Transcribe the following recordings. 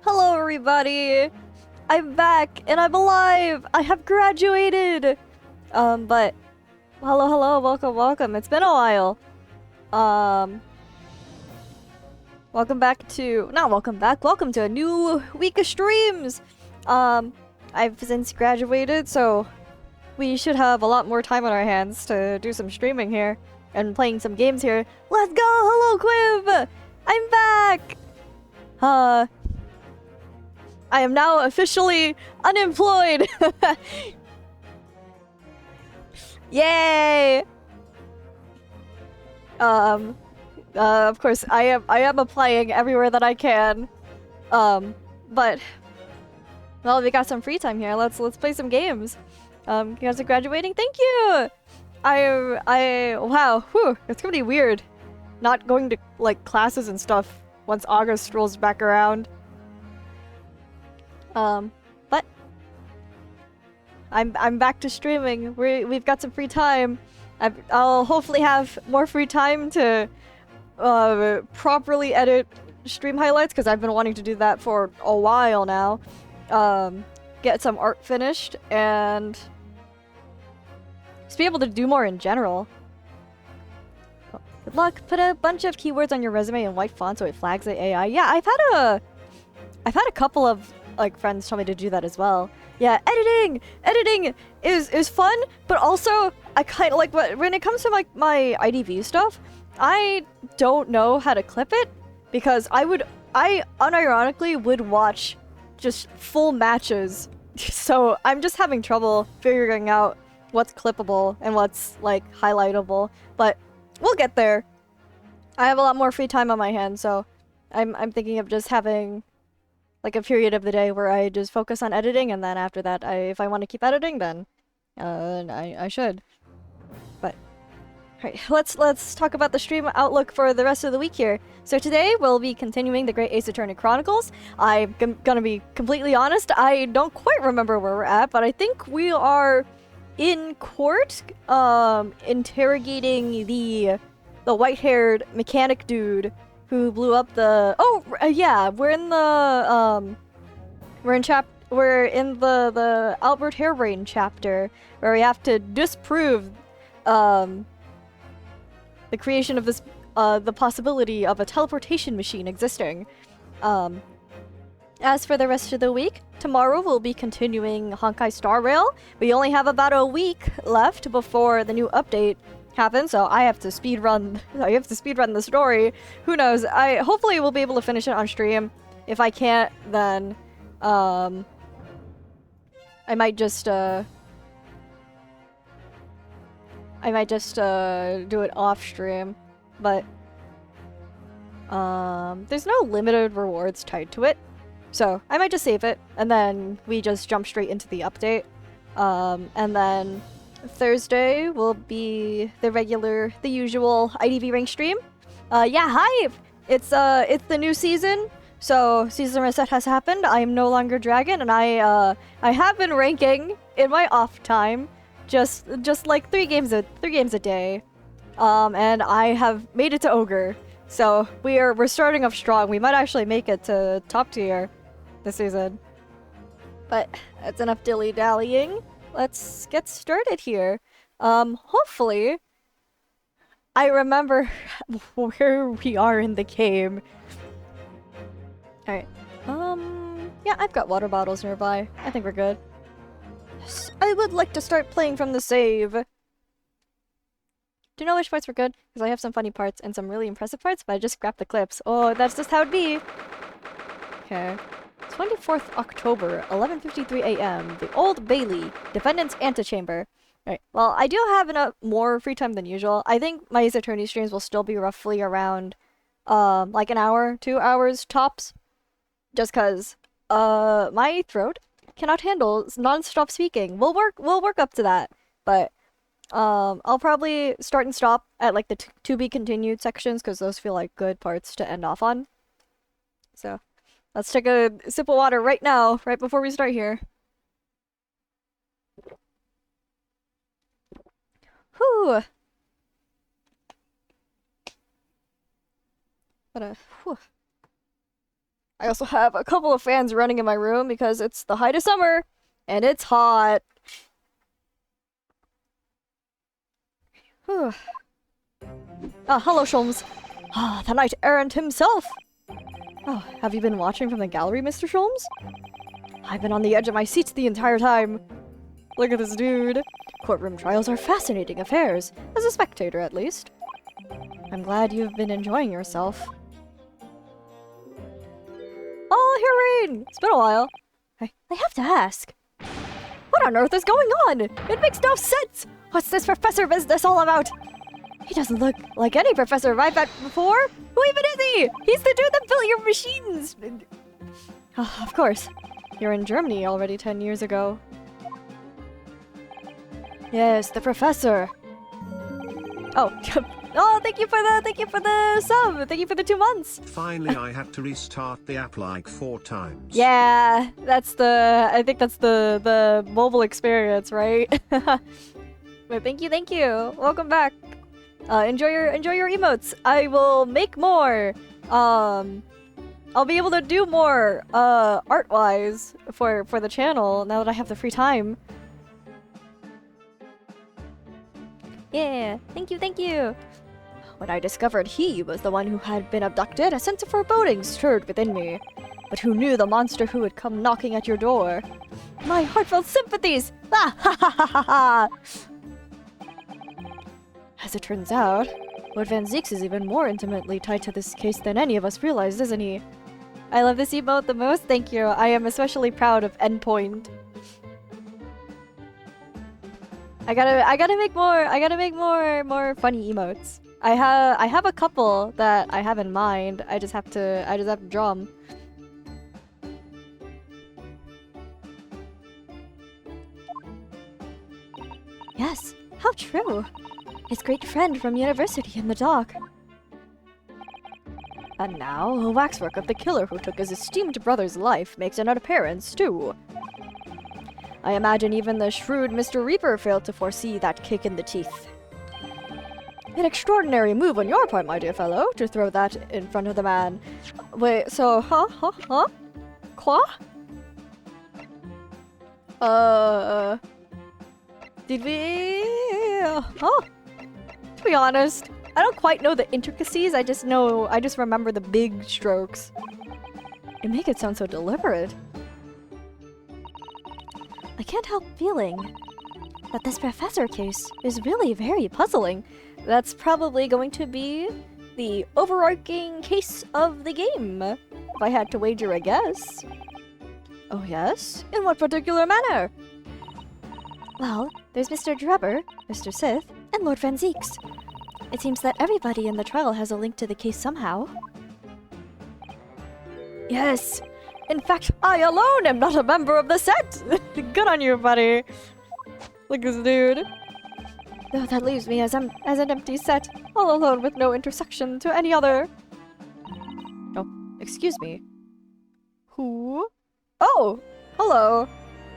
Hello everybody! I'm back and I'm alive! I have graduated! But hello, welcome. It's been a while. Welcome back to not welcome back, welcome to a new week of streams! I've since graduated, so we should have a lot more time on our hands to do some streaming here and playing some games here. Let's go! Hello Quiv! I'm back! I am now officially unemployed! Yay! Of course, I am applying everywhere that I can. But well, we got some free time here. Let's play some games. You guys are graduating? Thank you! Wow, whew, it's gonna be weird not going to, like, classes and stuff once August rolls back around. But I'm back to streaming. We've got some free time. I'll hopefully have more free time to properly edit stream highlights because I've been wanting to do that for a while now. Get some art finished and just be able to do more in general. Good luck. Put a bunch of keywords on your resume in white font so it flags the AI. Yeah, I've had a couple of like friends tell me to do that as well. Yeah, editing is fun, but also I kind of like when it comes to like my IDV stuff, I don't know how to clip it because I unironically would watch just full matches. So I'm just having trouble figuring out what's clippable and what's like highlightable, but we'll get there. I have a lot more free time on my hands, so I'm thinking of just having like a period of the day where I just focus on editing, and then after that, if I want to keep editing, then I should. But alright, let's talk about the stream outlook for the rest of the week here. So today we'll be continuing the Great Ace Attorney Chronicles. I'm gonna be completely honest, I don't quite remember where we're at, but I think we are in court, interrogating the white-haired mechanic dude who blew up the... yeah, we're in the Albert Harebrained chapter where we have to disprove the creation of this the possibility of a teleportation machine existing. As for the rest of the week, tomorrow we'll be continuing Honkai Star Rail. We only have about a week left before the new update happens, so I have to speedrun the story. Who knows? Hopefully we'll be able to finish it on stream. If I can't, then I might just do it off stream. But there's no limited rewards tied to it. So I might just save it, and then we just jump straight into the update. And then Thursday will be the usual IDV rank stream. Yeah, hi! It's the new season, so season reset has happened. I am no longer dragon, and I have been ranking in my off time, just like three games a day. And I have made it to ogre, so we're starting off strong. We might actually make it to top tier this season. But that's enough dilly-dallying. Let's get started here. Hopefully I remember where we are in the game. Alright. Yeah, I've got water bottles nearby. I think we're good. I would like to start playing from the save. Do you know which parts were good? Because I have some funny parts and some really impressive parts, but I just scrapped the clips. Oh, that's just how it be. Okay. 24th October, 11:53 a.m. The Old Bailey, Defendant's Antechamber. Right. Well, I do have enough more free time than usual. I think my Ace Attorney streams will still be roughly around, like an hour, 2 hours tops. Just cause, my throat cannot handle non-stop speaking. We'll work up to that. But, I'll probably start and stop at like the to be continued sections, cause those feel like good parts to end off on. So let's take a sip of water right now, right before we start here. Whew. Whew. I also have a couple of fans running in my room because it's the height of summer and it's hot. Whew. Hello, Sholmes. The knight errant himself. Oh, have you been watching from the gallery, Mr. Sholmes? I've been on the edge of my seat the entire time. Look at this dude. Courtroom trials are fascinating affairs, as a spectator at least. I'm glad you've been enjoying yourself. Oh, Hireen! It's been a while. I have to ask. What on earth is going on? It makes no sense! What's this professor business all about? He doesn't look like any professor I've met before. Who even is he? He's the dude that built your machines. Oh, of course. You're in Germany already 10 years ago. Yes, the professor. Oh, oh, thank you for the sub. Thank you for the 2 months. Finally, I had to restart the app like 4 times. Yeah, I think that's the mobile experience, right? But thank you. Welcome back. Enjoy your emotes. I will make more. I'll be able to do more art-wise for the channel now that I have the free time. Yeah, thank you. When I discovered he was the one who had been abducted, a sense of foreboding stirred within me. But who knew the monster who would come knocking at your door? My heartfelt sympathies! Ah, ha ha ha ha ha! As it turns out, Lord Van Zieks is even more intimately tied to this case than any of us realized, isn't he? I love this emote the most, thank you. I am especially proud of Endpoint. I gotta make more funny emotes. I have a couple that I have in mind. I just have to drum. Yes, how true. His great friend from university in the dock. And now, a waxwork of the killer who took his esteemed brother's life makes an appearance, too. I imagine even the shrewd Mr. Reaper failed to foresee that kick in the teeth. An extraordinary move on your part, my dear fellow, to throw that in front of the man. Wait, so, Quoi? Did we... To be honest, I don't quite know the intricacies, I just remember the big strokes. You make it sound so deliberate. I can't help feeling that this professor case is really very puzzling. That's probably going to be the overarching case of the game, if I had to wager a guess. Oh yes? In what particular manner? Well, there's Mr. Drebber, Mr. Sith, and Lord Van Zieks. It seems that everybody in the trial has a link to the case somehow. Yes! In fact, I alone am not a member of the set! Good on you, buddy! Look at this dude. Though that leaves me as an empty set, all alone with no intersection to any other. Oh, excuse me. Who? Oh! Hello!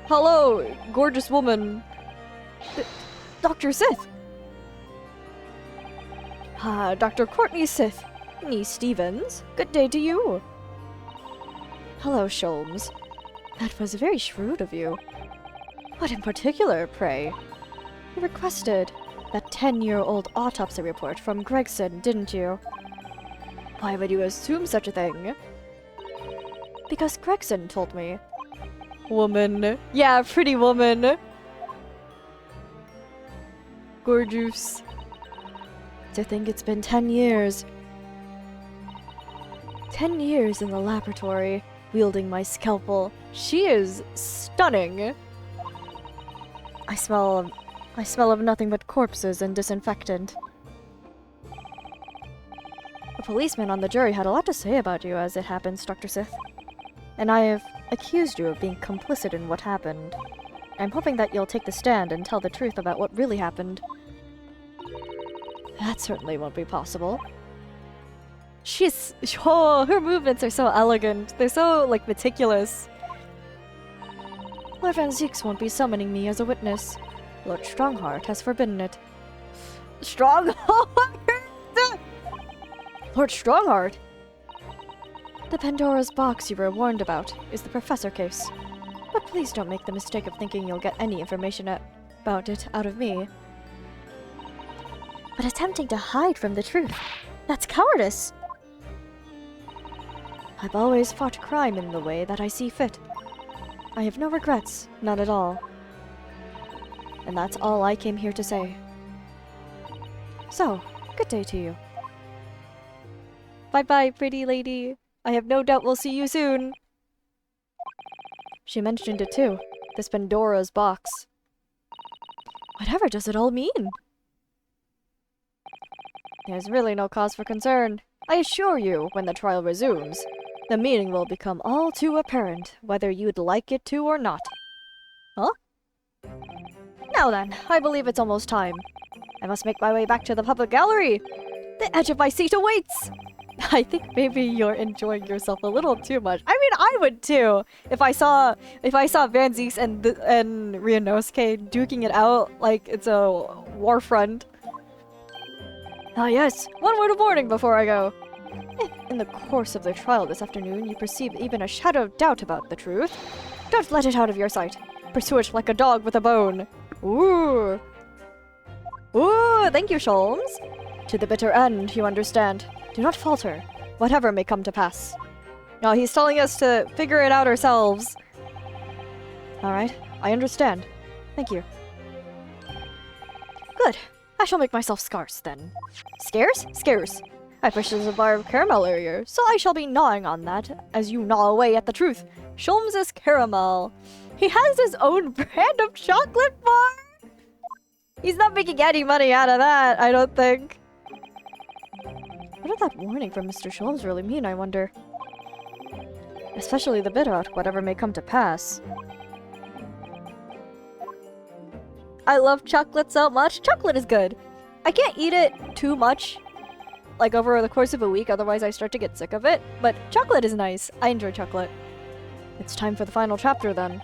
Hello, gorgeous woman. Dr. Sith! Dr. Courtney Sith. Niece Stevens. Good day to you. Hello, Sholmes. That was very shrewd of you. What in particular, pray? You requested that 10-year-old autopsy report from Gregson, didn't you? Why would you assume such a thing? Because Gregson told me. Woman. Yeah, pretty woman. Gorgeous. To think it's been 10 years. 10 years in the laboratory, wielding my scalpel. She is stunning. I smell of nothing but corpses and disinfectant. A policeman on the jury had a lot to say about you as it happens, Dr. Sith. And I have accused you of being complicit in what happened. I'm hoping that you'll take the stand and tell the truth about what really happened. That certainly won't be possible. Her movements are so elegant. They're so, like, meticulous. Lord Van Zieks won't be summoning me as a witness. Lord Strongheart has forbidden it. Strongheart? Lord Strongheart? The Pandora's box you were warned about is the professor case. But please don't make the mistake of thinking you'll get any information about it out of me. But attempting to hide from the truth, that's cowardice! I've always fought crime in the way that I see fit. I have no regrets, none at all. And that's all I came here to say. So, good day to you. Bye-bye, pretty lady. I have no doubt we'll see you soon. She mentioned it too. This Pandora's box. Whatever does it all mean? There's really no cause for concern. I assure you, when the trial resumes, the meaning will become all too apparent, whether you'd like it to or not. Huh? Now then, I believe it's almost time. I must make my way back to the public gallery. The edge of my seat awaits. I think maybe you're enjoying yourself a little too much. I mean, I would too. If I saw Van Zieks and Ryunosuke duking it out like it's a war front. Ah yes, one word of warning before I go. If in the course of the trial this afternoon you perceive even a shadow of doubt about the truth, don't let it out of your sight. Pursue it like a dog with a bone. Ooh. Ooh, thank you, Sholmes. To the bitter end, you understand. Do not falter, whatever may come to pass. No, he's telling us to figure it out ourselves. Alright, I understand. Thank you. Good. I shall make myself scarce, then. Scarce? Scarce. I wish there was a bar of caramel earlier, so I shall be gnawing on that as you gnaw away at the truth. Sholmes' caramel. He has his own brand of chocolate bar! He's not making any money out of that, I don't think. What did that warning from Mr. Sholmes really mean, I wonder? Especially the bit about whatever may come to pass. I love chocolate so much. Chocolate is good. I can't eat it too much, like over the course of a week, otherwise I start to get sick of it. But chocolate is nice. I enjoy chocolate. It's time for the final chapter then.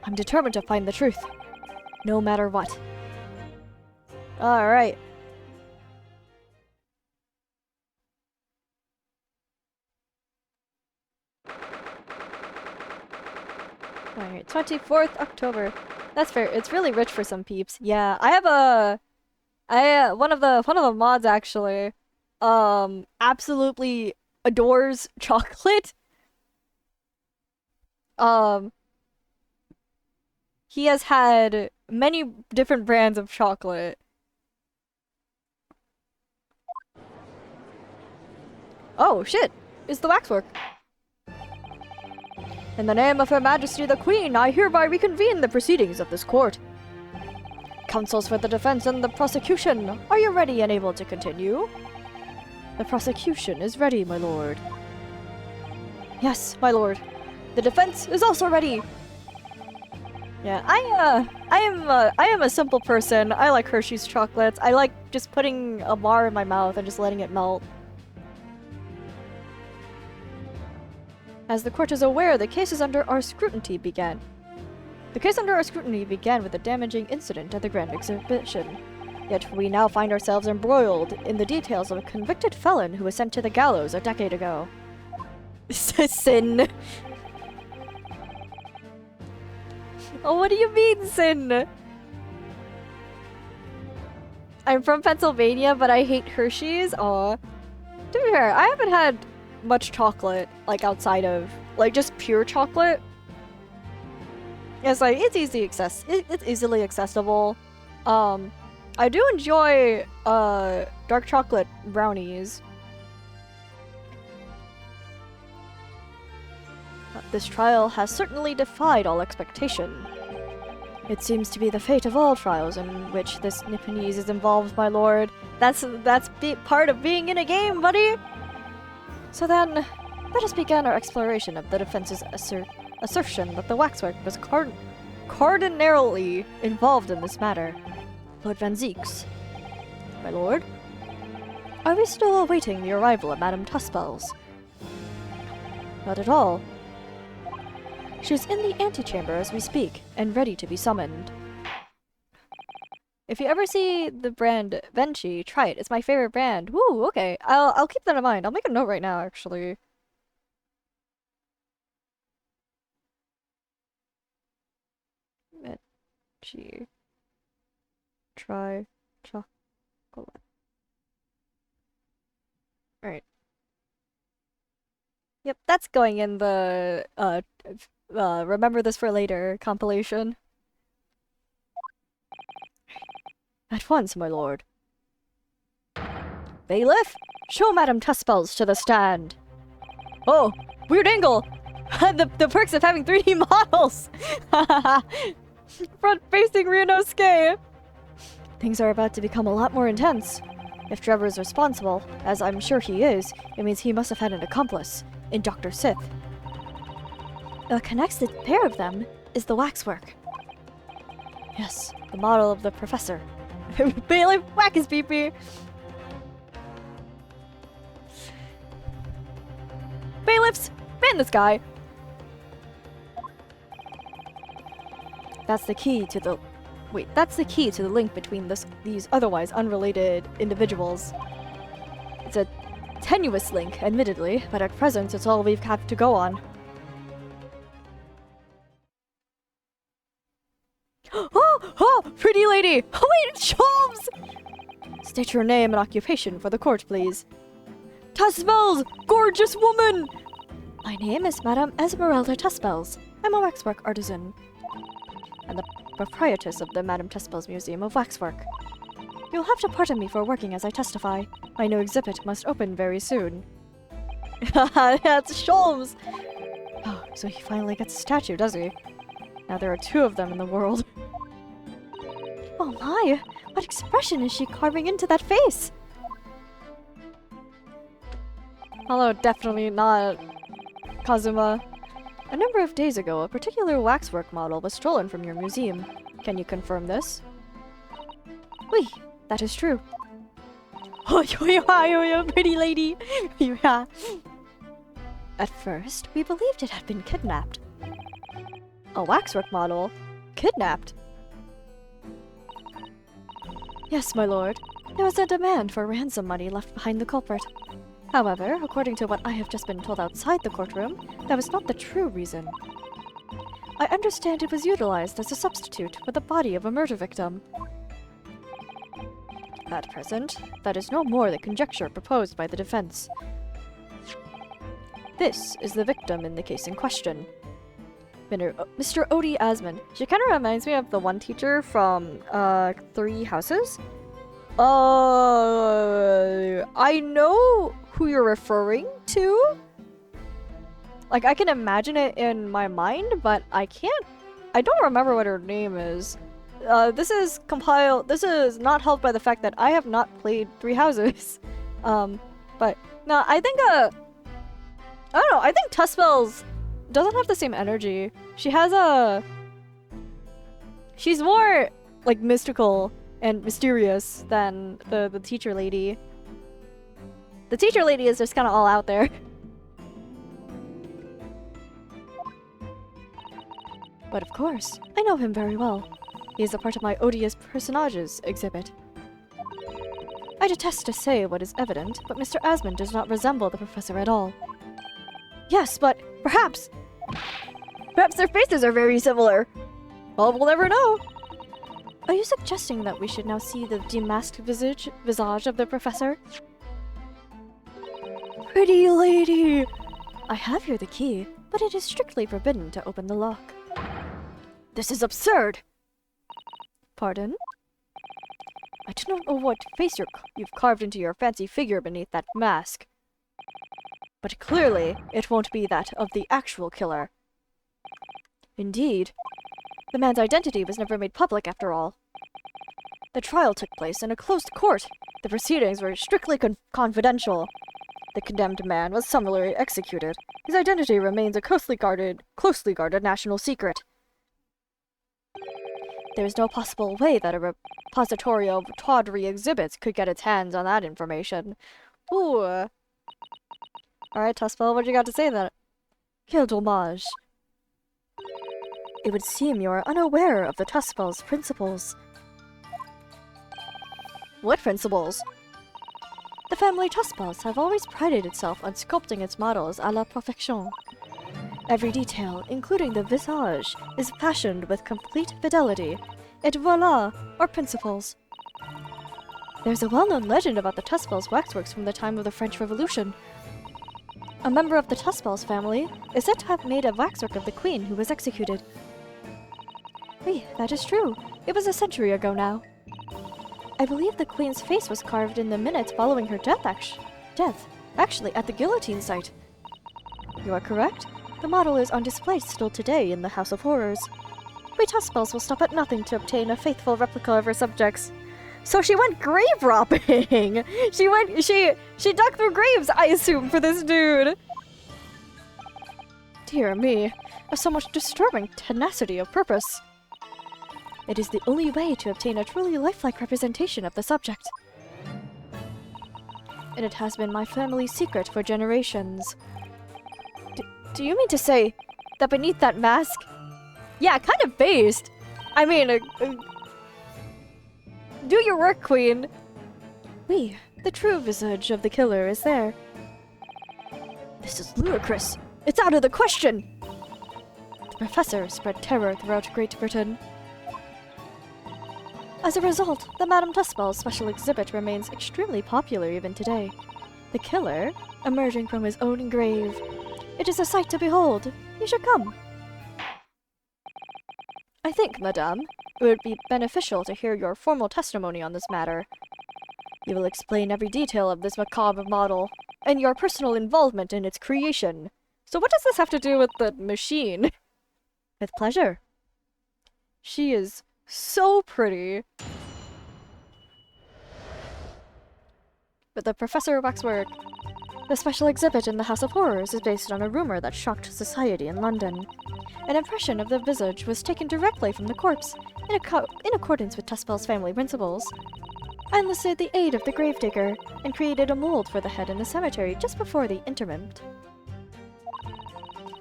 I'm determined to find the truth, no matter what. Alright. Alright, 24th October. That's fair. It's really rich for some peeps. Yeah, I have one of the mods actually absolutely adores chocolate. He has had many different brands of chocolate. Oh shit! It's the waxwork. In the name of Her Majesty the Queen, I hereby reconvene the proceedings of this court. Counsels for the defense and the prosecution, are you ready and able to continue? The prosecution is ready, my lord. Yes, my lord. The defense is also ready. Yeah, I am a simple person. I like Hershey's chocolates. I like just putting a bar in my mouth and just letting it melt. As the court is aware, the case under our scrutiny began. The case under our scrutiny began with a damaging incident at the Grand Exhibition. Yet we now find ourselves embroiled in the details of a convicted felon who was sent to the gallows a decade ago. Sin. Oh, what do you mean, Sin? I'm from Pennsylvania, but I hate Hershey's. Aw. To be fair, I haven't had much chocolate, like, outside of, like, just pure chocolate. It's like, it's easily accessible. I do enjoy, dark chocolate brownies. This trial has certainly defied all expectation. It seems to be the fate of all trials in which this Nipponese is involved, my lord. That's part of being in a game, buddy! So then, let us begin our exploration of the defense's assertion that the waxwork was cardinally involved in this matter. Lord Van Zieks. My lord? Are we still awaiting the arrival of Madame Tuspel's? Not at all. She's in the antechamber as we speak, and ready to be summoned. If you ever see the brand Venchi, try it. It's my favorite brand. Woo, okay. I'll keep that in mind. I'll make a note right now, actually. G. Try chocolate. Alright. Yep, that's going in the remember this for later compilation. At once, my lord. Bailiff, show Madame Tuspels to the stand. Oh, weird angle. the perks of having 3D models. Front facing Ryunosuke. Things are about to become a lot more intense. If Trevor is responsible, as I'm sure he is, it means he must have had an accomplice in Dr. Sith. What connects the pair of them is the waxwork. Yes, the model of the professor. Bailiff, whack his pee-pee! Bailiffs, ban this guy! That's the key to the... Wait, that's the key to the link between these otherwise unrelated individuals. It's a tenuous link, admittedly, but at present it's all we've got to go on. Oh, pretty lady! Oh wait, it's Sholmes! State your name and occupation for the court, please. Tuspels! Gorgeous woman! My name is Madame Esmeralda Tuspels. I'm a waxwork artisan, and the proprietress of the Madame Tuspels Museum of Waxwork. You'll have to pardon me for working as I testify. My new exhibit must open very soon. That's Sholmes! Oh, so he finally gets a statue, does he? Now there are 2 of them in the world. Oh my! What expression is she carving into that face? Although definitely not Kazuma. A number of days ago, a particular waxwork model was stolen from your museum. Can you confirm this? Oui, that is true. Oh, pretty lady! Yeah. At first, we believed it had been kidnapped. A waxwork model? Kidnapped? Yes, my lord. There was a demand for ransom money left behind the culprit. However, according to what I have just been told outside the courtroom, that was not the true reason. I understand it was utilized as a substitute for the body of a murder victim. At present, that is no more the conjecture proposed by the defense. This is the victim in the case in question. Mr. Odie Asmund. She kind of reminds me of the one teacher from, Three Houses. I know who you're referring to. Like, I can imagine it in my mind, but I don't remember what her name is. This is not helped by the fact that I have not played Three Houses. But, no, I think, I don't know, I think Tuspels doesn't have the same energy. She's more, like, mystical and mysterious than the teacher lady. The teacher lady is just kind of all out there. But of course, I know him very well. He is a part of my odious personages exhibit. I detest to say what is evident, but Mr. Asmund does not resemble the professor at all. Yes, but perhaps their faces are very similar. Well, we'll never know. Are you suggesting that we should now see the demasked visage of the professor? Pretty lady! I have here the key, but it is strictly forbidden to open the lock. This is absurd! Pardon? I do not know what face you've carved into your fancy figure beneath that mask. But clearly, it won't be that of the actual killer. Indeed. The man's identity was never made public after all. The trial took place in a closed court. The proceedings were strictly confidential. The condemned man was summarily executed. His identity remains a closely guarded national secret. There is no possible way that a repository of tawdry exhibits could get its hands on that information. Ooh. Alright, Tuspel, what you got to say then? Quel dommage. It would seem you are unaware of the Tuspel's principles. What principles? The family Tuspels have always prided itself on sculpting its models à la perfection. Every detail, including the visage, is fashioned with complete fidelity. et voila, our principles. There's a well-known legend about the Tuspels waxworks from the time of the French Revolution. A member of the Tuspels family is said to have made a waxwork of the queen who was executed. Oui, that is true. It was a century ago now. I believe the queen's face was carved in the minutes following her death, actually, at the guillotine site. You are correct. The model is on display still today in the House of Horrors. We Tuspels will stop at nothing to obtain a faithful replica of her subjects. So she went grave robbing! She dug through graves, I assume, for this dude! Dear me, so much disturbing tenacity of purpose. It is the only way to obtain a truly lifelike representation of the subject. And it has been my family's secret for generations. Do you mean to say that beneath that mask? Yeah, kind of based. I mean, do your work, Queen. Oui, the true visage of the killer is there. This is ludicrous. It's out of the question. The professor spread terror throughout Great Britain. As a result, the Madame Tuspel's special exhibit remains extremely popular even today. The killer, emerging from his own grave. It is a sight to behold. You should come. I think, Madame, it would be beneficial to hear your formal testimony on this matter. You will explain every detail of this macabre model, and your personal involvement in its creation. So what does this have to do with the machine? With pleasure. She is so pretty. But the Professor Waxwork. The special exhibit in the House of Horrors is based on a rumor that shocked society in London. An impression of the visage was taken directly from the corpse, in accordance with Tuspel's family principles. I enlisted the aid of the gravedigger, and created a mold for the head in the cemetery just before the interment.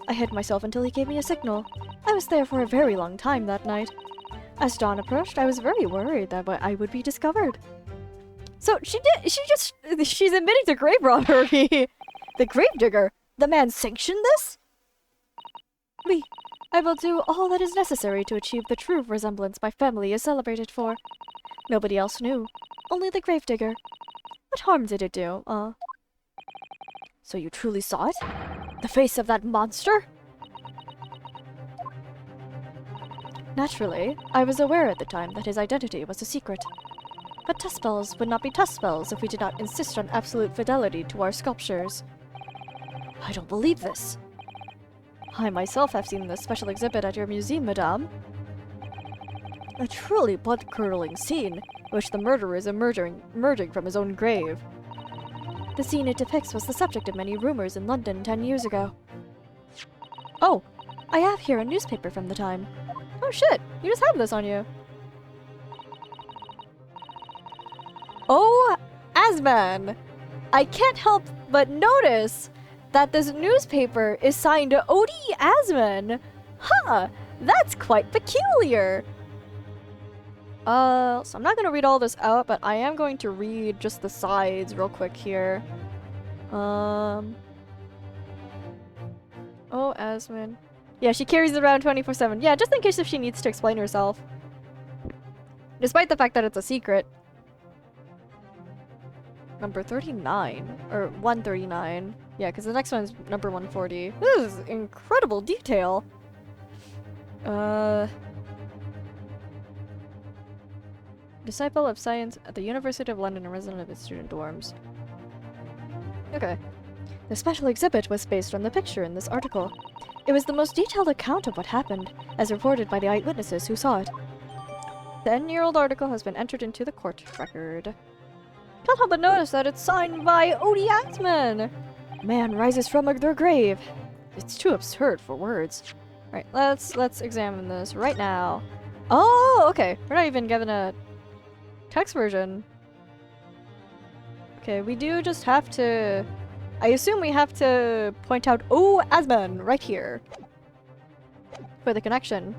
I hid myself until he gave me a signal. I was there for a very long time that night. As dawn approached, I was very worried that I would be discovered. So she's admitting to grave robbery. The gravedigger? The man sanctioned this? Oui, I will do all that is necessary to achieve the true resemblance my family is celebrated for. Nobody else knew. Only the gravedigger. What harm did it do, So you truly saw it? The face of that monster? Naturally, I was aware at the time that his identity was a secret. But Tuspels would not be Tuspels if we did not insist on absolute fidelity to our sculptures. I don't believe this. I myself have seen this special exhibit at your museum, Madame. A truly blood-curdling scene, in which the murderer is emerging from his own grave. The scene it depicts was the subject of many rumors in London 10 years ago. Oh, I have here a newspaper from the time. Oh shit, you just have this on you. Oh, Asman! I can't help but notice that this newspaper is signed to Odie Asman. Huh, that's quite peculiar. So I'm not gonna read all this out, but I am going to read just the sides real quick here. Oh, Asman. Yeah, she carries it around 24/7. Yeah, just in case if she needs to explain herself. Despite the fact that it's a secret. Number 39. Or 139. Yeah, because the next one's number 140. This is incredible detail. Disciple of science at the University of London and resident of its student dorms. Okay. The special exhibit was based on the picture in this article. It was the most detailed account of what happened, as reported by the eyewitnesses who saw it. The 10-year-old article has been entered into the court record. Can't help but notice that it's signed by Odie Atman! Man rises from their grave. It's too absurd for words. Right, let's examine this right now. Oh, okay. We're not even given a text version. Okay, we do just have to... I assume we have to point out, oh, Asman, right here. For the connection.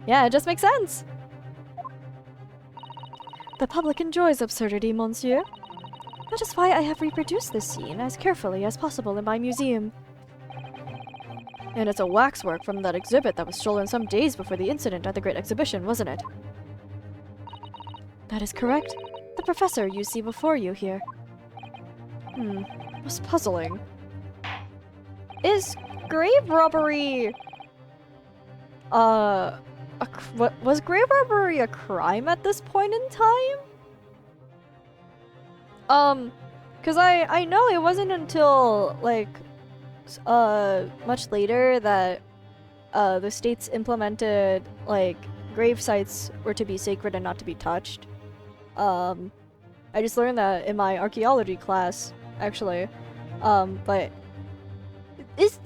Yeah, it just makes sense. The public enjoys absurdity, monsieur. That is why I have reproduced this scene as carefully as possible in my museum. And it's a waxwork from that exhibit that was stolen some days before the incident at the Great Exhibition, wasn't it? That is correct. The professor you see before you here. Was puzzling. Is grave robbery... was grave robbery a crime at this point in time? Cause I know it wasn't until, like, much later that, the states implemented, like, grave sites were to be sacred and not to be touched. I just learned that in my archaeology class, actually. But is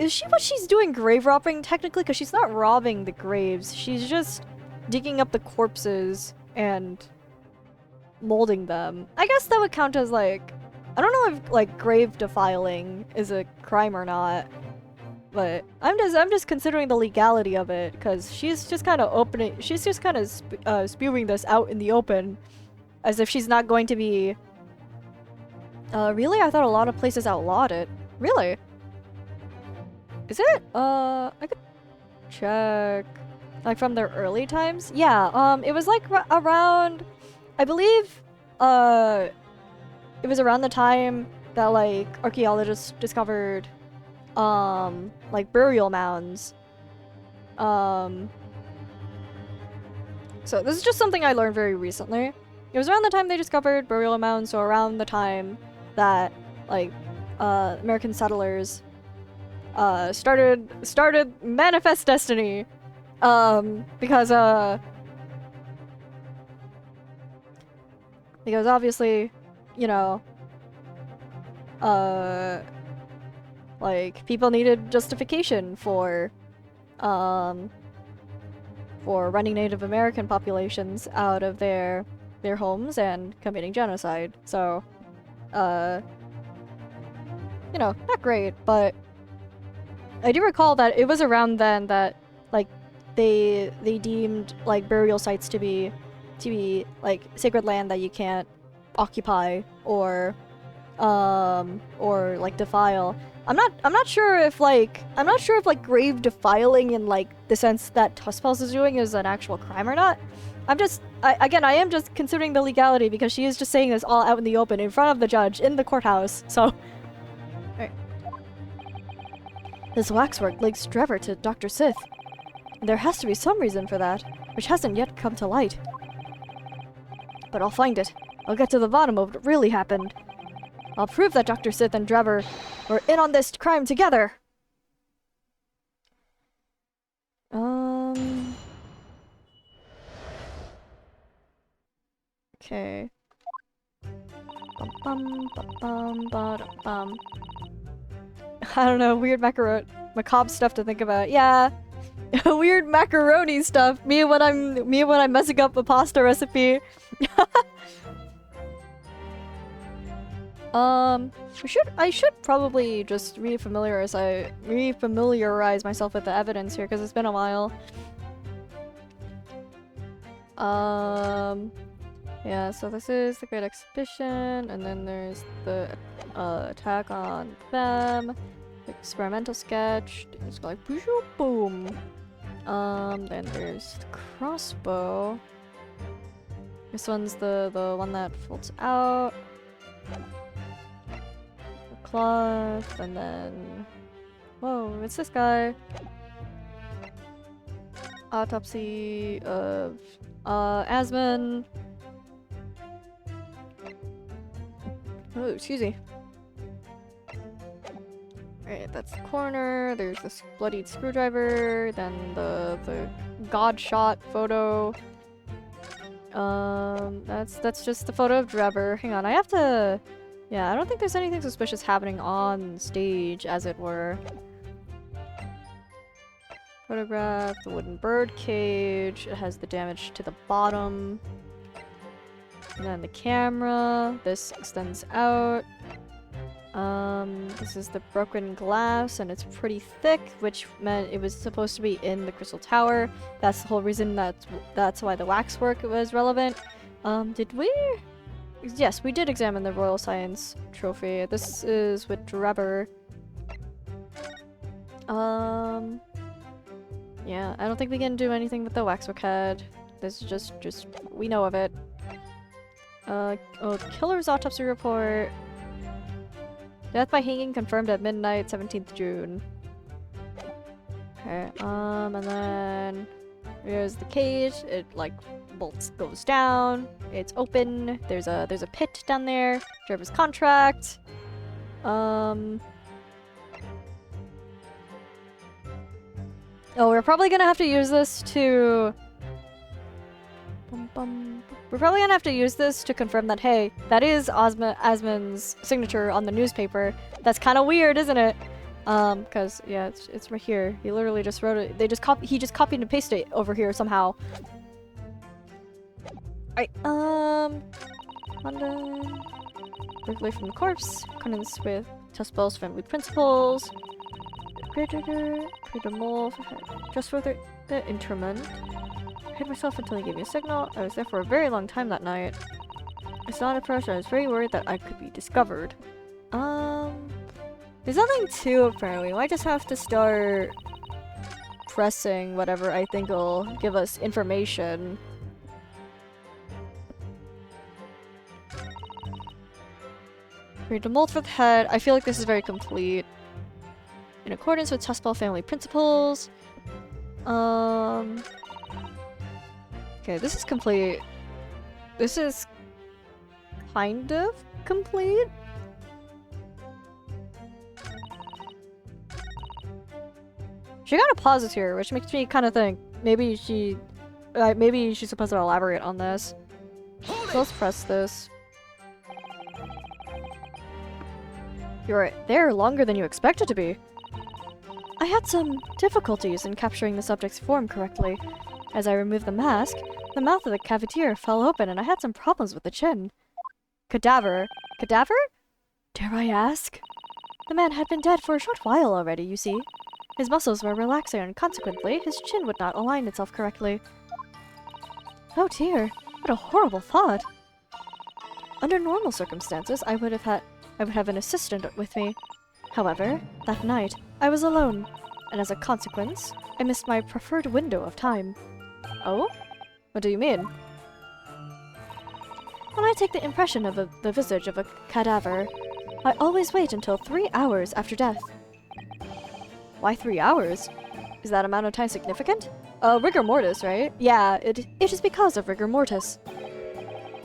she what she's doing grave robbing technically? Because she's not robbing the graves. She's just digging up the corpses and molding them. I guess that would count as, like, I don't know if, like, grave defiling is a crime or not. But I'm just considering the legality of it, because she's just kind of spewing this out in the open, as if she's not going to be. Really? I thought a lot of places outlawed it. Really? Is it? I could check. Like from their early times? Yeah. It was like around, I believe. It was around the time that like archaeologists discovered. Like burial mounds. So this is just something I learned very recently. It was around the time they discovered burial mounds, so around the time that, like, American settlers, started Manifest Destiny. Because obviously, you know, like, people needed justification for running Native American populations out of their homes and committing genocide. So, you know, not great, but I do recall that it was around then that, like, they deemed, like, burial sites to be, like, sacred land that you can't occupy or like, defile. I'm not sure if like grave defiling in like the sense that Tuspels is doing is an actual crime or not. I am just considering the legality because she is just saying this all out in the open in front of the judge in the courthouse. So, alright. This waxwork links Trevor to Dr. Sith. There has to be some reason for that, which hasn't yet come to light. But I'll find it. I'll get to the bottom of what really happened. I'll prove that Dr. Sith and Trevor were in on this crime together. Okay. I don't know, weird macabre stuff to think about. Yeah. Weird macaroni stuff. Me when I'm messing up a pasta recipe. I should probably just refamiliarize myself with the evidence here, because it's been a while. Yeah, so this is the Great Exhibition, and then there's the, attack on them, experimental sketch, it's like boom, boom. Then there's the crossbow. This one's the one that folds out. Cloth, and then whoa, it's this guy. Autopsy of Asmon. Oh, excuse me. Alright, that's the corner. There's this bloodied screwdriver, then the god shot photo. That's just the photo of Trevor. Hang on, I have to. Yeah, I don't think there's anything suspicious happening on stage, as it were. Photograph, the wooden bird cage. It has the damage to the bottom. And then the camera. This extends out. This is the broken glass, and it's pretty thick, which meant it was supposed to be in the Crystal Tower. That's the whole reason that's why the waxwork was relevant. Did we? Yes, we did examine the Royal Science Trophy. This is with Trevor. Yeah, I don't think we can do anything with the waxwork head. This is just we know of it. Oh, killer's autopsy report. Death by hanging confirmed at midnight, 17th June. Okay, and then here's the cage. It like goes down. It's open. There's a pit down there. Driver's contract. Oh, we're probably gonna have to use this to... We're probably gonna have to use this to confirm that, hey, that is Asmon's signature on the newspaper. That's kind of weird, isn't it? Cause, yeah, it's right here. He literally just wrote it. He just copied and pasted it over here somehow. Alright, London. Break away from the corpse. Accordance with Tuspel's family principles. Create a mole. Just for the interment. I hid myself until he gave me a signal. I was there for a very long time that night. I saw an approach and I was very worried that I could be discovered. There's nothing to it, apparently. We might just have to start pressing whatever I think will give us information. Create a mold for the head. I feel like this is very complete. In accordance with Tuspel family principles. Okay, this is complete. This is kind of complete. She got a pause here, which makes me kind of think maybe she's supposed to elaborate on this. So let's press this. You're there longer than you expected to be. I had some difficulties in capturing the subject's form correctly. As I removed the mask, the mouth of the cavitier fell open and I had some problems with the chin. Cadaver? Cadaver? Dare I ask? The man had been dead for a short while already, you see. His muscles were relaxing and consequently, his chin would not align itself correctly. Oh dear, what a horrible thought. Under normal circumstances, I would have an assistant with me. However, that night, I was alone, and as a consequence, I missed my preferred window of time. Oh? What do you mean? When I take the impression of the visage of a cadaver, I always wait until 3 hours after death. Why 3 hours? Is that amount of time significant? Rigor mortis, right? Yeah, it is because of rigor mortis.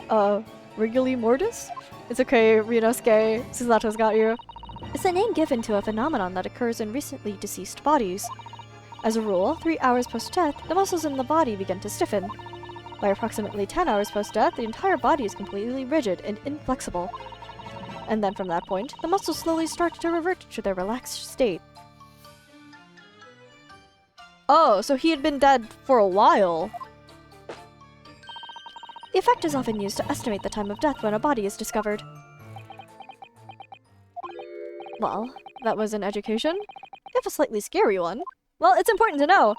Rigor mortis? It's okay, Rinosuke. Susato's got you. It's a name given to a phenomenon that occurs in recently deceased bodies. As a rule, 3 hours post-death, the muscles in the body begin to stiffen. By approximately 10 hours post-death, the entire body is completely rigid and inflexible. And then from that point, the muscles slowly start to revert to their relaxed state. Oh, so he had been dead for a while. The effect is often used to estimate the time of death when a body is discovered. Well, that was an education, if a slightly scary one. Well, it's important to know.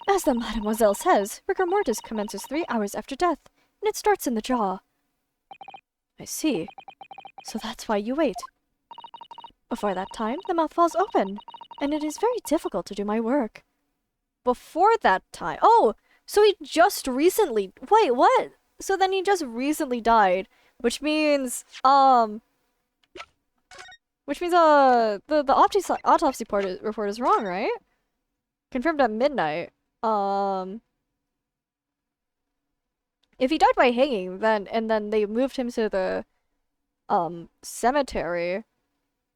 As the Mademoiselle says, rigor mortis commences 3 hours after death, and it starts in the jaw. I see. So that's why you wait. Before that time, the mouth falls open, and it is very difficult to do my work. Before that time? Oh! So he just recently... Wait, what? So then he just recently died, which means, the autopsy report is wrong, right? Confirmed at midnight. If he died by hanging, then they moved him to the, cemetery,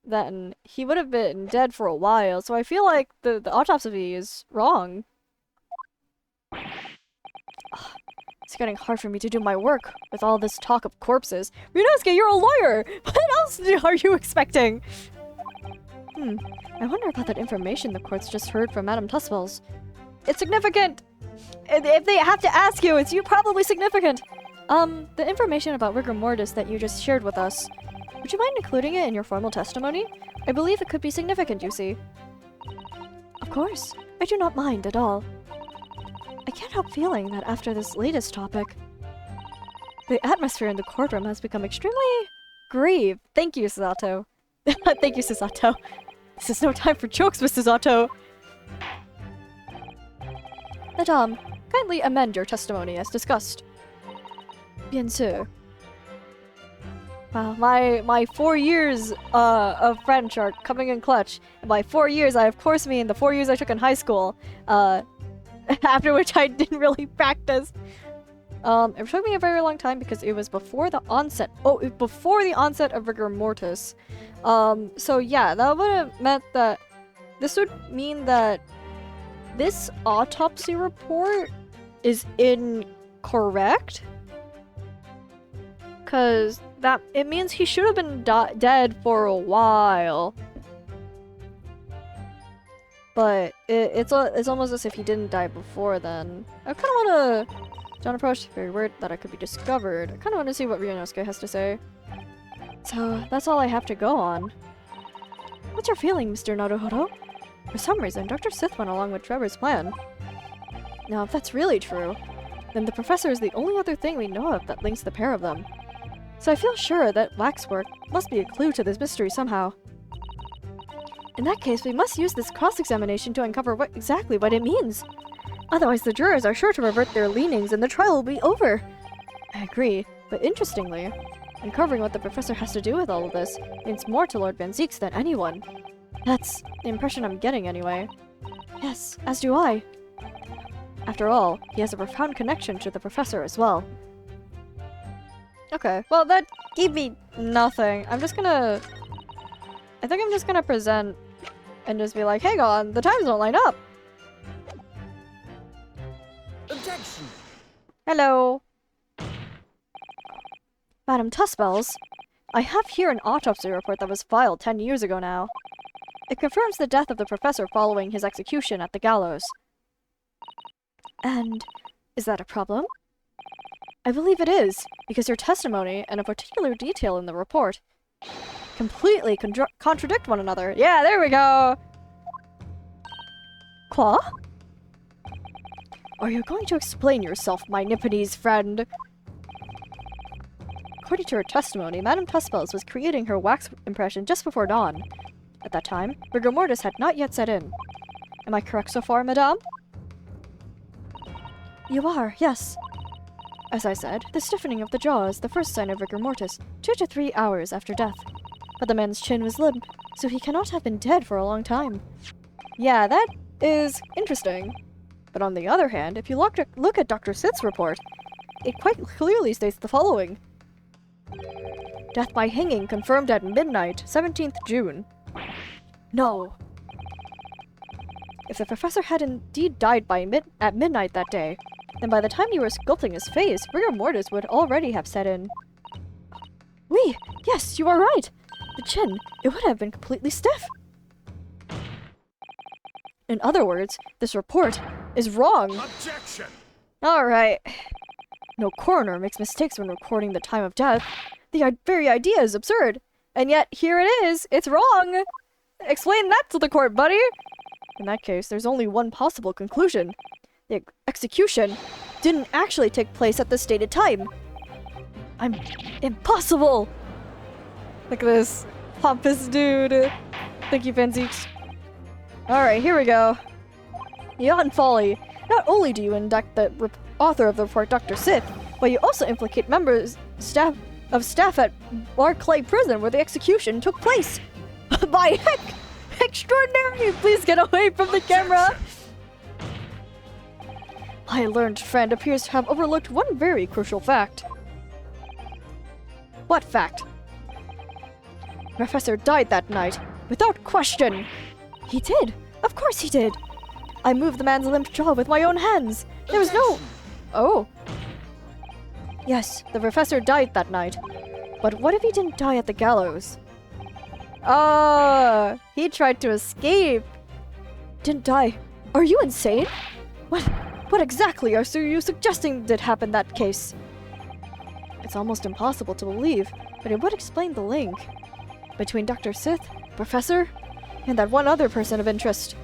then he would have been dead for a while, so I feel like the autopsy is wrong. It's getting hard for me to do my work with all this talk of corpses. Ryunosuke, you're a lawyer! What else are you expecting? I wonder about that information the courts just heard from Madame Tuspel's. It's significant! If they have to ask you, it's probably significant! The information about rigor mortis that you just shared with us, would you mind including it in your formal testimony? I believe it could be significant, you see. Of course. I do not mind at all. I can't help feeling that after this latest topic, the atmosphere in the courtroom has become extremely grave. Thank you, Susato. Thank you, Susato. This is no time for jokes, Miss Susato. Madame, kindly amend your testimony as discussed. Bien sûr. Wow, my 4 years of French are coming in clutch. And by 4 years, I of course mean the 4 years I took in high school. After which I didn't really practice. It took me a very long time because it was before the onset. Oh, before the onset of rigor mortis. So yeah, that would have meant that this would mean that this autopsy report is incorrect. Cause it means he should have been dead for a while. But it's almost as if he didn't die before then. I kind of want to... Don't approach. Very weird that I could be discovered. I kind of want to see what Ryunosuke has to say. So, that's all I have to go on. What's your feeling, Mr. Naruhodo? For some reason, Dr. Sith went along with Trevor's plan. Now, if that's really true, then the professor is the only other thing we know of that links the pair of them. So I feel sure that waxwork must be a clue to this mystery somehow. In that case, we must use this cross-examination to uncover exactly what it means. Otherwise, the jurors are sure to revert their leanings and the trial will be over. I agree, but interestingly, uncovering what the professor has to do with all of this means more to Lord Van Zieks than anyone. That's the impression I'm getting anyway. Yes, as do I. After all, he has a profound connection to the professor as well. Okay, well that gave me nothing. I think I'm just gonna present and just be like, hang on, the times don't line up. Objection! Hello. Madam Tussbells, I have here an autopsy report that was filed 10 years ago now. It confirms the death of the professor following his execution at the gallows. And is that a problem? I believe it is, because your testimony and a particular detail in the report completely contradict one another. Yeah, there we go! Qua? Are you going to explain yourself, my Nipponese friend? According to her testimony, Madame Tussbells was creating her wax impression just before dawn. At that time, rigor mortis had not yet set in. Am I correct so far, madame? You are, yes. As I said, the stiffening of the jaw is the first sign of rigor mortis, 2 to 3 hours after death. But the man's chin was limp, so he cannot have been dead for a long time. Yeah, that is interesting. But on the other hand, if you look at Dr. Sith's report, it quite clearly states the following. Death by hanging confirmed at midnight, 17th June. No. If the professor had indeed died at midnight that day, then by the time you were sculpting his face, rigor mortis would already have set in. Oui, yes, you are right. The chin, it would have been completely stiff. In other words, this report is wrong. Objection! Alright. No coroner makes mistakes when recording the time of death. The very idea is absurd. And yet, here it is. It's wrong. Explain that to the court, buddy. In that case, there's only one possible conclusion. The execution didn't actually take place at the stated time. Impossible! Look at this pompous dude. Thank you, Van Zieks. Alright, here we go. Beyond folly. Not only do you indict the author of the report, Dr. Sith, but you also implicate members of staff at Barclay Prison where the execution took place. By heck! Extraordinary! Please get away from the camera! My learned friend appears to have overlooked one very crucial fact. What fact? Professor died that night, without question. He did. Of course he did. I moved the man's limp jaw with my own hands. There was no... Oh. Yes, the professor died that night. But what if he didn't die at the gallows? Oh, he tried to escape. Didn't die. Are you insane? What exactly are you suggesting did happen that case? It's almost impossible to believe, but it would explain the link between Dr. Sith, Professor, and that one other person of interest.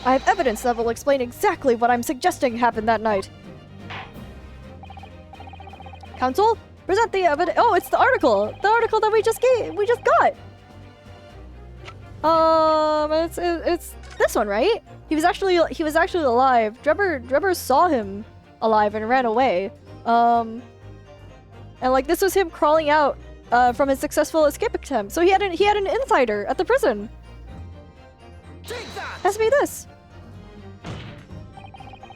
I have evidence that will explain exactly what I'm suggesting happened that night. Counsel, present the evidence. Oh, it's the article that we just got. It's this one, right? He was actually alive. Drebber saw him alive and ran away. And like this was him crawling out from his successful escape attempt. So he had an insider at the prison. Take that! Pass me this.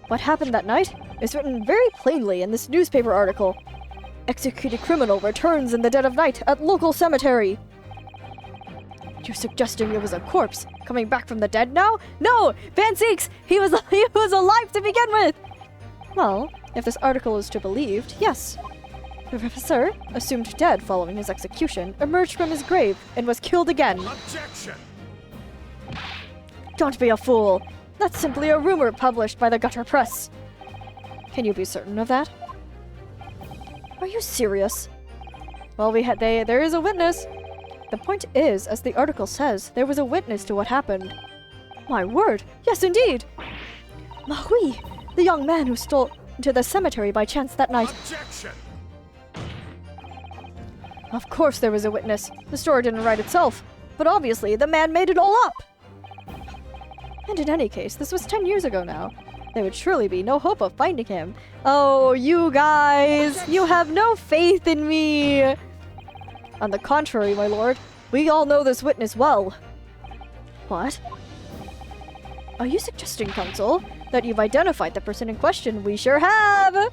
What happened that night is written very plainly in this newspaper article. Executed criminal returns in the dead of night at local cemetery. You're suggesting it was a corpse coming back from the dead now? No! Van Zeeks! He was alive to begin with! Well, if this article is to be believed, yes. The professor, assumed dead following his execution, emerged from his grave and was killed again. Objection! Don't be a fool. That's simply a rumor published by the gutter press. Can you be certain of that? Are you serious? Well, there is a witness. The point is, as the article says, there was a witness to what happened. My word! Yes, indeed! Mahui! The young man who stole into the cemetery by chance that night. Objection! Of course there was a witness. The story didn't write itself. But obviously, the man made it all up! And in any case, this was 10 years ago now. There would surely be no hope of finding him. Oh, you guys! You have no faith in me! On the contrary, my lord, we all know this witness well. What? Are you suggesting, counsel, that you've identified the person in question? We sure have!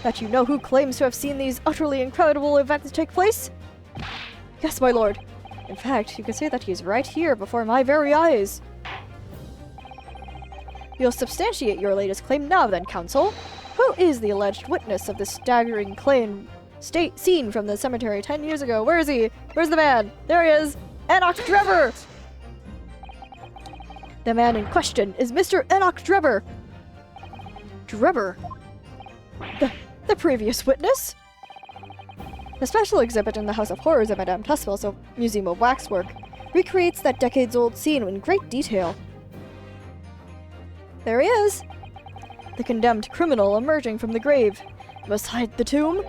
That you know who claims to have seen these utterly incredible events take place? Yes, my lord. In fact, you could say that he's right here before my very eyes. You'll substantiate your latest claim now then, counsel. Who is the alleged witness of this staggering claim seen from the cemetery 10 years ago? Where is he? Where's the man? There he is! Enoch Drebber! The man in question is Mr. Enoch Drebber. Drebber? The previous witness? The special exhibit in the House of Horrors at Madame Tussville's Museum of Waxwork recreates that decades-old scene in great detail. There he is! The condemned criminal emerging from the grave. Beside the tomb,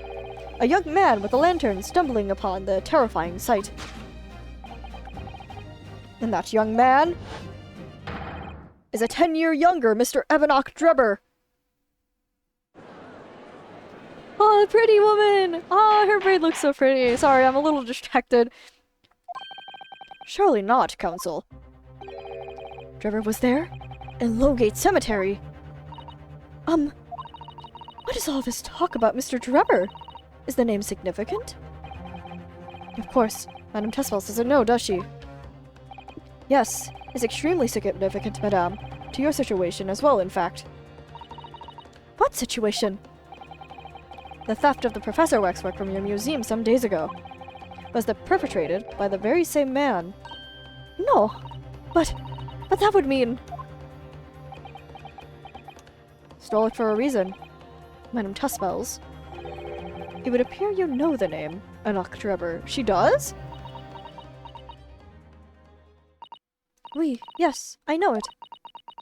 a young man with a lantern stumbling upon the terrifying sight. And that young man is a 10-year younger Mr. Enoch Drebber. Oh, the pretty woman! Oh, her braid looks so pretty. Sorry, I'm a little distracted. Surely not, counsel. Drebber was there? In Lowgate Cemetery. What is all this talk about Mr. Drebber? Is the name significant? Of course, Madame Tussville doesn't know, does she? Yes, it's extremely significant, Madame. To your situation as well, in fact. What situation? The theft of the Professor waxwork from your museum some days ago was perpetrated by the very same man. No, but that would mean... Stole it for a reason. Madame Tussville's. It would appear you know the name, Enoch Drebber. She does? Oui, yes, I know it.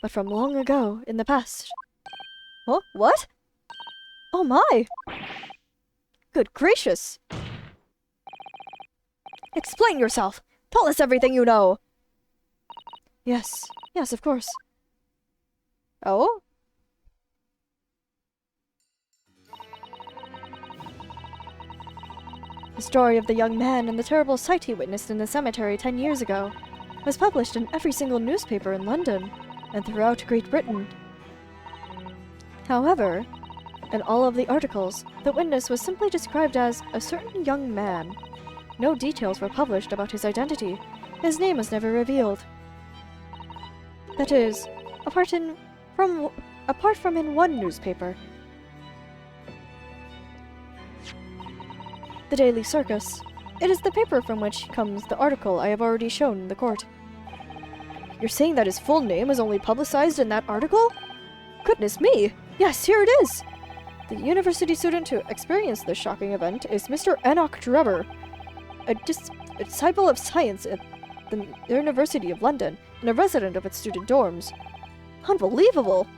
But from long ago, in the past. Oh, what? Oh my! Good gracious! Explain yourself! Tell us everything you know! Yes, of course. Oh? The story of the young man and the terrible sight he witnessed in the cemetery 10 years ago was published in every single newspaper in London and throughout Great Britain. However, in all of the articles, the witness was simply described as a certain young man. No details were published about his identity. His name was never revealed. That is, apart from in one newspaper. The Daily Circus. It is the paper from which comes the article I have already shown in the court. You're saying that his full name is only publicized in that article? Goodness me! Yes, here it is! The university student who experienced this shocking event is Mr. Enoch Drebber, a disciple of science at the University of London and a resident of its student dorms. Unbelievable!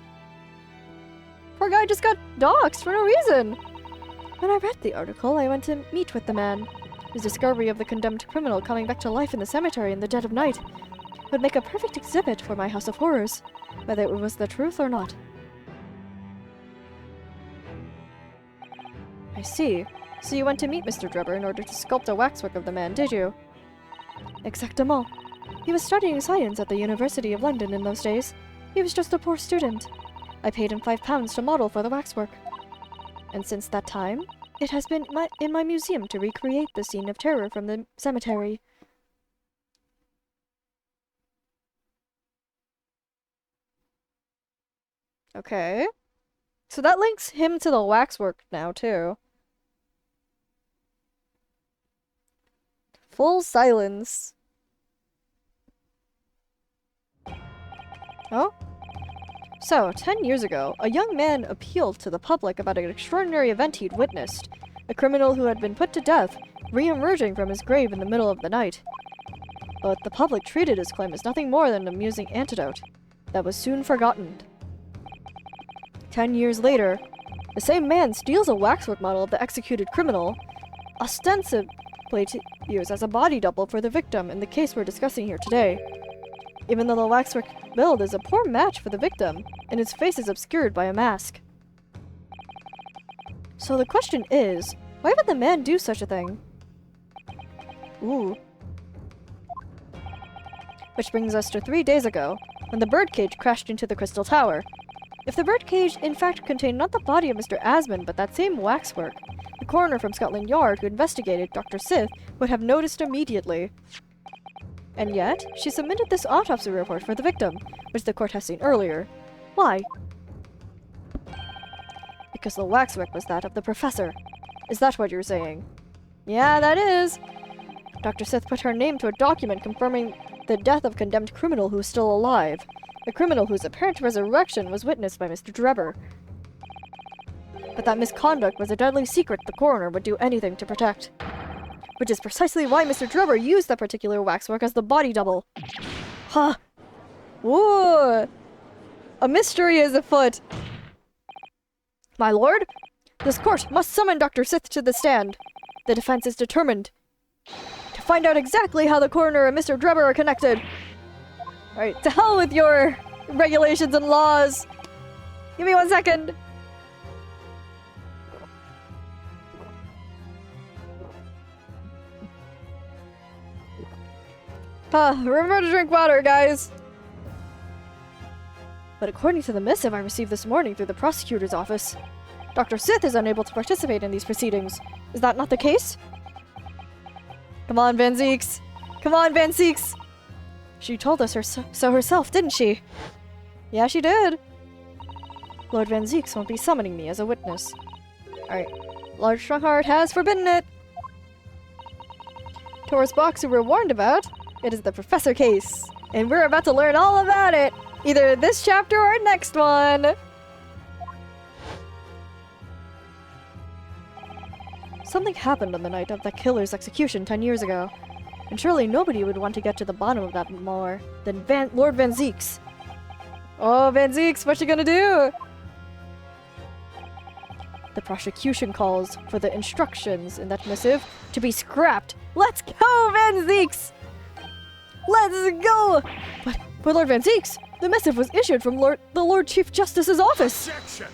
Poor guy just got doxxed for no reason! When I read the article, I went to meet with the man. His discovery of the condemned criminal coming back to life in the cemetery in the dead of night would make a perfect exhibit for my House of Horrors, whether it was the truth or not. I see. So you went to meet Mr. Drebber in order to sculpt a waxwork of the man, did you? Exactement. He was studying science at the University of London in those days. He was just a poor student. I paid him £5 to model for the waxwork. And since that time, it has been in my museum to recreate the scene of terror from the cemetery. Okay. So that links him to the waxwork now, too. Full silence. Oh? So, 10 years ago, a young man appealed to the public about an extraordinary event he'd witnessed. A criminal who had been put to death, re-emerging from his grave in the middle of the night. But the public treated his claim as nothing more than an amusing anecdote that was soon forgotten. 10 years later, the same man steals a waxwork model of the executed criminal, ostensibly to use as a body double for the victim in the case we're discussing here today. Even though the waxwork build is a poor match for the victim, and his face is obscured by a mask. So the question is, why would the man do such a thing? Ooh. Which brings us to 3 days ago, when the birdcage crashed into the Crystal Tower. If the birdcage in fact contained not the body of Mr. Asmund, but that same waxwork, the coroner from Scotland Yard who investigated Dr. Sith would have noticed immediately. And yet, she submitted this autopsy report for the victim, which the court has seen earlier. Why? Because the waxwork was that of the professor. Is that what you're saying? Yeah, that is! Dr. Sith put her name to a document confirming the death of a condemned criminal who is still alive. A criminal whose apparent resurrection was witnessed by Mr. Drebber. But that misconduct was a deadly secret the coroner would do anything to protect. Which is precisely why Mr. Drebber used that particular waxwork as the body double. Huh. Whoa! A mystery is afoot. My lord, this court must summon Dr. Sith to the stand. The defense is determined to find out exactly how the coroner and Mr. Drebber are connected. Alright, to hell with your regulations and laws. Give me 1 second. Remember to drink water, guys. But according to the missive I received this morning through the prosecutor's office, Dr. Sith is unable to participate in these proceedings. Is that not the case? Come on, Van Zieks. Come on, Van Zieks. She told us so herself, didn't she? Yeah, she did. Lord Van Zieks won't be summoning me as a witness. Alright. Lord Strongheart has forbidden it. Taurus Box, who we're warned about, it is the Professor case. And we're about to learn all about it. Either this chapter or next one. Something happened on the night of the killer's execution 10 years ago. And surely nobody would want to get to the bottom of that more than Lord Van Zieks. Oh, Van Zieks, what you gonna do? The prosecution calls for the instructions in that missive to be scrapped. Let's go, Van Zieks! Let's go! But Lord Van Zieks, the missive was issued from the Lord Chief Justice's office. Objection!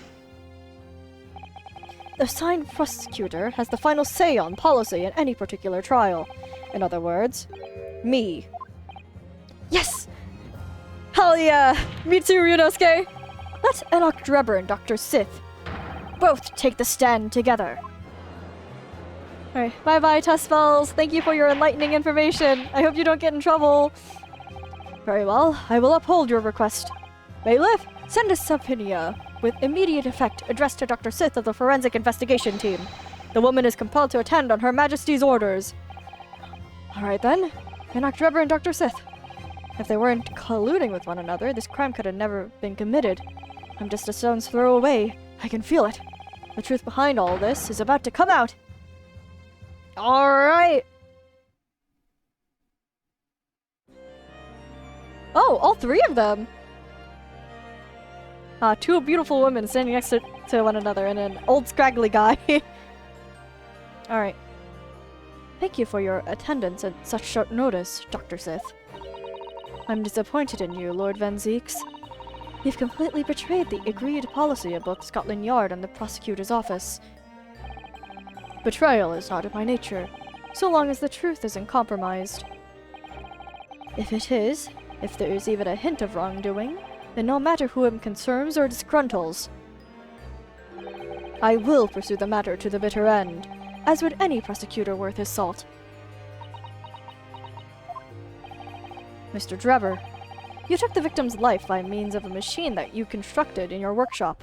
The assigned prosecutor has the final say on policy in any particular trial. In other words, me. Yes! Hell yeah! Me too, Ryunosuke! Let Enoch Drebber and Dr. Sith both take the stand together. Alright, bye-bye, Tuspels. Thank you for your enlightening information. I hope you don't get in trouble. Very well, I will uphold your request. Bailiff, send a subpoena with immediate effect addressed to Dr. Sith of the Forensic Investigation Team. The woman is compelled to attend on Her Majesty's orders. Alright then, Enoch Drebber and Dr. Sith. If they weren't colluding with one another, this crime could have never been committed. I'm just a stone's throw away. I can feel it. The truth behind all this is about to come out. Alright! Oh, all three of them! Two beautiful women standing next to one another and an old scraggly guy. Alright. Thank you for your attendance at such short notice, Dr. Sith. I'm disappointed in you, Lord Van Zeeks. You've completely betrayed the agreed policy of both Scotland Yard and the prosecutor's office. Betrayal is not in my nature, so long as the truth isn't compromised. If it is, if there is even a hint of wrongdoing, then no matter who it concerns or disgruntles, I will pursue the matter to the bitter end, as would any prosecutor worth his salt. Mr. Drebber, you took the victim's life by means of a machine that you constructed in your workshop.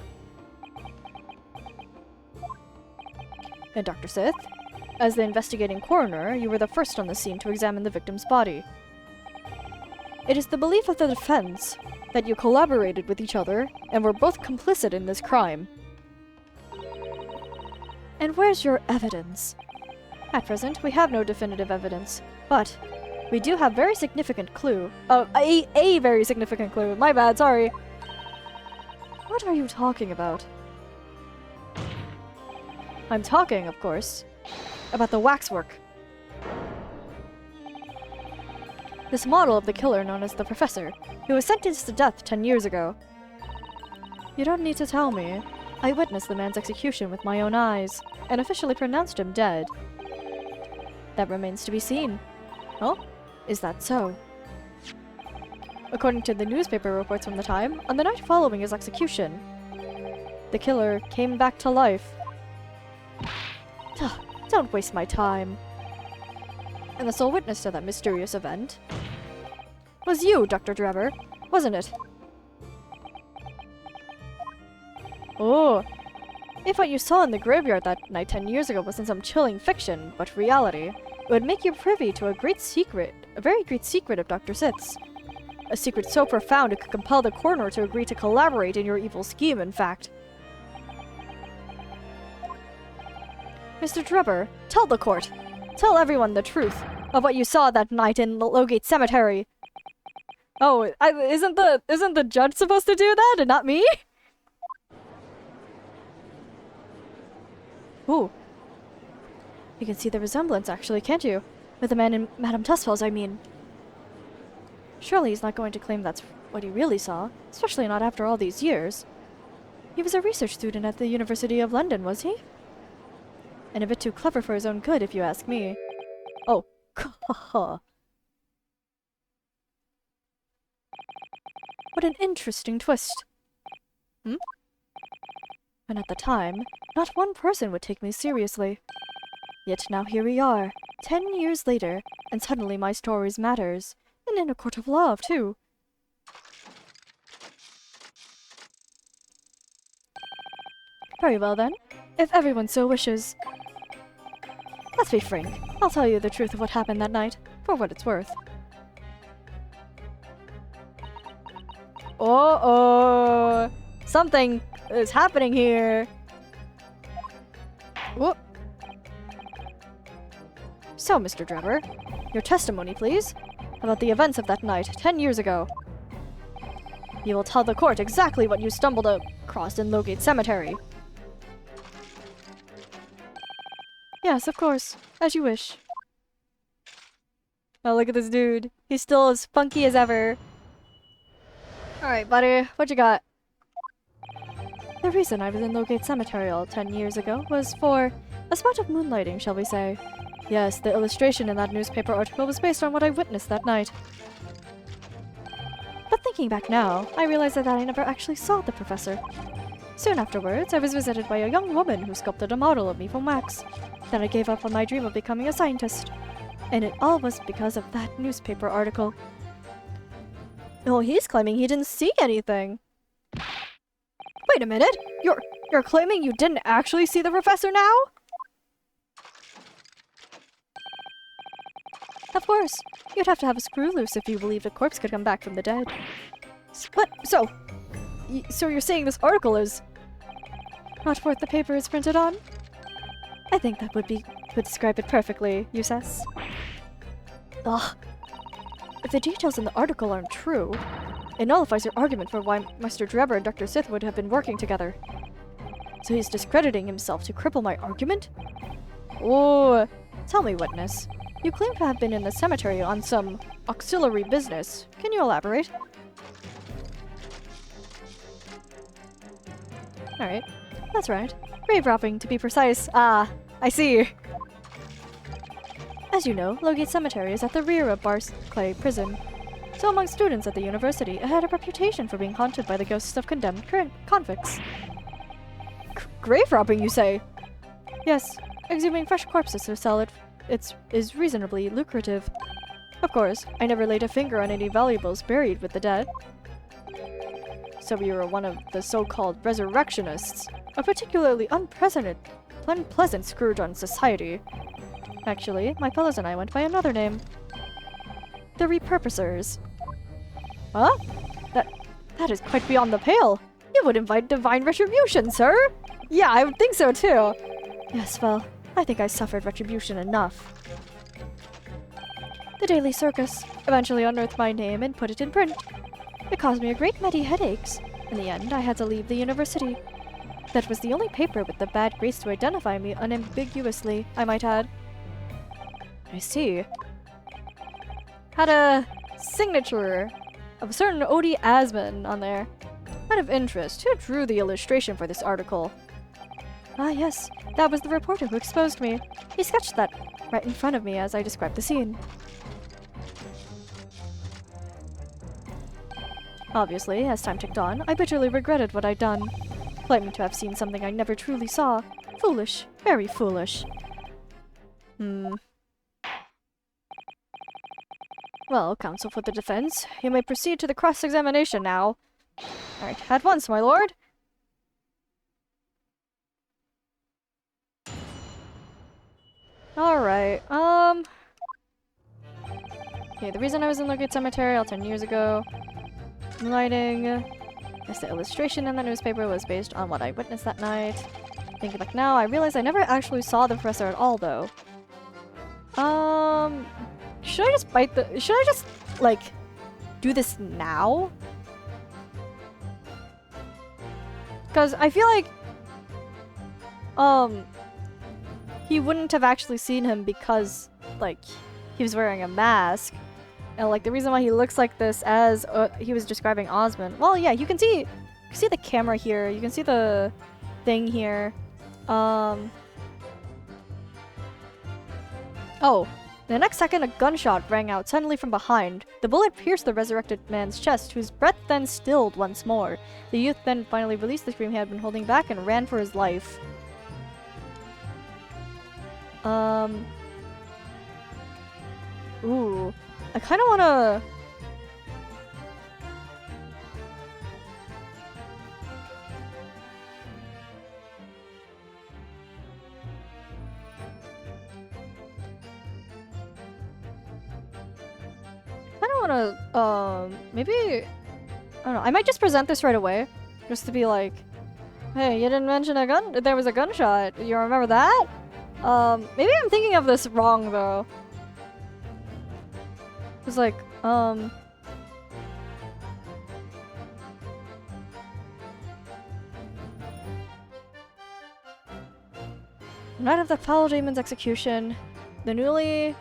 And Dr. Sith, as the investigating coroner, you were the first on the scene to examine the victim's body. It is the belief of the defense that you collaborated with each other and were both complicit in this crime. And where's your evidence? At present, we have no definitive evidence, but we do have very significant clue. A very significant clue. My bad, sorry. What are you talking about? I'm talking, of course, about the waxwork. This model of the killer known as the Professor, who was sentenced to death 10 years ago. You don't need to tell me. I witnessed the man's execution with my own eyes, and officially pronounced him dead. That remains to be seen. Oh? Is that so? According to the newspaper reports from the time, on the night following his execution, the killer came back to life. Don't waste my time. And the sole witness to that mysterious event was you, Dr. Drebber, wasn't it? Oh, if what you saw in the graveyard that night 10 years ago wasn't some chilling fiction, but reality, it would make you privy to a great secret, a very great secret of Dr. Sith's. A secret so profound it could compel the coroner to agree to collaborate in your evil scheme, in fact. Mr. Drebber, tell the court. Tell everyone the truth of what you saw that night in Lowgate Cemetery. Oh, isn't the judge supposed to do that and not me? Ooh. You can see the resemblance, actually, can't you? With the man in Madame Tussfell's, I mean. Surely he's not going to claim that's what he really saw, especially not after all these years. He was a research student at the University of London, was he? And a bit too clever for his own good, if you ask me. Oh, what an interesting twist. Hmm? And at the time, not one person would take me seriously. Yet now here we are, 10 years later, and suddenly my story matters. And in a court of law, too. Very well then, if everyone so wishes. Let's be frank. I'll tell you the truth of what happened that night, for what it's worth. Uh-oh! Something is happening here! Whoop! So, Mr. Drebber, your testimony, please, about the events of that night 10 years ago. You will tell the court exactly what you stumbled across in Lowgate Cemetery. Yes, of course. As you wish. Oh, look at this dude. He's still as funky as ever. Alright, buddy. What you got? The reason I was in Lowgate Cemetery all 10 years ago was for a spot of moonlighting, shall we say. Yes, the illustration in that newspaper article was based on what I witnessed that night. But thinking back now, I realized that I never actually saw the professor. Soon afterwards, I was visited by a young woman who sculpted a model of me from wax. Then I gave up on my dream of becoming a scientist. And it all was because of that newspaper article. Oh, he's claiming he didn't see anything. Wait a minute! You're claiming you didn't actually see the professor now? Of course. You'd have to have a screw loose if you believed a corpse could come back from the dead. But, so you're saying this article is not worth the paper it's printed on? I think that would describe it perfectly, Eustace. Ugh. If the details in the article aren't true, it nullifies your argument for why Mr. Drebber and Dr. Sith would have been working together. So he's discrediting himself to cripple my argument? Oh, tell me, witness. You claim to have been in the cemetery on some auxiliary business. Can you elaborate? Alright, that's right. Grave robbing, to be precise. Ah, I see. As you know, Logate Cemetery is at the rear of Barclay Prison. So among students at the university, it had a reputation for being haunted by the ghosts of condemned convicts. Grave robbing, you say? Yes, exhuming fresh corpses to sell is reasonably lucrative. Of course, I never laid a finger on any valuables buried with the dead. So you were one of the so-called resurrectionists, a particularly unpleasant scourge on society. Actually, my fellows and I went by another name. The Repurposers. Huh? That is quite beyond the pale. You would invite divine retribution, sir? Yeah, I would think so too. Yes, well, I think I suffered retribution enough. The Daily Circus eventually unearthed my name and put it in print. It caused me a great many headaches. In the end, I had to leave the university. That was the only paper with the bad grace to identify me unambiguously, I might add. I see. Had a signature of a certain Odie Asman on there. Out of interest, who drew the illustration for this article? Ah yes, that was the reporter who exposed me. He sketched that right in front of me as I described the scene. Obviously, as time ticked on, I bitterly regretted what I'd done. Claiming to have seen something I never truly saw. Foolish. Very foolish. Well, counsel for the defense, you may proceed to the cross-examination now. Alright, at once, my lord. Alright, okay, the reason I was in Logate Cemetery all 10 years ago. Lighting. Yes, the illustration in the newspaper was based on what I witnessed that night. Thinking back now, I realize I never actually saw the professor at all, though. Should I just, like, do this now? Because I feel like, he wouldn't have actually seen him because, like, he was wearing a mask. And, like, the reason why he looks like this as he was describing Osmond. Well, yeah, you can see the camera here. You can see the thing here. Oh. The next second, a gunshot rang out suddenly from behind. The bullet pierced the resurrected man's chest, whose breath then stilled once more. The youth then finally released the scream he had been holding back and ran for his life. Ooh. I kind of want to... maybe... I don't know. I might just present this right away. Just to be like, hey, you didn't mention there was a gunshot. You remember that? Maybe I'm thinking of this wrong, though. It's like, night of the foul demon's execution, the newly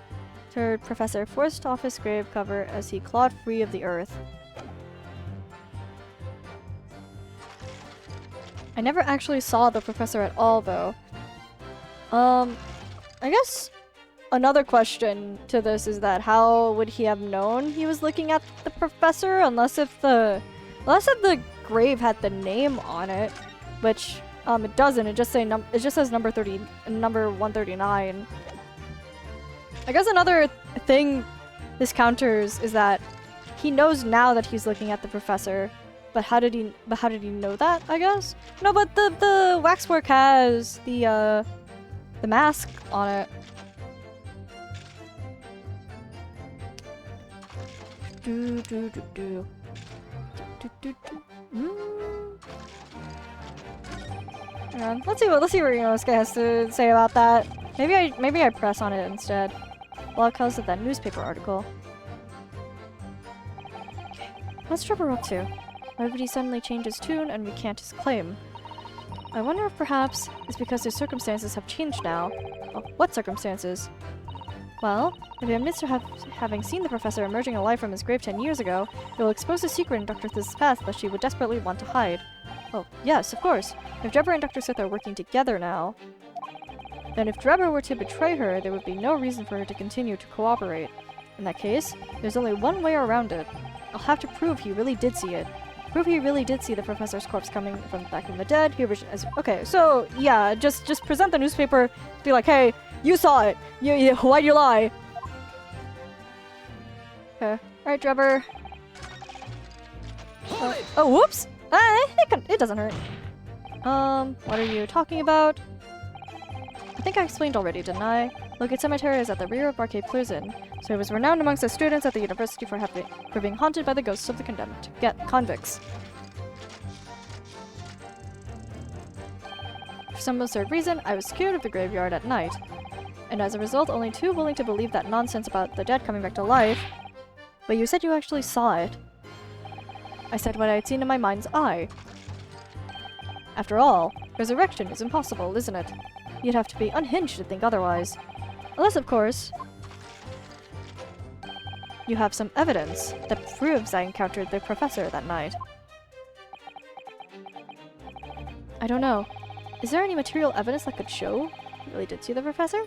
interred professor forced off his grave cover as he clawed free of the earth. I never actually saw the professor at all, though. I guess another question to this is that how would he have known he was looking at the professor unless if the grave had the name on it, which it doesn't. It just says number 139. I guess another thing this counters is that he knows now that he's looking at the professor, but how did he know that, I guess? No, but the waxwork has the mask on it. Yeah, let's see what this guy has to say about that. Maybe I press on it instead. Well, because of that newspaper article. Okay, what's Trevor up to? Why would he suddenly change his tune and recant his claim? I wonder if perhaps it's because his circumstances have changed now. Oh, what circumstances? Well, if he admits to having seen the professor emerging alive from his grave 10 years ago, it will expose a secret in Dr. Smith's past that she would desperately want to hide. Oh, yes, of course. If Drebber and Dr. Smith are working together now, then if Drebber were to betray her, there would be no reason for her to continue to cooperate. In that case, there's only one way around it. I'll have to prove he really did see it. Prove he really did see the professor's corpse coming from back from the dead. Okay, so yeah, just present the newspaper. Be like, hey, you saw it. Why'd you lie? Okay, all right, Drebber. Oh, whoops! It doesn't hurt. What are you talking about? I think I explained already, didn't I? Locate Cemetery is at the rear of Arcade Prison, so it was renowned amongst the students at the university for being haunted by the ghosts of the condemned. Convicts. For some absurd reason, I was scared of the graveyard at night, and as a result, only too willing to believe that nonsense about the dead coming back to life. But you said you actually saw it. I said what I had seen in my mind's eye. After all, resurrection is impossible, isn't it? You'd have to be unhinged to think otherwise. Unless, of course, you have some evidence that proves I encountered the professor that night. I don't know. Is there any material evidence that could show you really did see the professor?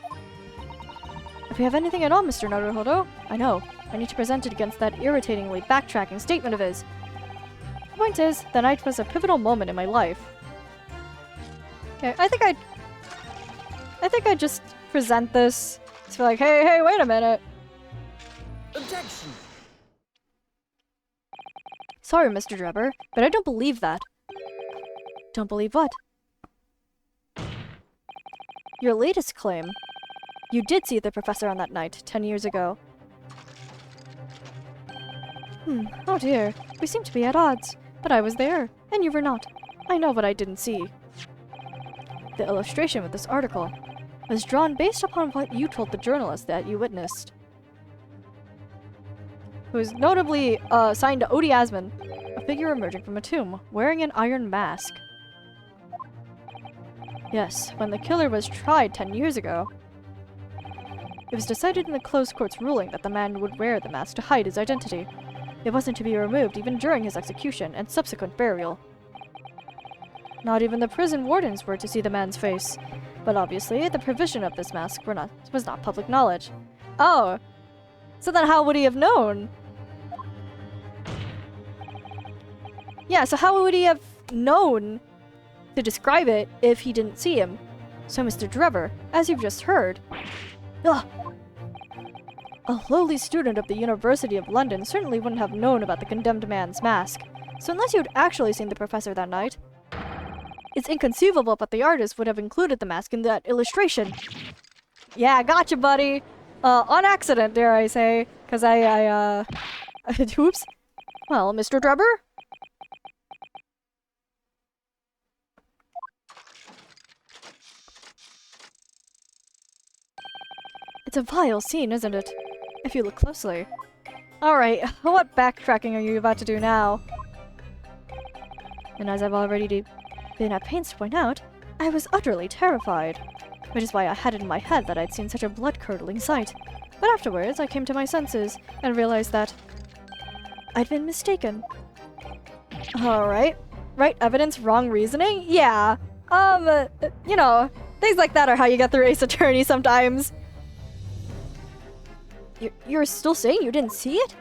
If you have anything at all, Mr. Naruhodo, I know. I need to present it against that irritatingly backtracking statement of his. The point is, the night was a pivotal moment in my life. Okay, I think I'd just present this to be like, hey, wait a minute. Objection! Sorry, Mr. Drebber, but I don't believe that. Don't believe what? Your latest claim. You did see the professor on that night, 10 years ago. Oh dear. We seem to be at odds. But I was there, and you were not. I know what I didn't see. The illustration with this article was drawn based upon what you told the journalist that you witnessed. Who is notably signed to Odie Asman, a figure emerging from a tomb, wearing an iron mask. Yes, when the killer was tried 10 years ago, it was decided in the closed court's ruling that the man would wear the mask to hide his identity. It wasn't to be removed even during his execution and subsequent burial. Not even the prison wardens were to see the man's face. But obviously, the provision of this mask was not public knowledge. Oh! So then how would he have known? Yeah, so how would he have known to describe it if he didn't see him? So Mr. Drebber, as you've just heard... Ugh! A lowly student of the University of London certainly wouldn't have known about the condemned man's mask. So unless you'd actually seen the professor that night, it's inconceivable that the artist would have included the mask in that illustration. Yeah, gotcha, buddy. On accident, dare I say, because oops. Well, Mr. Drebber? It's a vile scene, isn't it? If you look closely. Alright, what backtracking are you about to do now? And as I've already been at pains to point out, I was utterly terrified. Which is why I had it in my head that I'd seen such a blood-curdling sight. But afterwards, I came to my senses and realized that I'd been mistaken. Alright. Right evidence, wrong reasoning? Yeah. You know, things like that are how you get through Ace Attorney sometimes. You're still saying you didn't see it?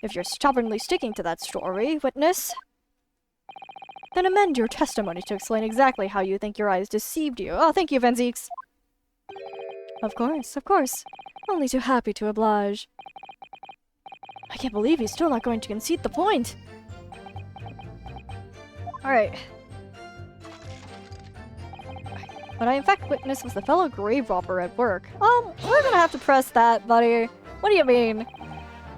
If you're stubbornly sticking to that story, witness, then amend your testimony to explain exactly how you think your eyes deceived you. Oh, thank you, Venzeeks. Of course. Only too happy to oblige. I can't believe he's still not going to concede the point. Alright. What I in fact witnessed was the fellow grave robber at work. We're gonna have to press that, buddy. What do you mean?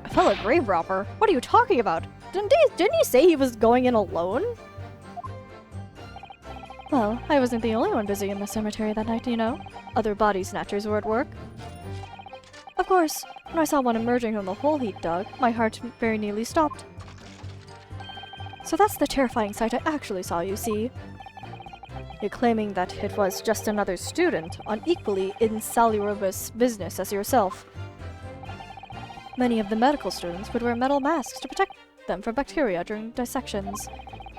A fellow grave robber? What are you talking about? Didn't he say he was going in alone? Well, I wasn't the only one busy in the cemetery that night, you know. Other body snatchers were at work. Of course, when I saw one emerging from the hole he'd dug, my heart very nearly stopped. So that's the terrifying sight I actually saw, you see. You're claiming that it was just another student on equally insalubrious business as yourself. Many of the medical students would wear metal masks to protect them from bacteria during dissections.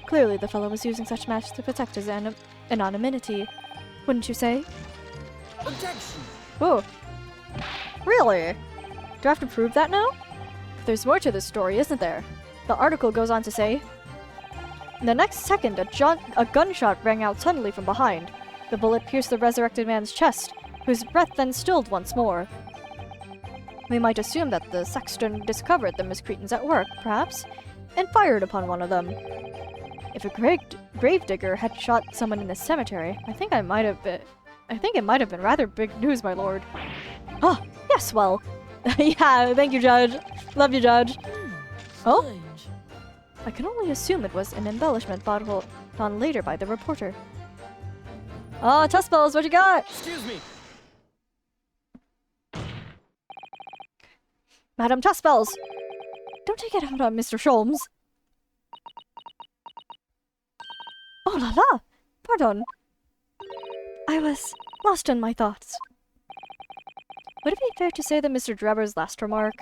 Clearly, the fellow was using such masks to protect his anonymity. Wouldn't you say? Objection! Whoa. Really? Do I have to prove that now? There's more to this story, isn't there? The article goes on to say, the next second, a gunshot rang out suddenly from behind. The bullet pierced the resurrected man's chest, whose breath then stilled once more. We might assume that the sexton discovered the miscreants at work, perhaps, and fired upon one of them. If a gravedigger had shot someone in the cemetery, I think it might have been rather big news, my lord. Ah, yes, well. Yeah, thank you, Judge. Love you, Judge. Oh? Strange. I can only assume it was an embellishment brought on later by the reporter. Oh, test spells, what you got? Excuse me. Madam Test spells. Don't take it out on Mr. Sholmes. Oh la la! Pardon. I was lost in my thoughts. Would it be fair to say that Mr. Drebber's last remark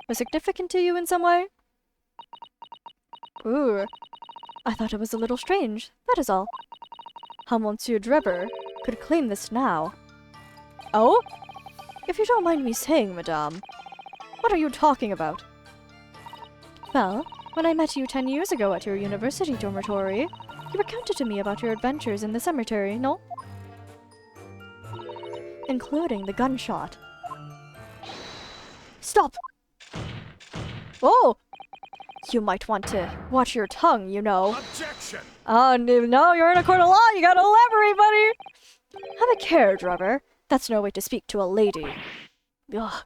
was significant to you in some way? Ooh. I thought it was a little strange, that is all. How Monsieur Drebber could claim this now. Oh? If you don't mind me saying, madame, what are you talking about? Well, when I met you 10 years ago at your university dormitory, you recounted to me about your adventures in the cemetery, no? Including the gunshot. Stop! Oh! You might want to watch your tongue, you know. Objection! Oh, no, you're in a court of law. You gotta elaborate, buddy. Have a care, Drebber. That's no way to speak to a lady. Ugh.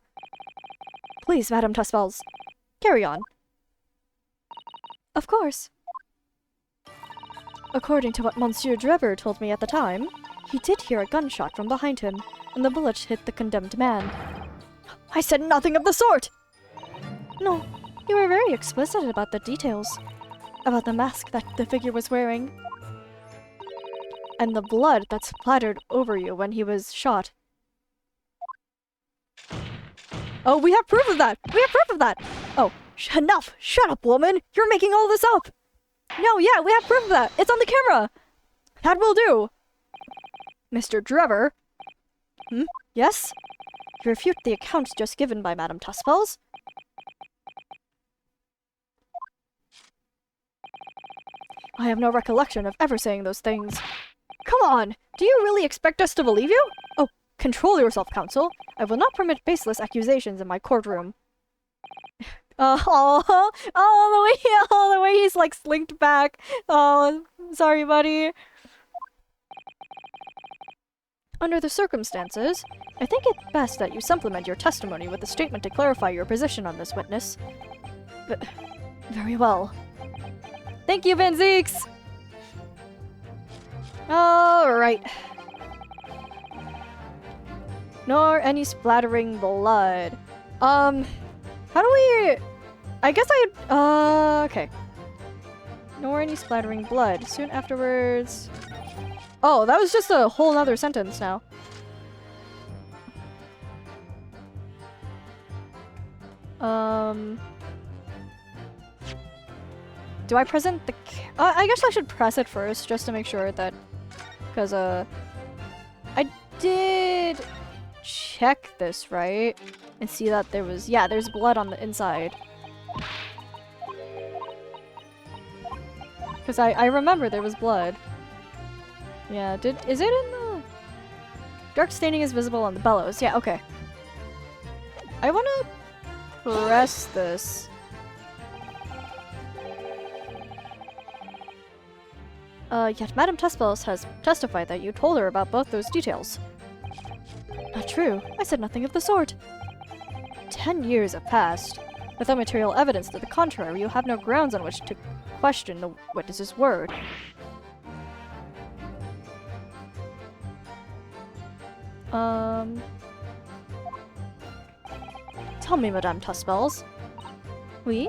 Please, Madame Tuspels, carry on. Of course. According to what Monsieur Drebber told me at the time, he did hear a gunshot from behind him, and the bullet hit the condemned man. I said nothing of the sort! No, you were very explicit about the details. About the mask that the figure was wearing. And the blood that splattered over you when he was shot. Oh, we have proof of that! We have proof of that! Oh, enough! Shut up, woman! You're making all this up! No, yeah, we have proof of that! It's on the camera! That will do! Mr. Drebber? Hmm? Yes? You refute the account just given by Madame Tuspels? I have no recollection of ever saying those things. Come on! Do you really expect us to believe you? Oh, control yourself, counsel. I will not permit baseless accusations in my courtroom. The way he's like slinked back. Oh, sorry, buddy. Under the circumstances, I think it best that you supplement your testimony with a statement to clarify your position on this witness. But, very well. Thank you, Van Zeeks! Alright. Nor any splattering blood. How do we... I guess okay. Nor any splattering blood. Soon afterwards... Oh, that was just a whole nother sentence now. Do I present the I guess I should press it first, just to make sure that... Because, I did check this, right? And see that there was... Yeah, there's blood on the inside. Because I remember there was blood. Yeah, is it in the... Dark staining is visible on the bellows. Yeah, okay. I wanna press this. Yet Madame Tuspels has testified that you told her about both those details. Not true. I said nothing of the sort. 10 years have passed. Without material evidence to the contrary, you have no grounds on which to question the witness's word. Tell me, Madame Tuspels. Oui?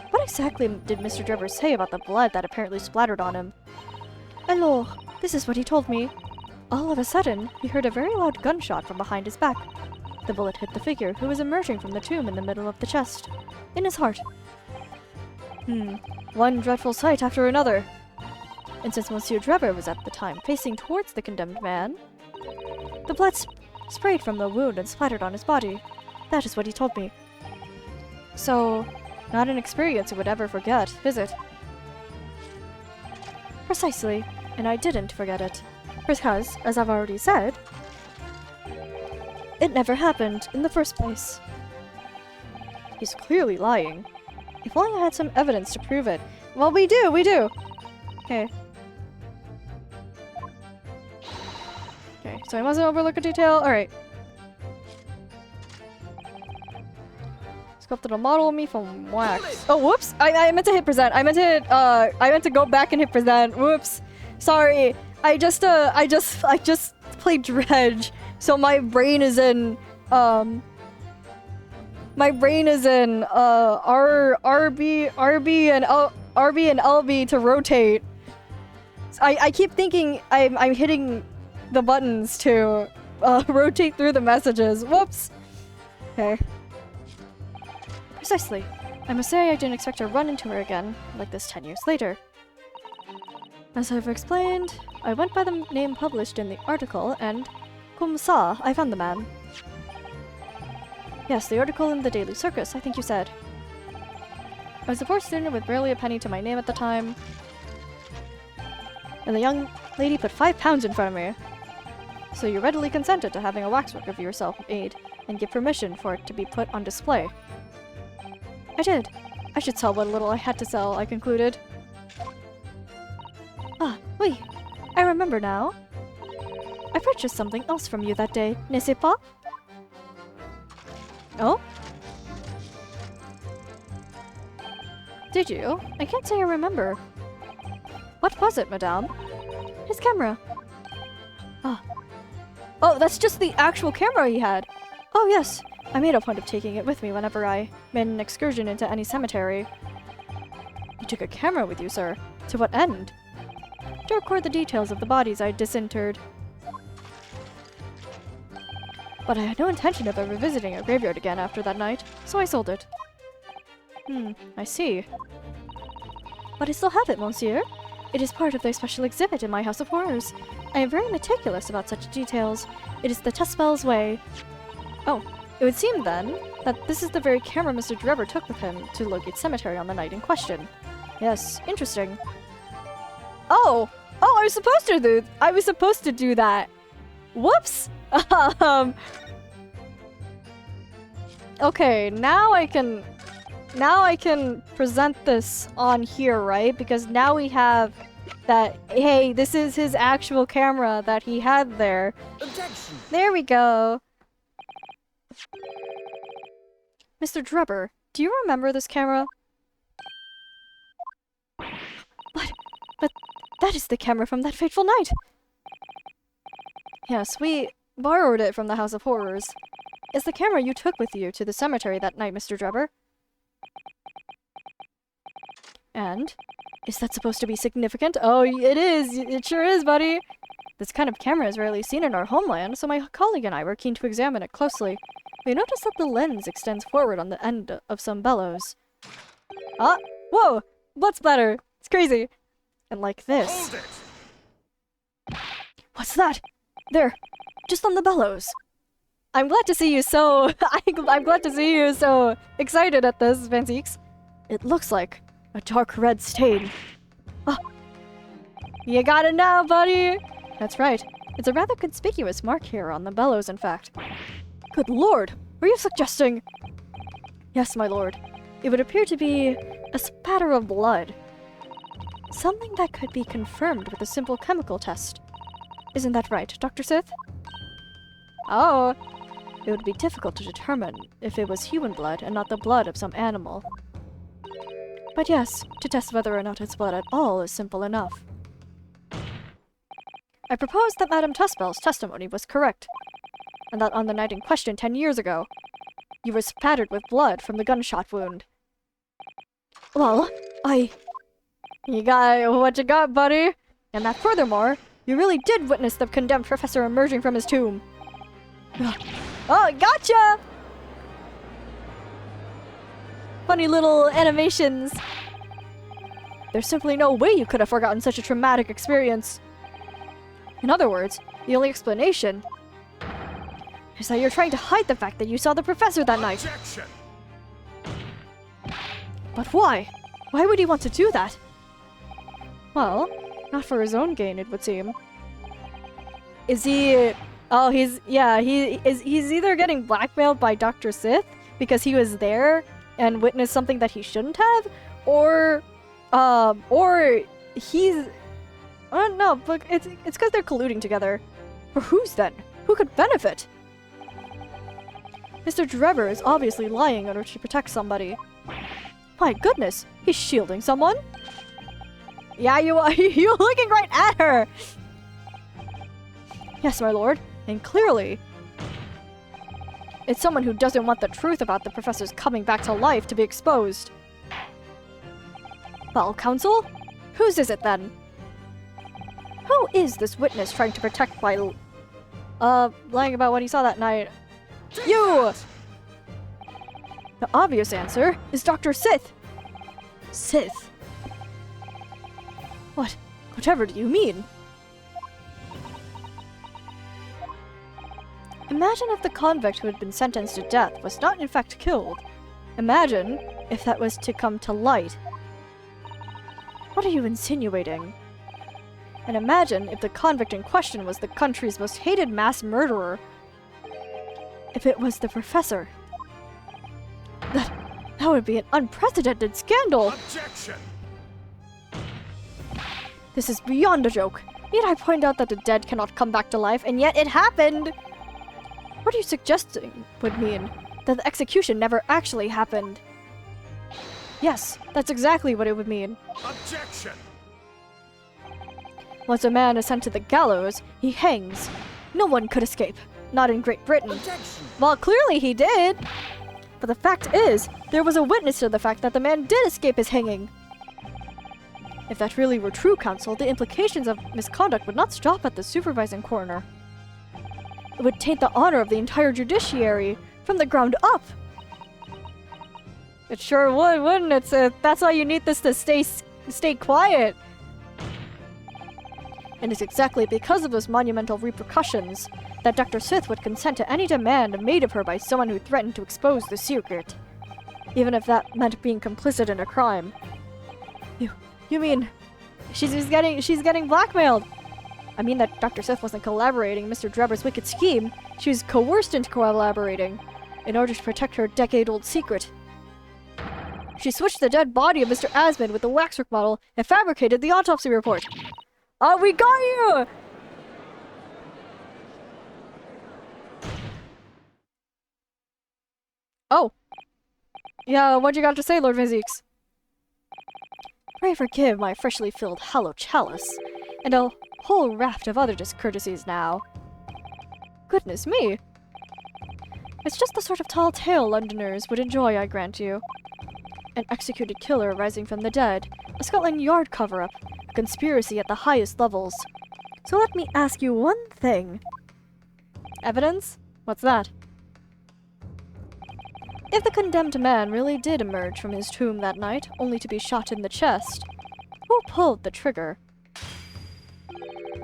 What exactly did Mr. Drebber say about the blood that apparently splattered on him? Alors, this is what he told me. All of a sudden, he heard a very loud gunshot from behind his back. The bullet hit the figure who was emerging from the tomb in the middle of the chest, in his heart. One dreadful sight after another. And since Monsieur Drebber was at the time facing towards the condemned man, the blood sprayed from the wound and splattered on his body. That is what he told me. So, not an experience he would ever forget, is it? Precisely, and I didn't forget it. Because, as I've already said, it never happened in the first place. He's clearly lying. If only I had some evidence to prove it. Well, we do! Okay. Okay, so I mustn't overlook a detail. Alright. Sculpted a model of me from wax. Oh, whoops! I meant to hit present. I meant to go back and hit present. Whoops. Sorry. I just played Dredge, so my brain is in RB and LB to rotate. I keep thinking I'm hitting the buttons to rotate through the messages. Whoops. Okay. Precisely. I must say I didn't expect to run into her again like this 10 years later. As I've explained, I went by the name published in the article, and cum ça, I found the man. Yes, the article in the Daily Circus, I think you said. I was a poor student with barely a penny to my name at the time, and the young lady put £5 in front of me. So you readily consented to having a waxwork of yourself made, and give permission for it to be put on display. I did. I should sell what little I had to sell, I concluded. Ah, oui. I remember now. I purchased something else from you that day, n'est-ce pas? Oh? Did you? I can't say I remember. What was it, madame? His camera. Ah. Oh, that's just the actual camera he had. Oh, yes. I made a point of taking it with me whenever I made an excursion into any cemetery. You took a camera with you, sir? To what end? To record the details of the bodies I disinterred. But I had no intention of ever visiting a graveyard again after that night, so I sold it. I see. But I still have it, monsieur. It is part of their special exhibit in my House of Horrors. I am very meticulous about such details. It is the Tespel's way. Oh, it would seem then that this is the very camera Mr. Drebber took with him to Logate Cemetery on the night in question. Yes, interesting. Oh, I was supposed to do that. Whoops. Okay, now I can present this on here, right? Because now we have that, hey, this is his actual camera that he had there. Objection. There we go. Mr. Drebber, do you remember this camera? But that is the camera from that fateful night. Yes, we borrowed it from the House of Horrors. It's the camera you took with you to the cemetery that night, Mr. Drebber. And? Is that supposed to be significant? Oh, it is! It sure is, buddy! This kind of camera is rarely seen in our homeland, so my colleague and I were keen to examine it closely. We noticed that the lens extends forward on the end of some bellows. Ah! Whoa! Blood splatter! It's crazy! And like this. Hold it. What's that? There! Just on the bellows! I'm glad to see you so... I'm glad to see you so excited at this, Vanzeeks. It looks like a dark red stain. Oh! You got it now, buddy! That's right. It's a rather conspicuous mark here on the bellows, in fact. Good lord! Were you suggesting... Yes, my lord. It would appear to be a spatter of blood. Something that could be confirmed with a simple chemical test. Isn't that right, Dr. Sith? Oh! It would be difficult to determine if it was human blood and not the blood of some animal. But yes, to test whether or not it's blood at all is simple enough. I propose that Madame Tuspel's testimony was correct, and that on the night in question 10 years ago, you were spattered with blood from the gunshot wound. Well, You got what you got, buddy? And that furthermore, you really did witness the condemned professor emerging from his tomb. Oh, gotcha! Funny little animations. There's simply no way you could have forgotten such a traumatic experience. In other words, the only explanation is that you're trying to hide the fact that you saw the professor that night. Objection! But why? Why would he want to do that? Well, not for his own gain, it would seem. Is he... Oh, he's either getting blackmailed by Dr. Sith because he was there and witnessed something that he shouldn't have, or he's... I don't know, but it's because they're colluding together. For whose then? Who could benefit? Mr. Drebber is obviously lying in order to protect somebody. My goodness, he's shielding someone? Yeah, you are. You're looking right at her! Yes, my lord, and clearly, it's someone who doesn't want the truth about the professor's coming back to life to be exposed. Well, counsel? Whose is it then? Who is this witness trying to protect by lying about what he saw that night? You! The obvious answer is Dr. Sith. Sith? Whatever do you mean? Imagine if the convict who had been sentenced to death was not in fact killed. Imagine if that was to come to light. What are you insinuating? And imagine if the convict in question was the country's most hated mass murderer. If it was the professor. That would be an unprecedented scandal! Objection! This is beyond a joke. Need I point out that the dead cannot come back to life, and yet it happened? What are you suggesting would mean? That the execution never actually happened. Yes, that's exactly what it would mean. Objection! Once a man is sent to the gallows, he hangs. No one could escape. Not in Great Britain. Objection! Well, clearly he did. But the fact is, there was a witness to the fact that the man did escape his hanging. If that really were true, counsel, the implications of misconduct would not stop at the supervising coroner. It would taint the honor of the entire judiciary from the ground up. It sure would, wouldn't it? That's why you need this to stay quiet. And it's exactly because of those monumental repercussions that Dr. Sith would consent to any demand made of her by someone who threatened to expose the secret, even if that meant being complicit in a crime. You mean she's getting blackmailed? I mean that Dr. Sith wasn't collaborating in Mr. Drebber's wicked scheme. She was coerced into collaborating in order to protect her decade-old secret. She switched the dead body of Mr. Asmund with the waxwork model and fabricated the autopsy report. Oh, we got you! Oh. Yeah, what you got to say, Lord Vizix? Pray forgive my freshly filled hollow chalice, and a whole raft of other discourtesies now. Goodness me! It's just the sort of tall tale Londoners would enjoy, I grant you. An executed killer rising from the dead, a Scotland Yard cover-up, a conspiracy at the highest levels. So let me ask you one thing. Evidence? What's that? If the condemned man really did emerge from his tomb that night, only to be shot in the chest, who pulled the trigger?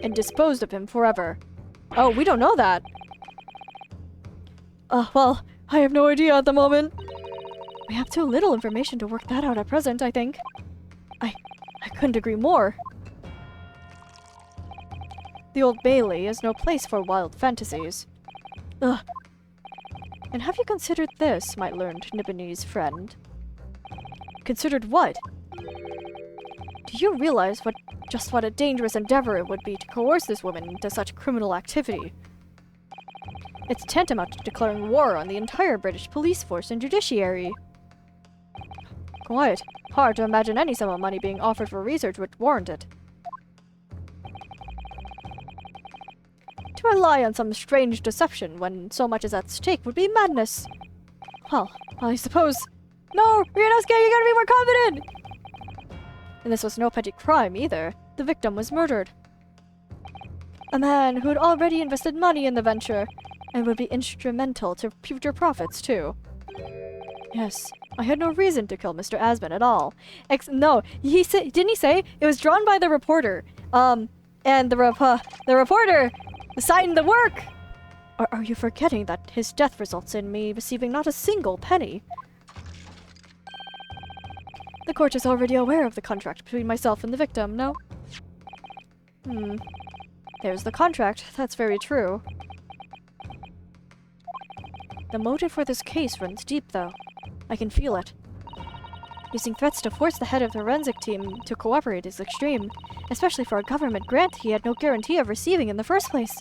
And disposed of him forever? Oh, we don't know that. Well, I have no idea at the moment. We have too little information to work that out at present, I think. I couldn't agree more. The Old Bailey is no place for wild fantasies. Ugh. And have you considered this, my learned Nibonese friend? Considered what? Do you realize just what a dangerous endeavor it would be to coerce this woman into such criminal activity? It's tantamount to declaring war on the entire British police force and judiciary. Quite hard to imagine any sum of money being offered for research would warrant it. To rely on some strange deception when so much is at stake would be madness. Well, I suppose... No! Ryunosuke, you gotta be more confident! And this was no petty crime, either. the victim was murdered. A man who had already invested money in the venture and would be instrumental to future profits, too. Yes, I had no reason to kill Mr. Asman at all. No, didn't he say it was drawn by the reporter? And the reporter signed the work! Are you forgetting that his death results in me receiving not a single penny? The court is already aware of the contract between myself and the victim, no? There's the contract, that's very true. The motive for this case runs deep, though. I can feel it. Using threats to force the head of the forensic team to cooperate is extreme, especially for a government grant he had no guarantee of receiving in the first place.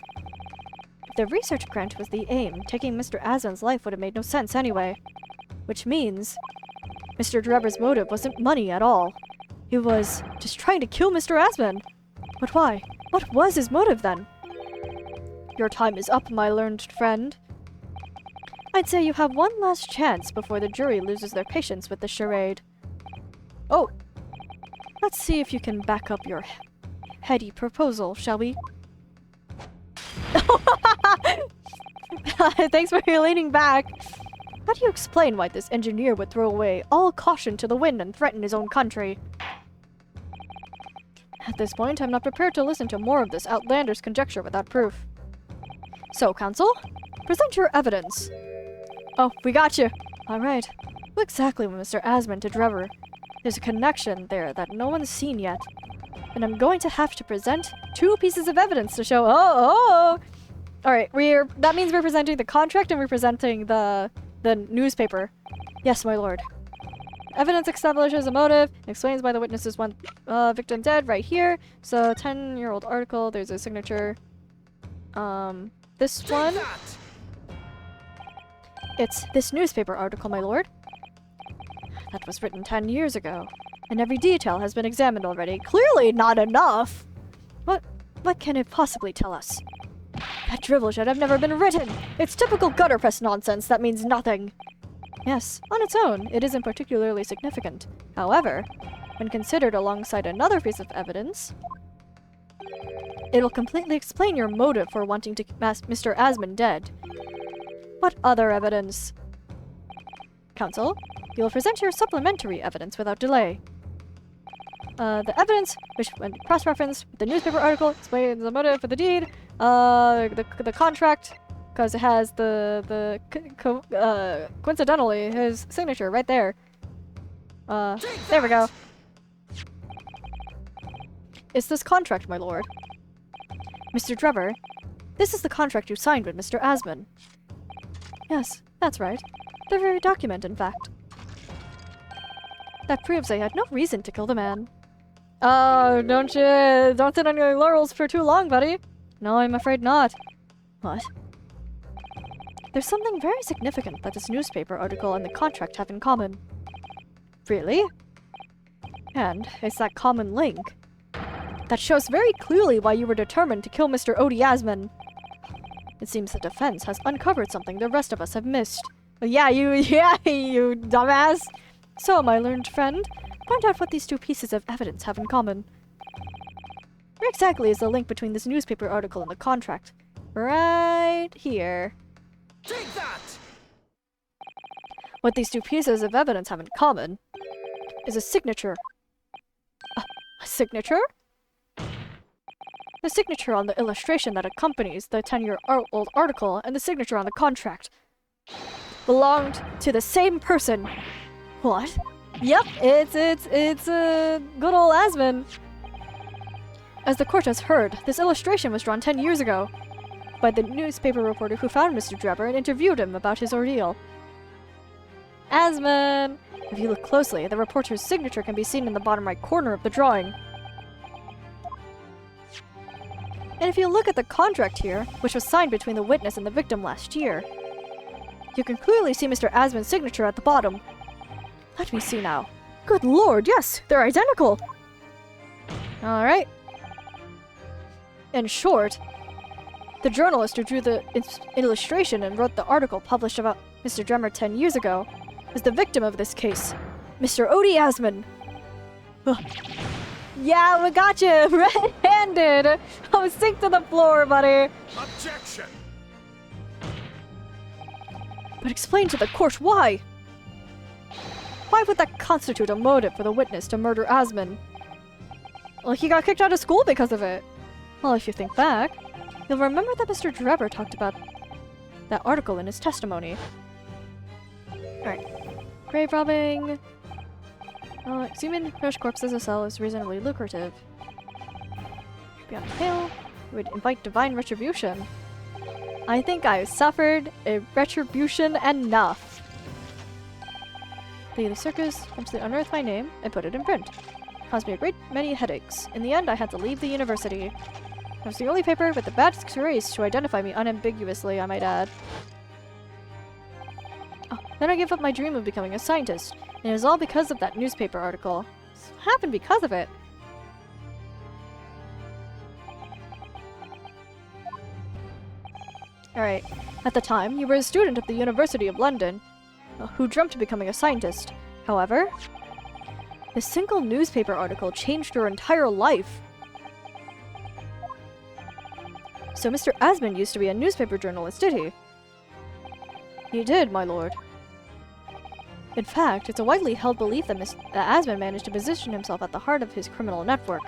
If the research grant was the aim, taking Mr. Asman's life would have made no sense anyway. Which means Mr. Drebber's motive wasn't money at all. He was just trying to kill Mr. Asman. But why? What was his motive then? Your time is up, my learned friend. I'd say you have one last chance before the jury loses their patience with the charade. Oh! Let's see if you can back up your heady proposal, shall we? Thanks for leaning back. How do you explain why this engineer would throw away all caution to the wind and threaten his own country? At this point, I'm not prepared to listen to more of this outlandish conjecture without proof. So, counsel, present your evidence. Oh, we got you. All right. Who exactly was Mr. Asman to Drebber? There's a connection there that no one's seen yet. And I'm going to have to present 2 pieces of evidence to show. Oh! All right, that means we're presenting the contract and we're presenting the newspaper. Yes, my lord. Evidence establishes a motive, explains why the witnesses want victim dead right here. So 10-year-old article, there's a signature. This one. It's this newspaper article, my lord. That was written 10 years ago, and every detail has been examined already. Clearly not enough! What can it possibly tell us? That drivel should have never been written! It's typical gutter press nonsense that means nothing! Yes, on its own, it isn't particularly significant. However, when considered alongside another piece of evidence, it'll completely explain your motive for wanting to keep Mr. Asman dead. What other evidence? Counsel, you will present your supplementary evidence without delay. The evidence, which when cross-referenced with the newspaper article, explains the motive for the deed, the contract, because it has coincidentally, his signature right there. There we go. It's this contract, my lord. Mr. Drebber, this is the contract you signed with Mr. Asman. Yes, that's right. The very document, in fact. That proves I had no reason to kill the man. Oh, don't sit on your laurels for too long, buddy. No, I'm afraid not. What? There's something very significant that this newspaper article and the contract have in common. Really? And it's that common link that shows very clearly why you were determined to kill Mr. Odie Asman. It seems the defense has uncovered something the rest of us have missed. Yeah, you dumbass. So, my learned friend, point out what these 2 pieces of evidence have in common. Where exactly is the link between this newspaper article and the contract? Right here. Take that! What these 2 pieces of evidence have in common is a signature. A signature? The signature on the illustration that accompanies the 10-year-old article and the signature on the contract belonged to the same person. What? Yep, it's good old Asman. As the court has heard, this illustration was drawn 10 years ago by the newspaper reporter who found Mr. Drebber and interviewed him about his ordeal. Asman! If you look closely, the reporter's signature can be seen in the bottom right corner of the drawing. And if you look at the contract here, which was signed between the witness and the victim last year, you can clearly see Mr. Asman's signature at the bottom. Let me see now. Good lord, yes, they're identical! Alright. In short, the journalist who drew the illustration and wrote the article published about Mr. Drebber 10 years ago is the victim of this case, Mr. Odie Asman. Ugh. Yeah, we got you red-handed. Oh, sink to the floor, buddy. Objection! But explain to the court why. Why would that constitute a motive for the witness to murder Asmund? Well, he got kicked out of school because of it. Well, if you think back, you'll remember that Mr. Drebber talked about that article in his testimony. Alright. Grave robbing. Exhuming fresh corpses of cell is reasonably lucrative. Beyond the pale, would invite divine retribution. I think I've suffered a retribution enough. Daily Circus, simply unearthed my name and put it in print. Caused me a great many headaches. In the end, I had to leave the university. It was the only paper with the badest race to identify me unambiguously, I might add. Oh, then I gave up my dream of becoming a scientist, and it was all because of that newspaper article. It happened because of it. Alright, at the time, you were a student of the University of London, who dreamt of becoming a scientist. However, this single newspaper article changed your entire life. So Mr. Asmund used to be a newspaper journalist, did he? He did, my lord. In fact, it's a widely held belief that Asmund managed to position himself at the heart of his criminal network,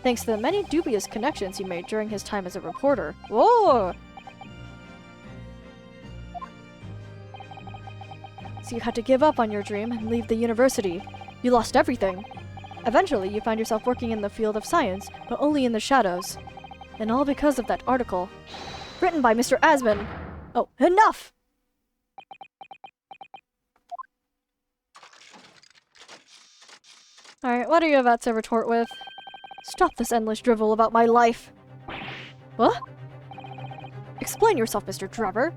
thanks to the many dubious connections he made during his time as a reporter. Whoa! So you had to give up on your dream and leave the university. You lost everything. Eventually, you found yourself working in the field of science, but only in the shadows. And all because of that article. Written by Mr. Asmund. Oh, enough! Alright, what are you about to retort with? Stop this endless drivel about my life. What? Explain yourself, Mr. Drebber.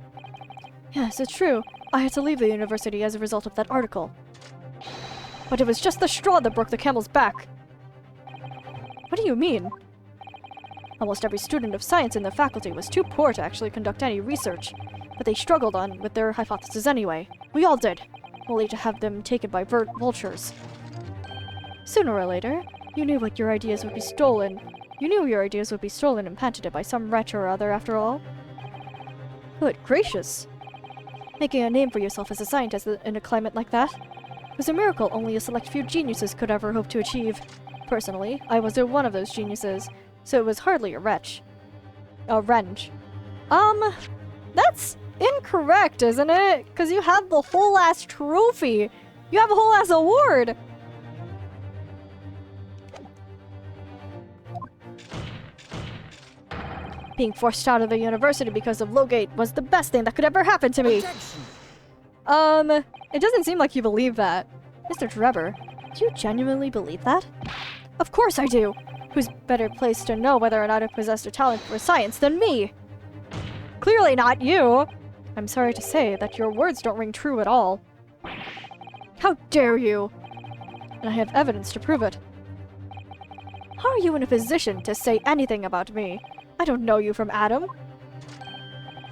Yes, it's true. I had to leave the university as a result of that article. But it was just the straw that broke the camel's back. What do you mean? Almost every student of science in the faculty was too poor to actually conduct any research, but they struggled on with their hypotheses anyway. We all did, only to have them taken by vultures. Sooner or later, you knew your ideas would be stolen. You knew your ideas would be stolen and patented by some wretch or other, after all. Good gracious! Making a name for yourself as a scientist in a climate like that was a miracle only a select few geniuses could ever hope to achieve. Personally, I was one of those geniuses, so it was hardly a wrench. That's incorrect, isn't it? Because you have the whole ass trophy. You have a whole ass award. Being forced out of the university because of Logate was the best thing that could ever happen to me. Objection. It doesn't seem like you believe that. Mr. Drebber, do you genuinely believe that? Of course I do. Who's better placed to know whether or not I possessed a talent for science than me? Clearly not you. I'm sorry to say that your words don't ring true at all. How dare you? And I have evidence to prove it. How are you in a position to say anything about me? I don't know you from Adam.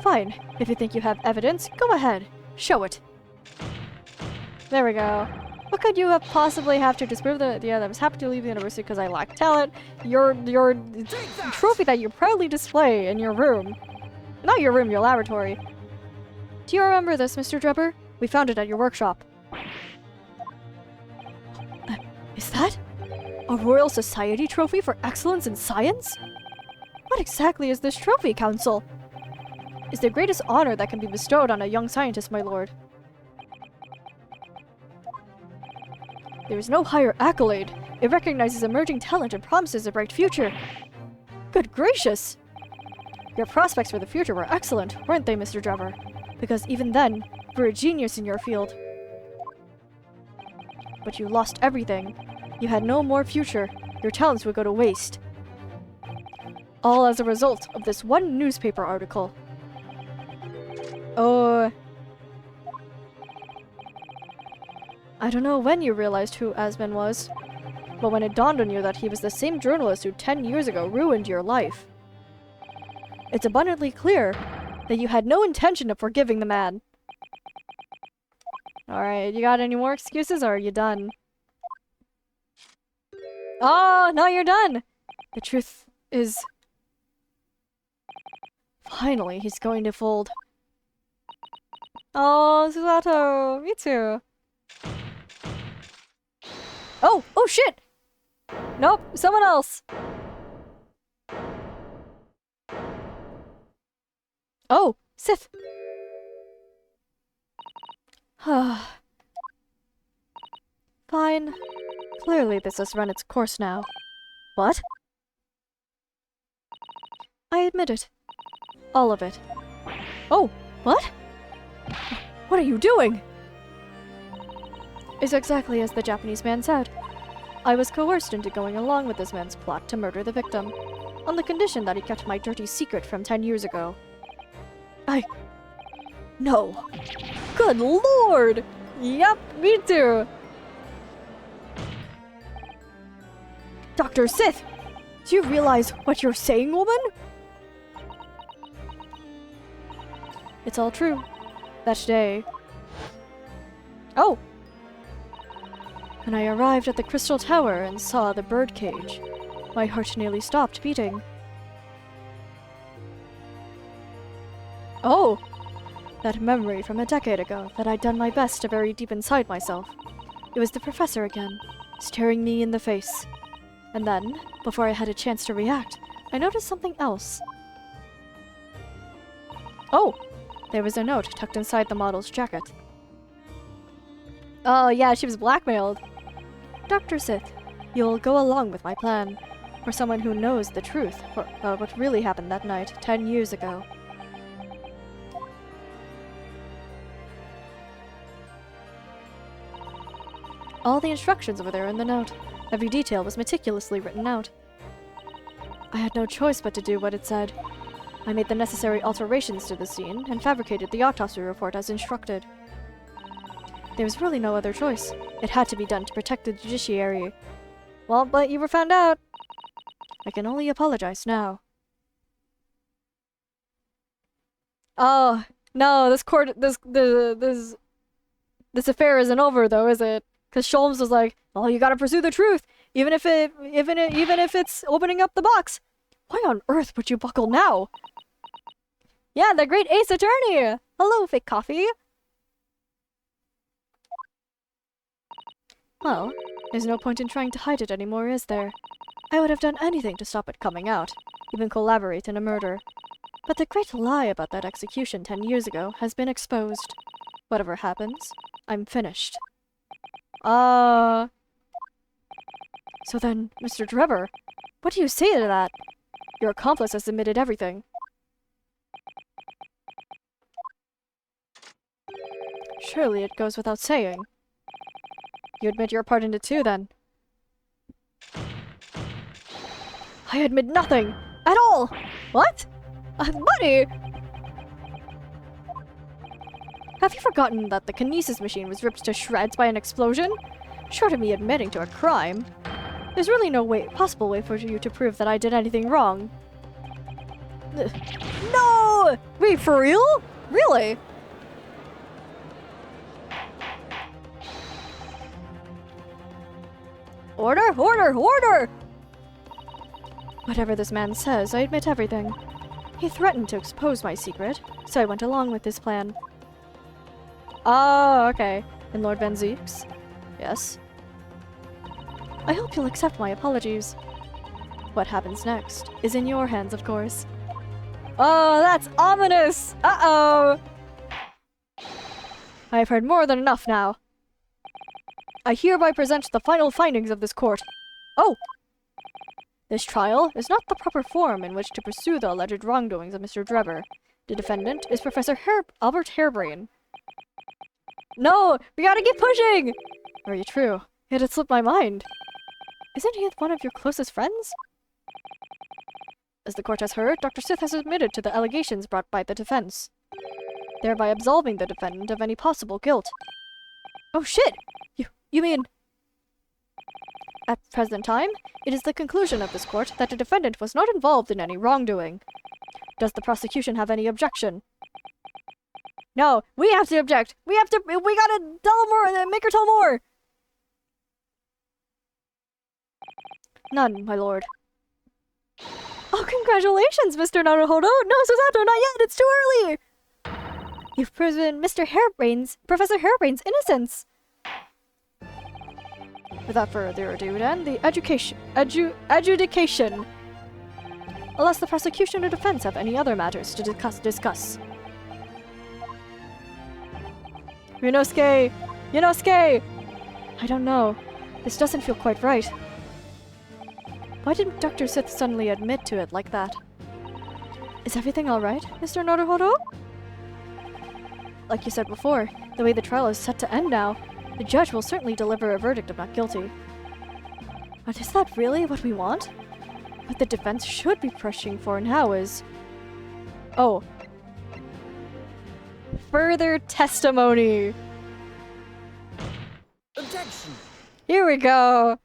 Fine. If you think you have evidence, go ahead. Show it. There we go. What could you have possibly have to disprove that I was happy to leave the university because I lack talent? Your trophy that you proudly display in your room. Not your room, your laboratory. Do you remember this, Mr. Drebber? We found it at your workshop. Is that a Royal Society trophy for excellence in science? What exactly is this trophy, Council? Is the greatest honor that can be bestowed on a young scientist, my lord. There is no higher accolade. It recognizes emerging talent and promises a bright future. Good gracious! Your prospects for the future were excellent, weren't they, Mr. Drebber? Because even then, you were a genius in your field. But you lost everything. You had no more future. Your talents would go to waste. All as a result of this one newspaper article. Oh. I don't know when you realized who Asmund was, but when it dawned on you that he was the same journalist who 10 years ago ruined your life. It's abundantly clear that you had no intention of forgiving the man. Alright, you got any more excuses or are you done? Oh, no, you're done! The truth is... Finally, he's going to fold. Oh, Susato! Me too. Oh! Oh, shit! Nope, someone else! Oh, Sith! Fine. Clearly this has run its course now. What? I admit it. All of it. Oh, what? What are you doing? It's exactly as the Japanese man said. I was coerced into going along with this man's plot to murder the victim, on the condition that he kept my dirty secret from 10 years ago. No. Good lord! Yep, me too! Dr. Sith! Do you realize what you're saying, woman? It's all true. That day... Oh! When I arrived at the Crystal Tower and saw the birdcage, my heart nearly stopped beating. Oh! That memory from a decade ago that I'd done my best to bury deep inside myself. It was the professor again, staring me in the face. And then, before I had a chance to react, I noticed something else. Oh! There was a note tucked inside the model's jacket. Oh yeah, she was blackmailed. Dr. Sith, you'll go along with my plan. For someone who knows the truth for what really happened that night, 10 years ago. All the instructions were there in the note. Every detail was meticulously written out. I had no choice but to do what it said. I made the necessary alterations to the scene and fabricated the autopsy report as instructed. There was really no other choice. It had to be done to protect the judiciary. Well, but you were found out. I can only apologize now. Oh, no, this affair isn't over though, is it? Because Sholmes was like, "Oh, you gotta pursue the truth, even if it's opening up the box." Why on earth would you buckle now? Yeah, the great Ace Attorney! Hello, fake coffee! Well, there's no point in trying to hide it anymore, is there? I would have done anything to stop it coming out, even collaborate in a murder. But the great lie about that execution 10 years ago has been exposed. Whatever happens, I'm finished. So then, Mr. Drebber, what do you say to that? Your accomplice has admitted everything. Surely it goes without saying. You admit your part in it too, then? I admit nothing! At all! What? Buddy! Have you forgotten that the kinesis machine was ripped to shreds by an explosion? Short of me admitting to a crime, there's really no possible way for you to prove that I did anything wrong. No! Wait, for real? Really? Order, order, order! Whatever this man says, I admit everything. He threatened to expose my secret, so I went along with his plan. Oh, okay. And Lord Van Zeeks? Yes. I hope you'll accept my apologies. What happens next is in your hands, of course. Oh, that's ominous! Uh-oh! I have heard more than enough now. I hereby present the final findings of this court. Oh! This trial is not the proper forum in which to pursue the alleged wrongdoings of Mr. Drebber. The defendant is Professor Albert Harebrain. No! We gotta keep pushing! Very true. It had slipped my mind. Isn't he one of your closest friends? As the court has heard, Dr. Sith has admitted to the allegations brought by the defense, thereby absolving the defendant of any possible guilt. Oh shit! You mean... At present time, it is the conclusion of this court that the defendant was not involved in any wrongdoing. Does the prosecution have any objection? No, we have to object! We gotta tell more, make her tell more! None, my lord. Oh, congratulations, Mr. Naruhodo! No, Susato, not yet! It's too early! You've proven Professor Hairbrain's innocence! Without further ado, then, the adjudication. Unless the prosecution or defense have any other matters to discuss. Yunosuke! Yunosuke! I don't know. This doesn't feel quite right. Why did Dr. Sith suddenly admit to it like that? Is everything alright, Mr. Naruhodo? Like you said before, the way the trial is set to end now, the judge will certainly deliver a verdict of not guilty. But is that really what we want? What the defense should be pushing for now is... Oh. Further testimony! Objection! Here we go!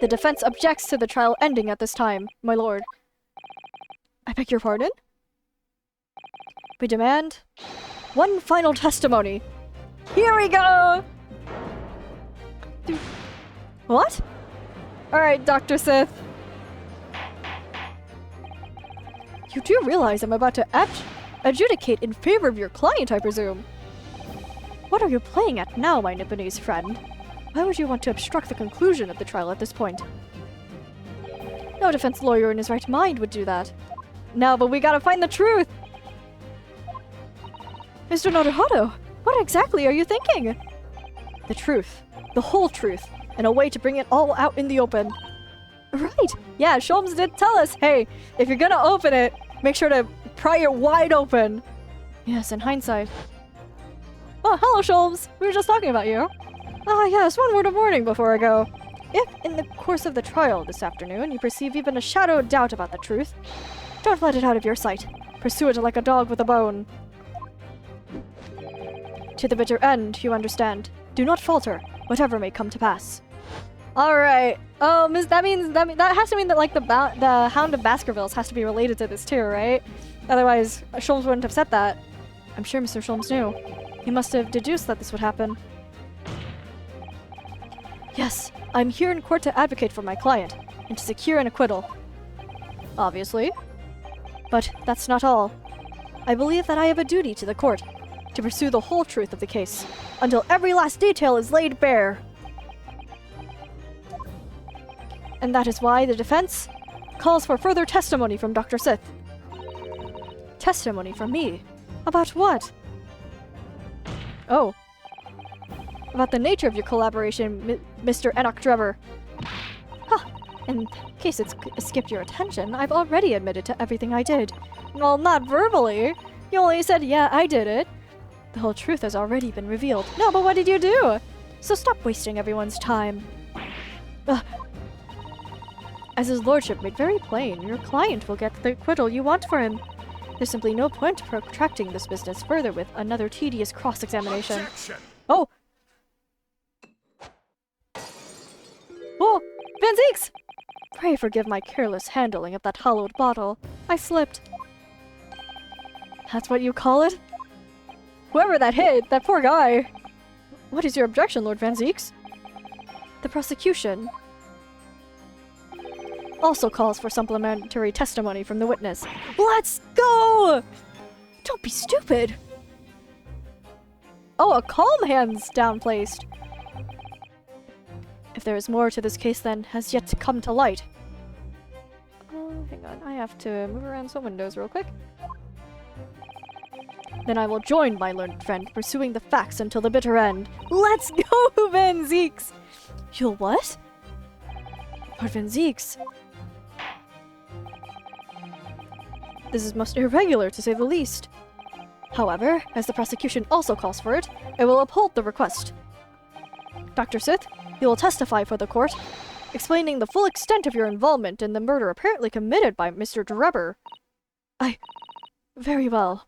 The defense objects to the trial ending at this time, my lord. I beg your pardon? We demand one final testimony. Here we go! What? Alright, Dr. Sith. You do realize I'm about to adjudicate in favor of your client, I presume? What are you playing at now, my Nipponese friend? Why would you want to obstruct the conclusion of the trial at this point? No defense lawyer in his right mind would do that. No, but we gotta find the truth! Mr. Naruhodo, what exactly are you thinking? The truth. The whole truth. And a way to bring it all out in the open. Right! Yeah, Sholmes did tell us, hey, if you're gonna open it, make sure to pry it wide open. Yes, in hindsight. Oh, hello, Sholmes! We were just talking about you. Ah, yes, one word of warning before I go. If, in the course of the trial this afternoon, you perceive even a shadow of doubt about the truth, don't let it out of your sight. Pursue it like a dog with a bone. To the bitter end, you understand. Do not falter, whatever may come to pass. Alright. Oh, that has to mean that, like, the Hound of Baskervilles has to be related to this too, right? Otherwise, Sholmes wouldn't have said that. I'm sure Mr. Sholmes knew. He must have deduced that this would happen. Yes, I'm here in court to advocate for my client, and to secure an acquittal. Obviously. But that's not all. I believe that I have a duty to the court, to pursue the whole truth of the case, until every last detail is laid bare. And that is why the defense calls for further testimony from Dr. Sith. Testimony from me? About what? Oh. About the nature of your collaboration, Mr. Enoch Trevor. Huh. In case it's escaped your attention, I've already admitted to everything I did. Well, not verbally. You only said, yeah, I did it. The whole truth has already been revealed. No, but what did you do? So stop wasting everyone's time. As his lordship made very plain, your client will get the acquittal you want for him. There's simply no point protracting this business further with another tedious cross-examination. Objection! Oh! Oh! Van Zeeks! Pray forgive my careless handling of that hollowed bottle. I slipped. That's what you call it? Whoever that hit, that poor guy. What is your objection, Lord Van Zeeks? The prosecution also calls for supplementary testimony from the witness. Let's go! Don't be stupid. Oh, a calm hand's down placed. If there is more to this case than has yet to come to light. Hang on, I have to move around some windows real quick. Then I will join my learned friend, pursuing the facts until the bitter end. Let's go, Van Zeeks! You'll what? Lord Van Zeeks. This is most irregular, to say the least. However, as the prosecution also calls for it, I will uphold the request. Dr. Sith, you will testify for the court, explaining the full extent of your involvement in the murder apparently committed by Mr. Drebber. Very well.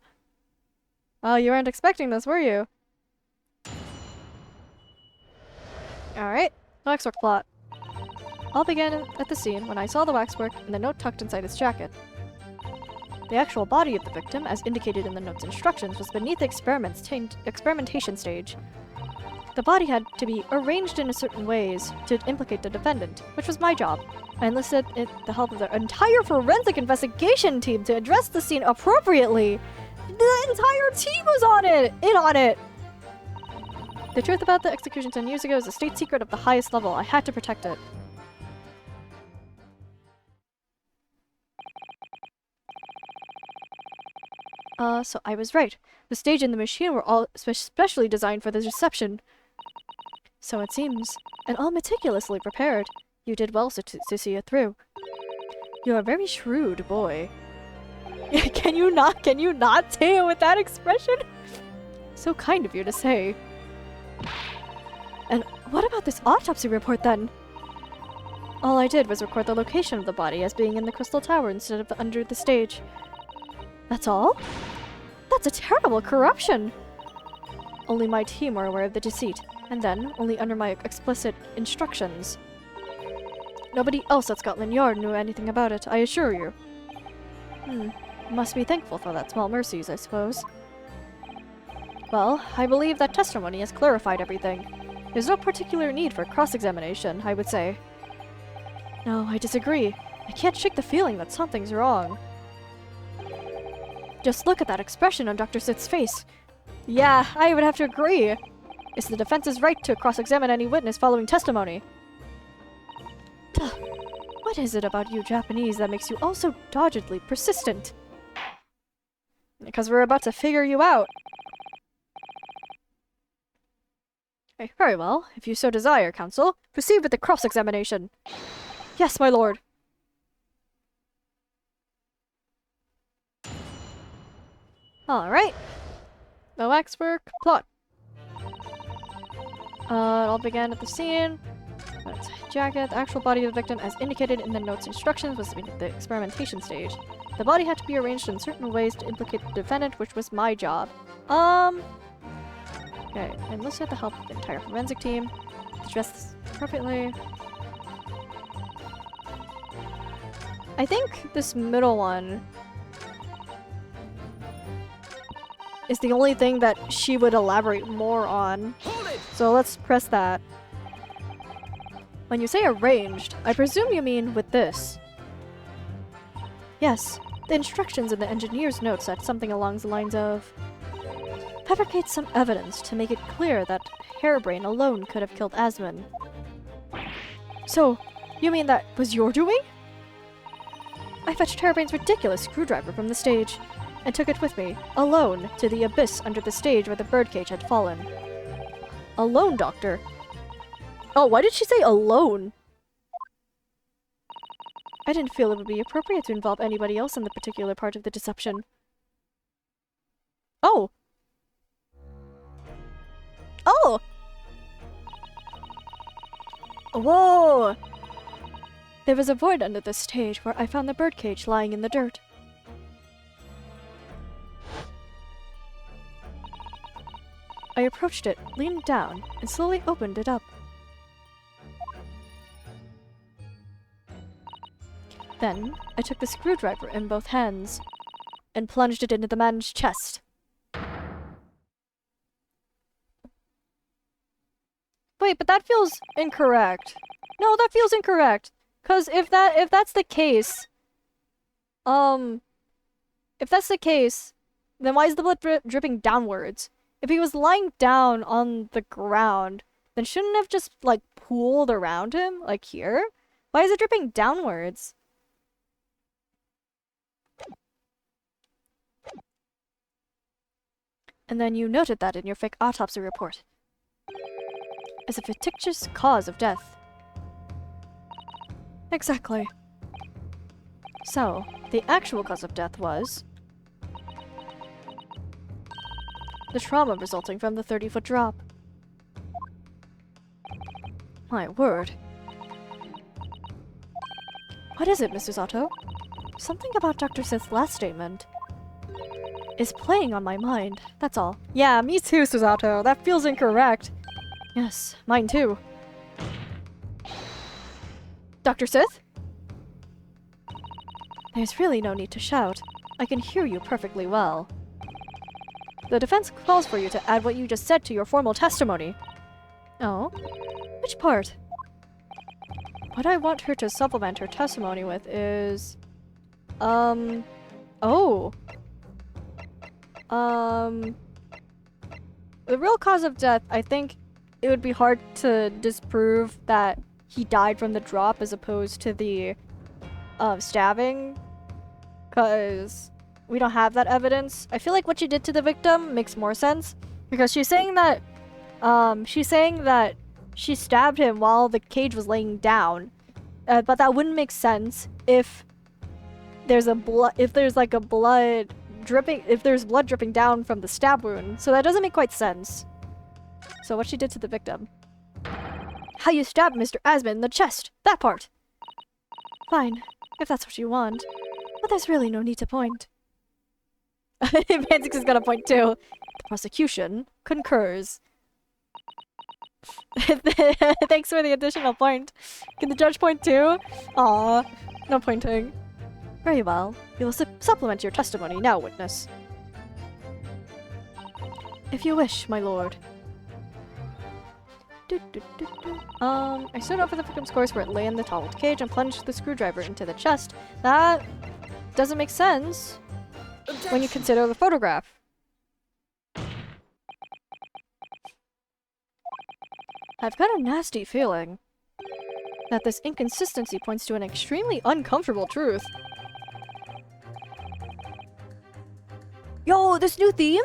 Oh, you weren't expecting this, were you? Alright, waxwork plot. All began at the scene when I saw the waxwork and the note tucked inside his jacket. The actual body of the victim, as indicated in the note's instructions, was beneath the experimentation stage. The body had to be arranged in a certain ways to implicate the defendant, which was my job. I enlisted the help of the entire forensic investigation team to address the scene appropriately. The entire team was in on it! The truth about the execution 10 years ago is a state secret of the highest level. I had to protect it. So I was right. The stage and the machine were all specially designed for this reception. So it seems. And all meticulously prepared. You did well to see it through. You're a very shrewd boy. Can you not say it with that expression? So kind of you to say. And what about this autopsy report then? All I did was record the location of the body as being in the Crystal Tower instead of under the stage. That's all? That's a terrible corruption! Only my team were aware of the deceit, and then only under my explicit instructions. Nobody else at Scotland Yard knew anything about it, I assure you. Must be thankful for that small mercies, I suppose. Well, I believe that testimony has clarified everything. There's no particular need for cross-examination, I would say. No, I disagree. I can't shake the feeling that something's wrong. Just look at that expression on Dr. Sith's face. Yeah, I would have to agree. It's the defense's right to cross-examine any witness following testimony. Duh. What is it about you Japanese that makes you all so doggedly persistent? Because we're about to figure you out. Okay, very well. If you so desire, counsel, proceed with the cross-examination. Yes, my lord. Alright. No waxwork. Plot. It all began at the scene. Jacket. The actual body of the victim, as indicated in the notes instructions, was at the experimentation stage. The body had to be arranged in certain ways to implicate the defendant, which was my job. Okay, enlisted the help of the entire forensic team to dress this appropriately. I think this middle one is the only thing that she would elaborate more on. So let's press that. When you say arranged, I presume you mean with this. Yes, the instructions in the engineer's notes said something along the lines of fabricate some evidence to make it clear that Harebrain alone could have killed Asmund. So, you mean that was your doing? I fetched Harebrain's ridiculous screwdriver from the stage and took it with me, alone, to the abyss under the stage where the birdcage had fallen. Alone, Doctor? Oh, why did she say alone? I didn't feel it would be appropriate to involve anybody else in the particular part of the deception. Oh! Oh! Whoa! There was a void under the stage where I found the birdcage lying in the dirt. I approached it, leaned down, and slowly opened it up. Then, I took the screwdriver in both hands and plunged it into the man's chest. Wait, but that feels incorrect. No, that feels incorrect. 'Cause if that's the case, then why is the blood dripping downwards? If he was lying down on the ground, then shouldn't it have just, like, pooled around him? Like here? Why is it dripping downwards? And then you noted that in your fake autopsy report. As a fictitious cause of death. Exactly. So, the actual cause of death was the trauma resulting from the 30-foot drop. My word. What is it, Mrs. Otto? Something about Dr. Sith's last statement is playing on my mind, that's all. Yeah, me too, Susato. That feels incorrect. Yes, mine too. Dr. Sith? There's really no need to shout. I can hear you perfectly well. The defense calls for you to add what you just said to your formal testimony. Oh? Which part? What I want her to supplement her testimony with is... Oh. The real cause of death, I think it would be hard to disprove that he died from the drop as opposed to the stabbing, because we don't have that evidence. I feel like what she did to the victim makes more sense, because she's saying that she stabbed him while the cage was laying down, but that wouldn't make sense if there's blood dripping down from the stab wound. So that doesn't make quite sense. So what she did to the victim. How you stabbed Mr. Asmund in the chest. That part. Fine, if that's what you want. But there's really no need to point. Manzix is gonna point too. The prosecution concurs. Thanks for the additional point. Can the judge point too? Aw, no pointing. Very well. We will supplement your testimony now, witness. If you wish, my lord. I stood over the victim's corpse where it lay in the tall cage and plunged the screwdriver into the chest. That doesn't make sense when you consider the photograph. I've got a nasty feeling that this inconsistency points to an extremely uncomfortable truth. Yo, this new theme?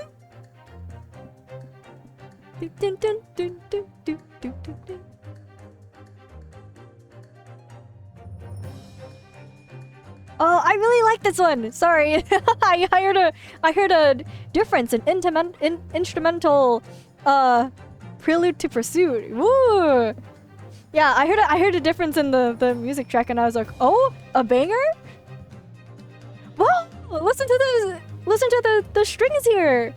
Oh, I really like this one. Sorry, I heard a difference in instrumental prelude to pursuit. Woo! Yeah, I heard a difference in the music track, and I was like, oh, a banger? Whoa! Listen to the strings here.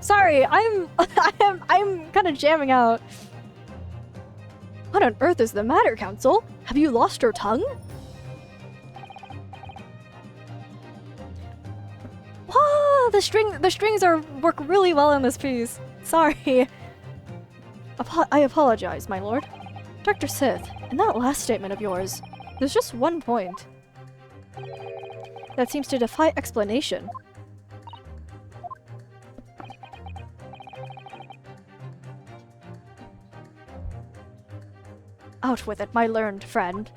Sorry, I'm kind of jamming out. What on earth is the matter, Council? Have you lost your tongue? Wow, the strings work really well in this piece. Sorry. I apologize, my lord. Dr. Sith, in that last statement of yours, there's just one point that seems to defy explanation. Out with it, my learned friend.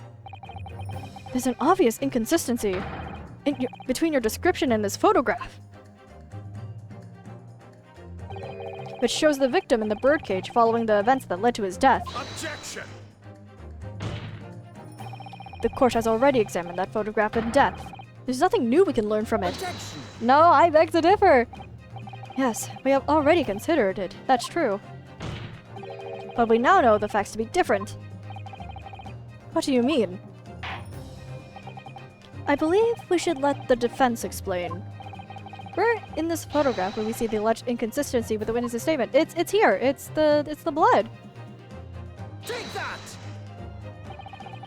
There's an obvious inconsistency between your description and this photograph, which shows the victim in the birdcage following the events that led to his death. Objection! The court has already examined that photograph in depth. There's nothing new we can learn from it. Objection! No, I beg to differ. Yes, we have already considered it. That's true. But we now know the facts to be different. What do you mean? I believe we should let the defense explain. Where in this photograph where we see the alleged inconsistency with the witness's statement? It's here. It's the blood. Take that!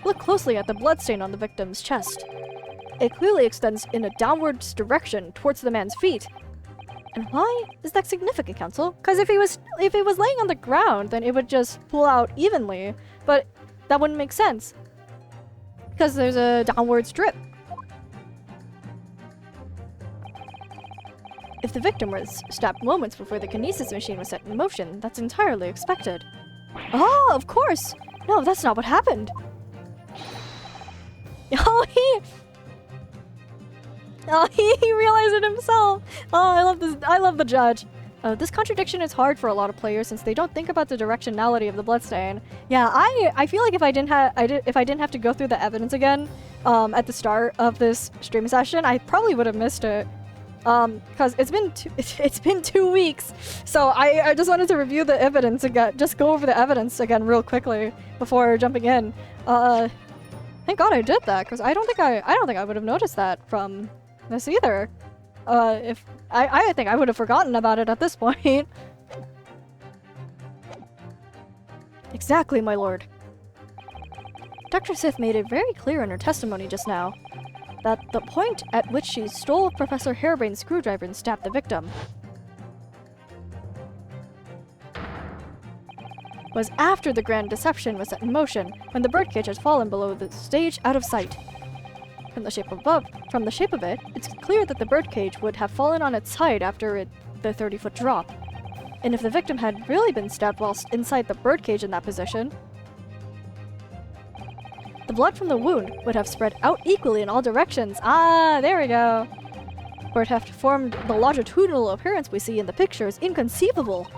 Look closely at the bloodstain on the victim's chest. It clearly extends in a downwards direction towards the man's feet. And why is that significant, Council? Because if he was laying on the ground, then it would just pull out evenly. But that wouldn't make sense, because there's a downward drip. If the victim was stabbed moments before the kinesis machine was set in motion, that's entirely expected. Oh, of course! No, that's not what happened. He realized it himself. Oh, I love this. I love the judge. This contradiction is hard for a lot of players since they don't think about the directionality of the bloodstain. Yeah, I feel like if I didn't have to go through the evidence again at the start of this stream session, I probably would have missed it. Because it's been 2 weeks, so I just wanted to review the evidence again, just go over the evidence again real quickly before jumping in. Thank God I did that, because I don't think I would have noticed that from this either. If I think I would have forgotten about it at this point. Exactly, my lord. Dr. Sith made it very clear in her testimony just now that the point at which she stole Professor Harebrain's screwdriver and stabbed the victim. was after the grand deception was set in motion, when the birdcage had fallen below the stage out of sight. From the shape of it, it's clear that the birdcage would have fallen on its side after the 30-foot drop. And if the victim had really been stabbed whilst inside the birdcage in that position, the blood from the wound would have spread out equally in all directions. Ah, there we go. Or it have formed the longitudinal appearance we see in the picture is inconceivable.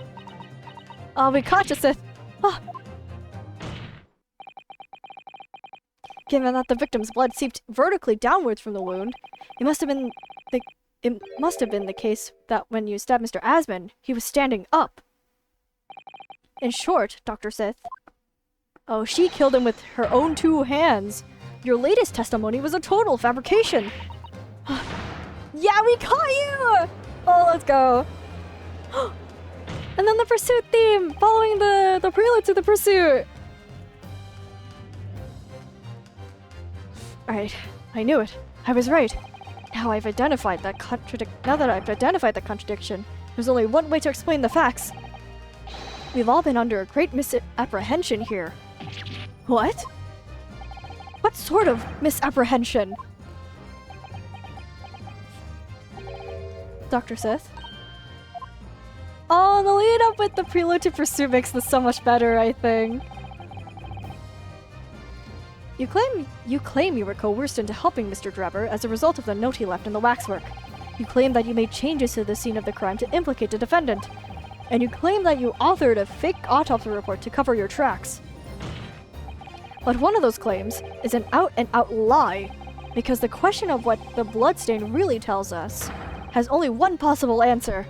Oh, we caught you, Sith. Ah. Given that the victim's blood seeped vertically downwards from the wound, it must have been the case that when you stabbed Mr. Asmund, he was standing up. In short, Dr. Sith. Oh, she killed him with her own 2 hands. Your latest testimony was a total fabrication. Yeah, we caught you! Oh, let's go. And then the pursuit theme, following the prelude to the pursuit. Alright, I knew it. I was right. Now that I've identified that contradiction, there's only one way to explain the facts. We've all been under a great misapprehension here. What? What sort of misapprehension? Dr. Sith? Oh, the lead up with the prelude to pursuit makes this so much better, I think. You claim you were coerced into helping Mr. Drebber as a result of the note he left in the waxwork. You claim that you made changes to the scene of the crime to implicate the defendant. And you claim that you authored a fake autopsy report to cover your tracks. But one of those claims is an out-and-out lie, because the question of what the bloodstain really tells us has only one possible answer.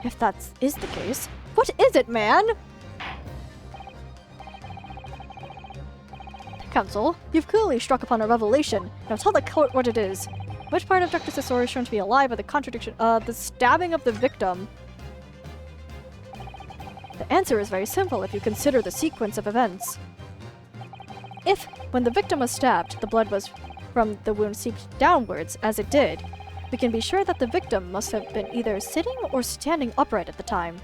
If that is the case, what is it, man? Counsel, you've clearly struck upon a revelation. Now tell the court what it is. Which part of Dr. Sith's story is shown to be a lie by the contradiction? The stabbing of the victim. The answer is very simple if you consider the sequence of events. If, when the victim was stabbed, the blood was from the wound seeped downwards, as it did, we can be sure that the victim must have been either sitting or standing upright at the time.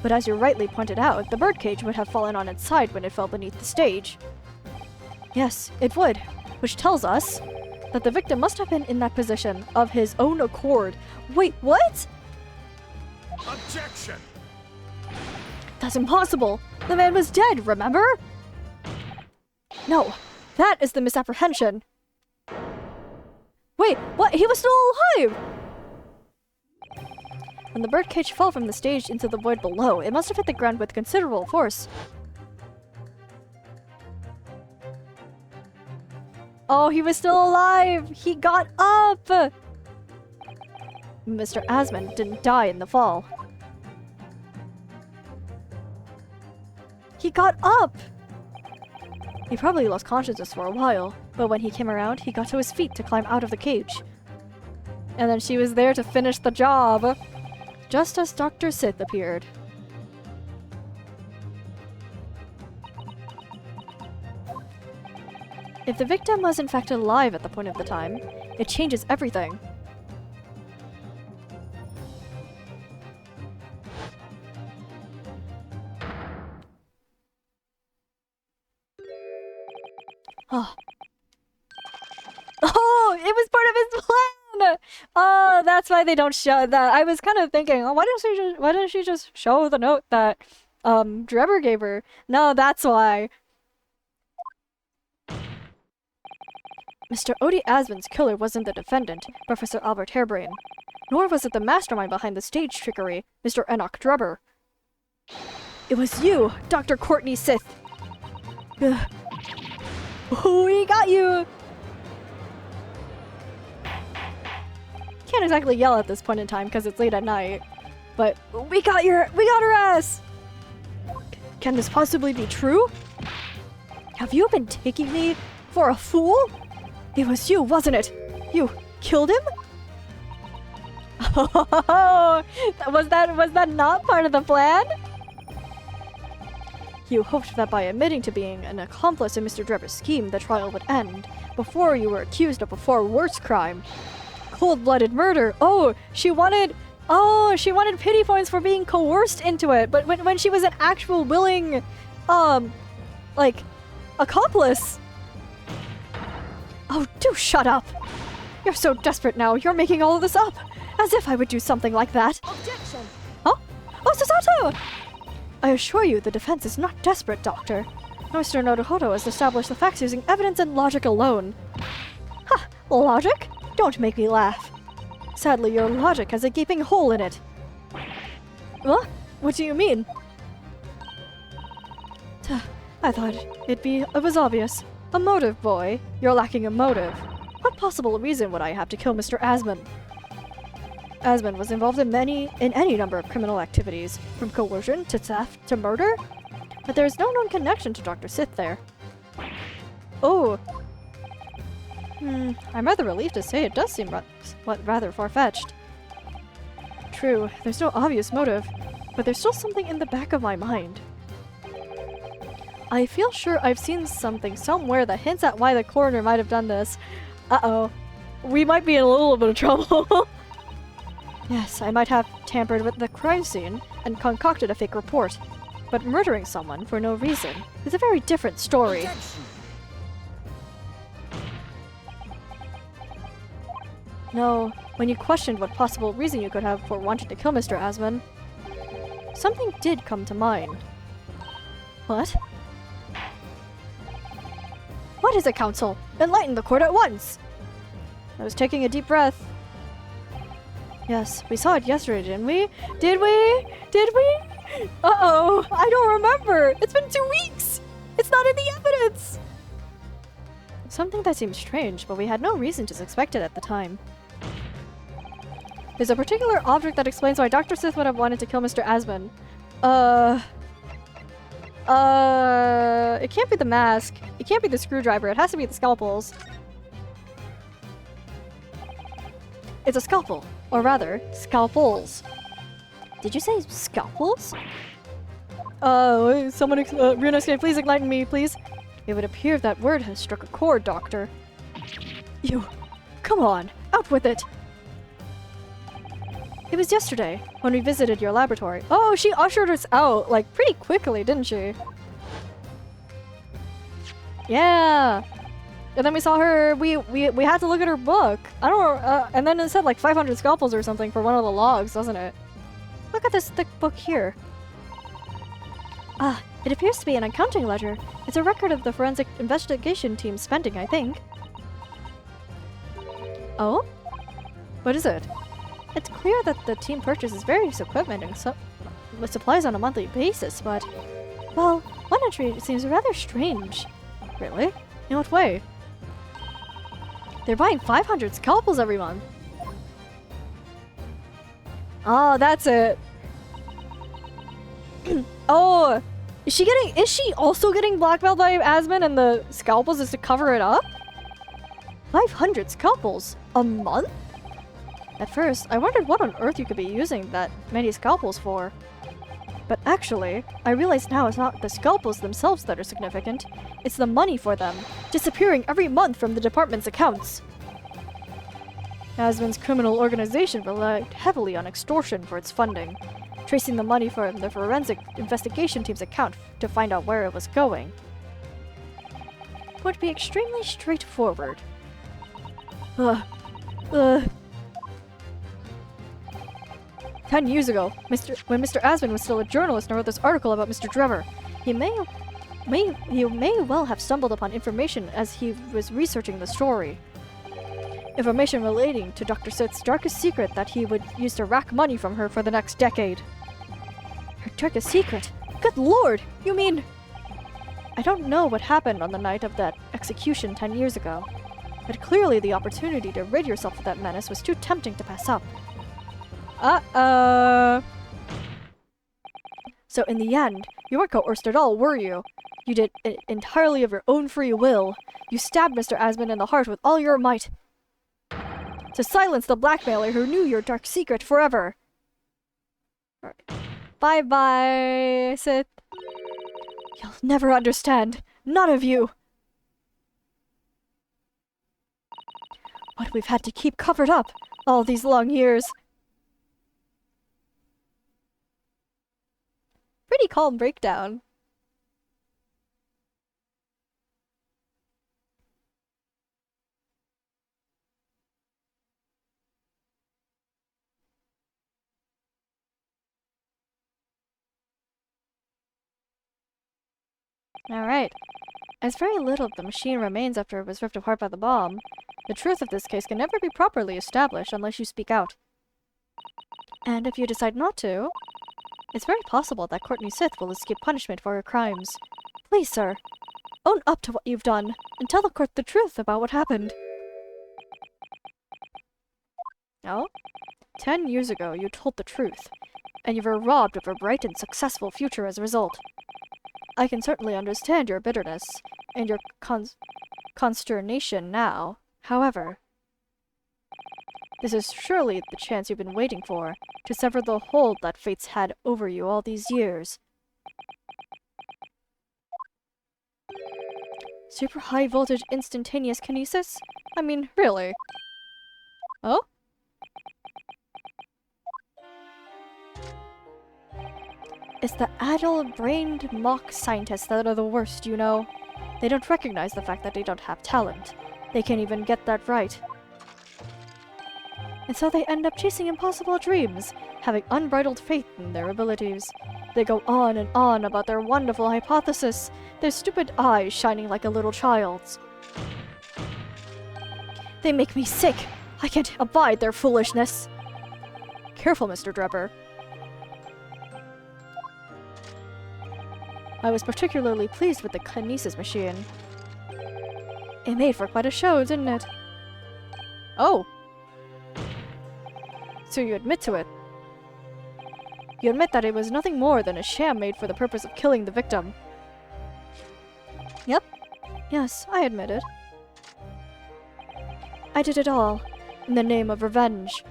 But as you rightly pointed out, the birdcage would have fallen on its side when it fell beneath the stage. Yes, it would, which tells us that the victim must have been in that position of his own accord. Wait, what? Objection! That's impossible! The man was dead, remember? No, that is the misapprehension. Wait, what? He was still alive! When the birdcage fell from the stage into the void below, it must have hit the ground with considerable force. Oh, he was still alive! He got up! Mr. Asmund didn't die in the fall. He got up! He probably lost consciousness for a while, but when he came around, he got to his feet to climb out of the cage. And then she was there to finish the job, just as Dr. Sith appeared. If the victim was in fact alive at the point of the time, it changes everything. Oh. Oh, it was part of his plan! Oh, that's why they don't show that. I was kind of thinking, oh, why didn't she just show the note that Drebber gave her? No, that's why. Mr. Odie Asmund's killer wasn't the defendant, Professor Albert Harebrain. Nor was it the mastermind behind the stage trickery, Mr. Enoch Drebber. It was you, Dr. Courtney Sith. Ugh. We got you! Can't exactly yell at this point in time because it's late at night. But we got her ass! Can this possibly be true? Have you been taking me for a fool? It was you, wasn't it? You killed him? Oh, was that not part of the plan? You hoped that by admitting to being an accomplice in Mr. Drebber's scheme, the trial would end, before you were accused of a far worse crime. Cold-blooded murder! Oh, she wanted Oh, she wanted pity points for being coerced into it, but when she was an actual willing, like, accomplice. Oh, do shut up. You're so desperate now, you're making all of this up. As if I would do something like that. Objection! Huh? Oh, Susato! I assure you the defense is not desperate, Doctor. Mr. Nodohoto has established the facts using evidence and logic alone. Ha! Logic? Don't make me laugh. Sadly, your logic has a gaping hole in it. What? What do you mean? I thought it was obvious. A motive, boy. You're lacking a motive. What possible reason would I have to kill Mr. Asman? Asman was involved in any number of criminal activities, from coercion to theft to murder, but there is no known connection to Dr. Sith there. Oh. I'm rather relieved to say it does seem rather far-fetched. True, there's no obvious motive, but there's still something in the back of my mind. I feel sure I've seen something somewhere that hints at why the coroner might have done this. Uh-oh. We might be in a little bit of trouble. Yes, I might have tampered with the crime scene and concocted a fake report. But murdering someone for no reason is a very different story. Objection. No, when you questioned what possible reason you could have for wanting to kill Mr. Asman, something did come to mind. What? What is it, Counsel? Enlighten the court at once! I was taking a deep breath. Yes, we saw it yesterday, didn't we? Did we? Did we? Uh-oh, I don't remember! It's been 2 weeks! It's not in the evidence! Something that seems strange, but we had no reason to suspect it at the time. There's a particular object that explains why Dr. Sith would have wanted to kill Mr. Asman. It can't be the mask. It can't be the screwdriver. It has to be the scalpels. It's a scalpel. Or rather, scalpels. Did you say scalpels? Someone, Runex, can you please enlighten me, please? It would appear that word has struck a chord, Doctor. You... Come on, out with it! It was yesterday, when we visited your laboratory. Oh, she ushered us out, like, pretty quickly, didn't she? Yeah! And then we saw her, we had to look at her book. I don't and then it said like 500 scalpels or something for one of the logs, doesn't it? Look at this thick book here. Ah, it appears to be an accounting ledger. It's a record of the forensic investigation team's spending, I think. Oh? What is it? It's clear that the team purchases various equipment and supplies on a monthly basis, but... Well, one entry seems rather strange. Really? In what way? They're buying 500 scalpels every month. Oh, that's it. Oh, is she also getting blackmailed by Asman and the scalpels is to cover it up? 500 scalpels a month? At first, I wondered what on earth you could be using that many scalpels for. But actually, I realize now it's not the scalpels themselves that are significant. It's the money for them, disappearing every month from the department's accounts. Asman's criminal organization relied heavily on extortion for its funding, tracing the money from the forensic investigation team's account to find out where it was going. Would be extremely straightforward. 10 years ago, when Mr. Asman was still a journalist and wrote this article about Mr. Drever, he may well have stumbled upon information as he was researching the story. Information relating to Dr. Sith's darkest secret that he would use to rack money from her for the next decade. Her darkest secret? Good lord! You mean... I don't know what happened on the night of that execution 10 years ago, but clearly the opportunity to rid yourself of that menace was too tempting to pass up. So in the end, you weren't coerced at all, were you? You did it entirely of your own free will. You stabbed Mr. Asman in the heart with all your might. To silence the blackmailer who knew your dark secret forever. Right. Bye-bye, Sith. You'll never understand. None of you. What we've had to keep covered up all these long years. calm breakdown. Alright. As very little of the machine remains after it was ripped apart by the bomb, the truth of this case can never be properly established unless you speak out. And if you decide not to, it's very possible that Courtney Sith will escape punishment for her crimes. Please, sir, own up to what you've done, and tell the court the truth about what happened. Oh? 10 years ago, you told the truth, and you were robbed of a bright and successful future as a result. I can certainly understand your bitterness and your consternation now. However, this is surely the chance you've been waiting for, to sever the hold that fate's had over you all these years. Super high voltage instantaneous kinesis? I mean, really? Oh? It's the addle-brained mock scientists that are the worst, you know. They don't recognize the fact that they don't have talent. They can't even get that right. And so they end up chasing impossible dreams, having unbridled faith in their abilities. They go on and on about their wonderful hypothesis, their stupid eyes shining like a little child's. They make me sick. I can't abide their foolishness. Careful, Mr. Drebber. I was particularly pleased with the kinesis machine. It made for quite a show, didn't it? Oh! So you admit to it. You admit that it was nothing more than a sham made for the purpose of killing the victim. Yep. Yes, I admit it. I did it all, in the name of revenge.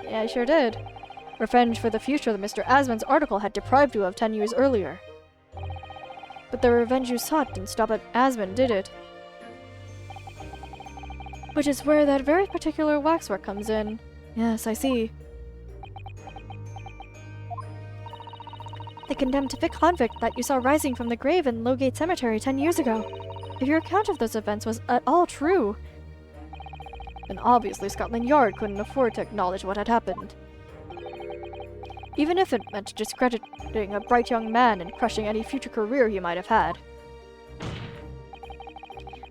Yeah, I sure did. Revenge for the future that Mr. Asman's article had deprived you of 10 years earlier. But the revenge you sought didn't stop at Asman, did it? Which is where that very particular waxwork comes in. Yes, I see. The condemned Vic convict that you saw rising from the grave in Lowgate Cemetery 10 years ago. If your account of those events was at all true, then obviously Scotland Yard couldn't afford to acknowledge what had happened. Even if it meant discrediting a bright young man and crushing any future career he might have had.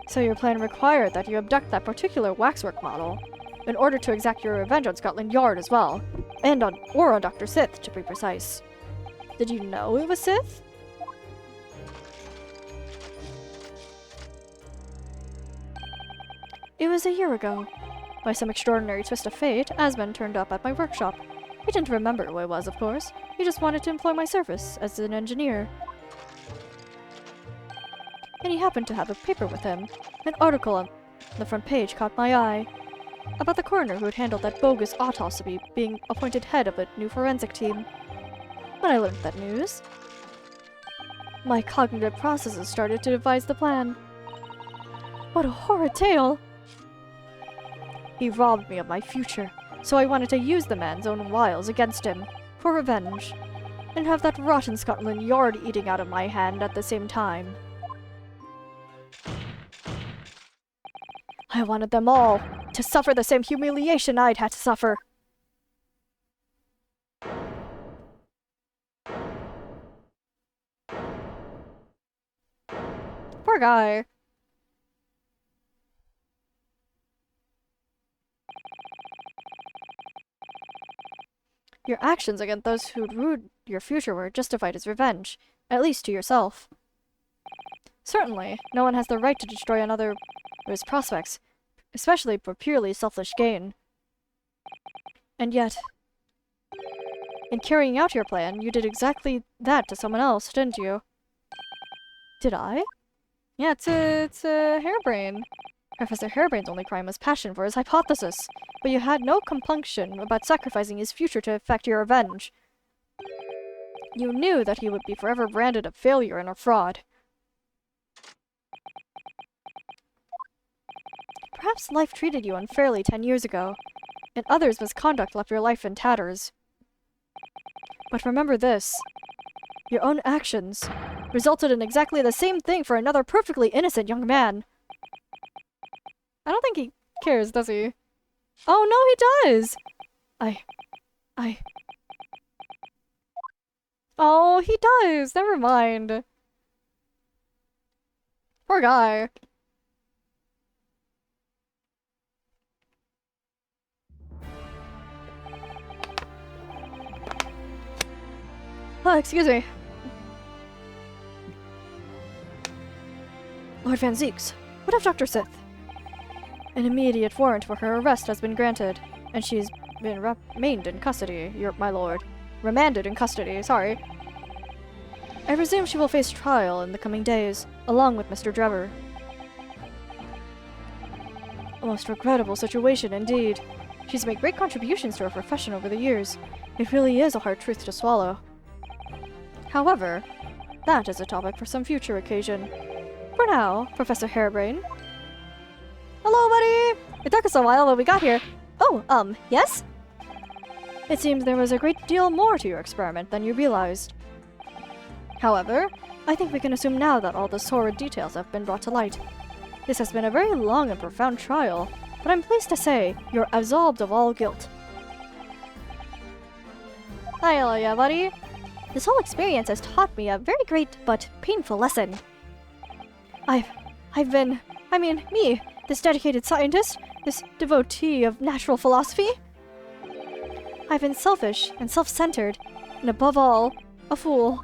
So your plan required that you abduct that particular waxwork model, in order to exact your revenge on Scotland Yard as well. And on Dr. Sith, to be precise. Did you know it was Sith? It was a year ago. By some extraordinary twist of fate, Asman turned up at my workshop. He didn't remember who I was, of course. He just wanted to employ my service as an engineer. And he happened to have a paper with him. An article on the front page caught my eye. About the coroner who had handled that bogus autopsy being appointed head of a new forensic team. When I learned that news, my cognitive processes started to devise the plan. What a horrid tale! He robbed me of my future, so I wanted to use the man's own wiles against him, for revenge, and have that rotten Scotland Yard eating out of my hand at the same time. I wanted them all to suffer the same humiliation I'd had to suffer. Poor guy. Your actions against those who'd ruined your future were justified as revenge, at least to yourself. Certainly, no one has the right to destroy another's prospects, especially for purely selfish gain. And yet, in carrying out your plan, you did exactly that to someone else, didn't you? Did I? Yeah, it's a Harebrain. Professor Harebrain's only crime was passion for his hypothesis, but you had no compunction about sacrificing his future to effect your revenge. You knew that he would be forever branded a failure and a fraud. Perhaps life treated you unfairly 10 years ago, and others' misconduct left your life in tatters. But remember this. Your own actions resulted in exactly the same thing for another perfectly innocent young man. I don't think he cares, does he? Oh, no, he does! Oh, he does! Never mind. Poor guy. Oh, excuse me. Lord Van Zeeks, what of Dr. Sith? An immediate warrant for her arrest has been granted, and she's been remained in custody, my lord. Remanded in custody, sorry. I presume she will face trial in the coming days, along with Mr. Drebber. A most regrettable situation indeed. She's made great contributions to her profession over the years. It really is a hard truth to swallow. However, that is a topic for some future occasion. For now, Professor Harebrain. Hello, buddy! It took us a while, but we got here. Oh, yes? It seems there was a great deal more to your experiment than you realized. However, I think we can assume now that all the sordid details have been brought to light. This has been a very long and profound trial, but I'm pleased to say you're absolved of all guilt. Hi, yeah, buddy. This whole experience has taught me a very great but painful lesson. Me, this dedicated scientist, this devotee of natural philosophy. I've been selfish and self-centered, and above all, a fool.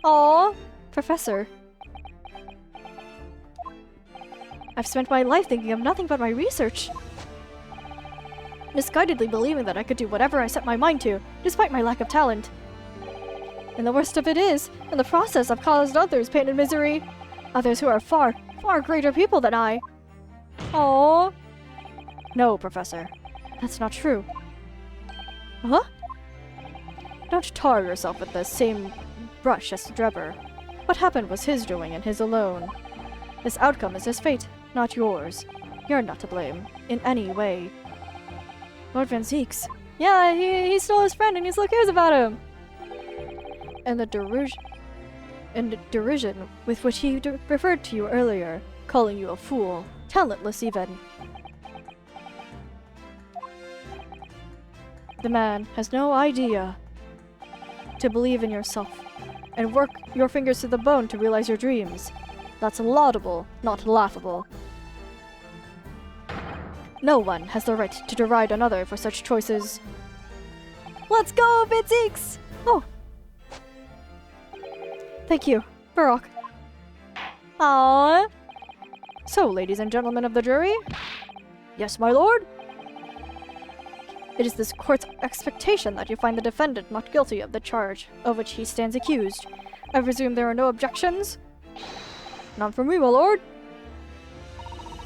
Aww, Professor. I've spent my life thinking of nothing but my research. Misguidedly believing that I could do whatever I set my mind to, despite my lack of talent. And the worst of it is, in the process I've caused others pain and misery. Others who are far, far greater people than I. Aww. No, Professor. That's not true. Huh? Don't tar yourself with the same brush as Drebber. What happened was his doing and his alone. This outcome is his fate, not yours. You're not to blame, in any way. Lord Van Zeeks. Yeah, he stole his friend and he still cares about him. And the derision with which he referred to you earlier, calling you a fool, talentless even. The man has no idea to believe in yourself and work your fingers to the bone to realize your dreams. That's laudable, not laughable. No one has the right to deride another for such choices. Let's go, Bitzeeks! Oh. Thank you, Baroque. Aww. So, ladies and gentlemen of the jury? Yes, my lord? It is this court's expectation that you find the defendant not guilty of the charge of which he stands accused. I presume there are no objections? None from me, my lord.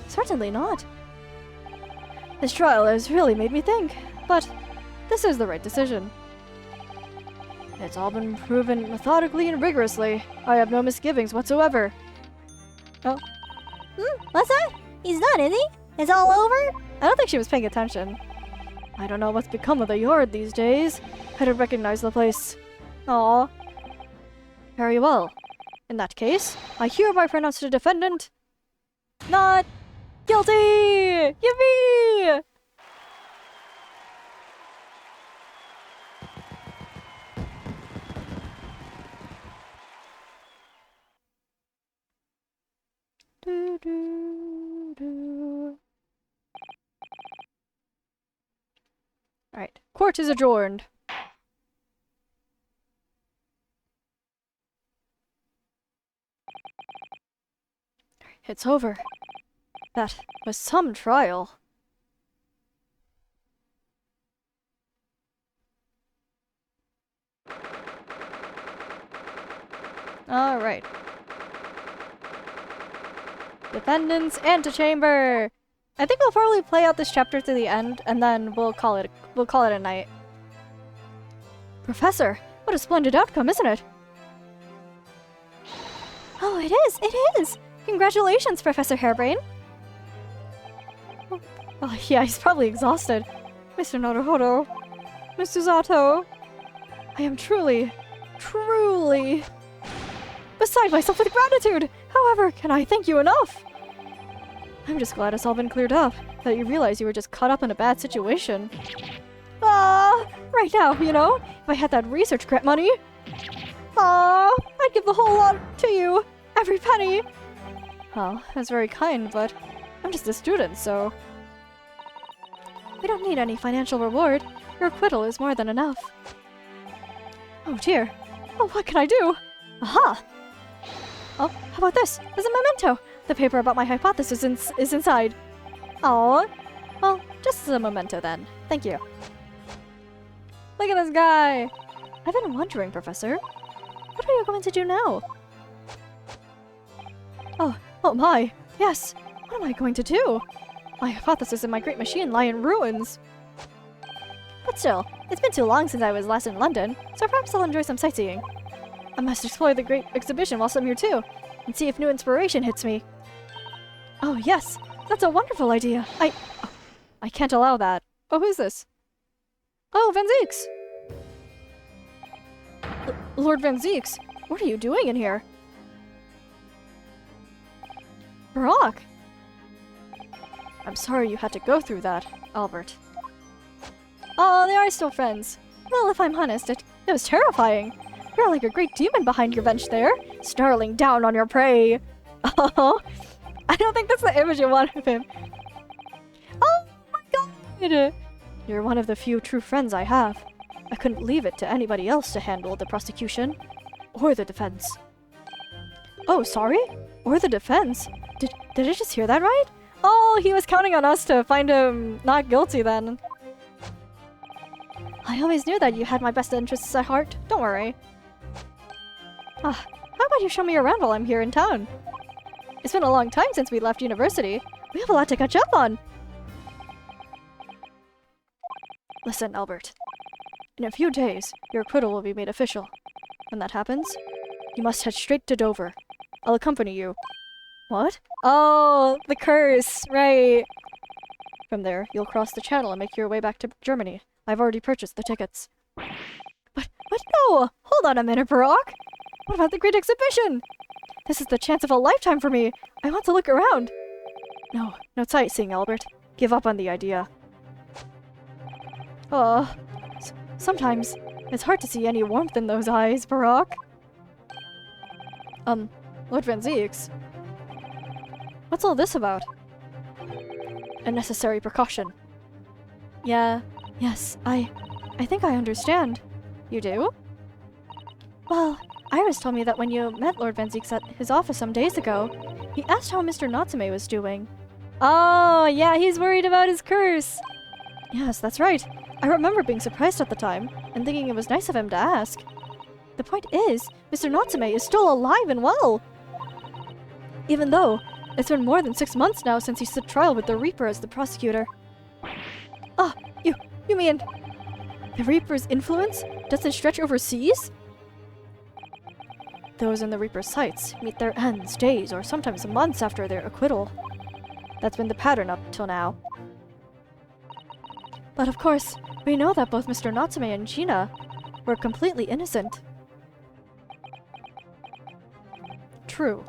Certainly not. This trial has really made me think, but this is the right decision. It's all been proven methodically and rigorously. I have no misgivings whatsoever. Oh. What's that? He's done, is he? It's all over? I don't think she was paying attention. I don't know what's become of the yard these days. I don't recognize the place. Aw. Very well. In that case, I hereby pronounce the defendant not guilty! Yippee! Do, do, do. Alright, court is adjourned. It's over. That was some trial. Alright. Defendant's antechamber! I think we'll probably play out this chapter to the end, and then we'll call it a night. Professor, what a splendid outcome, isn't it? Oh, it is! Congratulations, Professor Harebrain! Oh, yeah, he's probably exhausted. Mr. Naruhodo. Mr. Zato. I am truly beside myself with gratitude. However, can I thank you enough? I'm just glad it's all been cleared up, that you realize you were just caught up in a bad situation. Right now, you know, if I had that research grant money, I'd give the whole lot to you, every penny. Well, that's very kind, but I'm just a student, so... We don't need any financial reward. Your acquittal is more than enough. Oh dear. Oh, what can I do? Aha! Oh, how about this? There's a memento! The paper about my hypothesis is inside. Oh, well, just as a memento then. Thank you. Look at this guy! I've been wondering, Professor. What are you going to do now? Oh my! Yes! What am I going to do? My hypothesis and my great machine lie in ruins. But still, it's been too long since I was last in London, so perhaps I'll enjoy some sightseeing. I must explore the great exhibition whilst I'm here too, and see if new inspiration hits me. Oh yes, that's a wonderful idea. I can't allow that. Oh, who's this? Oh, Van Zieks! Lord Van Zieks, what are you doing in here? Brock! I'm sorry you had to go through that, Albert. Oh, they are still friends. Well, if I'm honest, it was terrifying. You're like a great demon behind your bench there, snarling down on your prey. Oh, I don't think that's the image you want of him. Oh my god! You're one of the few true friends I have. I couldn't leave it to anybody else to handle the prosecution. Or the defense. Oh, sorry? Or the defense? Did I just hear that right? Oh, he was counting on us to find him not guilty then. I always knew that you had my best interests at heart. Don't worry. How about you show me around while I'm here in town? It's been a long time since we left university. We have a lot to catch up on. Listen, Albert. In a few days, your acquittal will be made official. When that happens, you must head straight to Dover. I'll accompany you. What? Oh, the curse, right. From there, you'll cross the channel and make your way back to Germany. I've already purchased the tickets. But no! Hold on a minute, Barack! What about the great exhibition? This is the chance of a lifetime for me! I want to look around! No sightseeing, Albert. Give up on the idea. Sometimes it's hard to see any warmth in those eyes, Barack. Lord Van Zieks. What's all this about? A necessary precaution. Yes, I think I understand. You do? Well, Iris told me that when you met Lord Van Zieks at his office some days ago, he asked how Mr. Natsume was doing. Oh, yeah, he's worried about his curse. Yes, that's right. I remember being surprised at the time, and thinking it was nice of him to ask. The point is, Mr. Natsume is still alive and well! Even though, it's been more than 6 months now since he stood trial with the Reaper as the prosecutor. Ah, you mean... the Reaper's influence doesn't stretch overseas? Those in the Reaper's sights meet their ends days or sometimes months after their acquittal. That's been the pattern up till now. But of course, we know that both Mr. Natsume and Gina were completely innocent. True.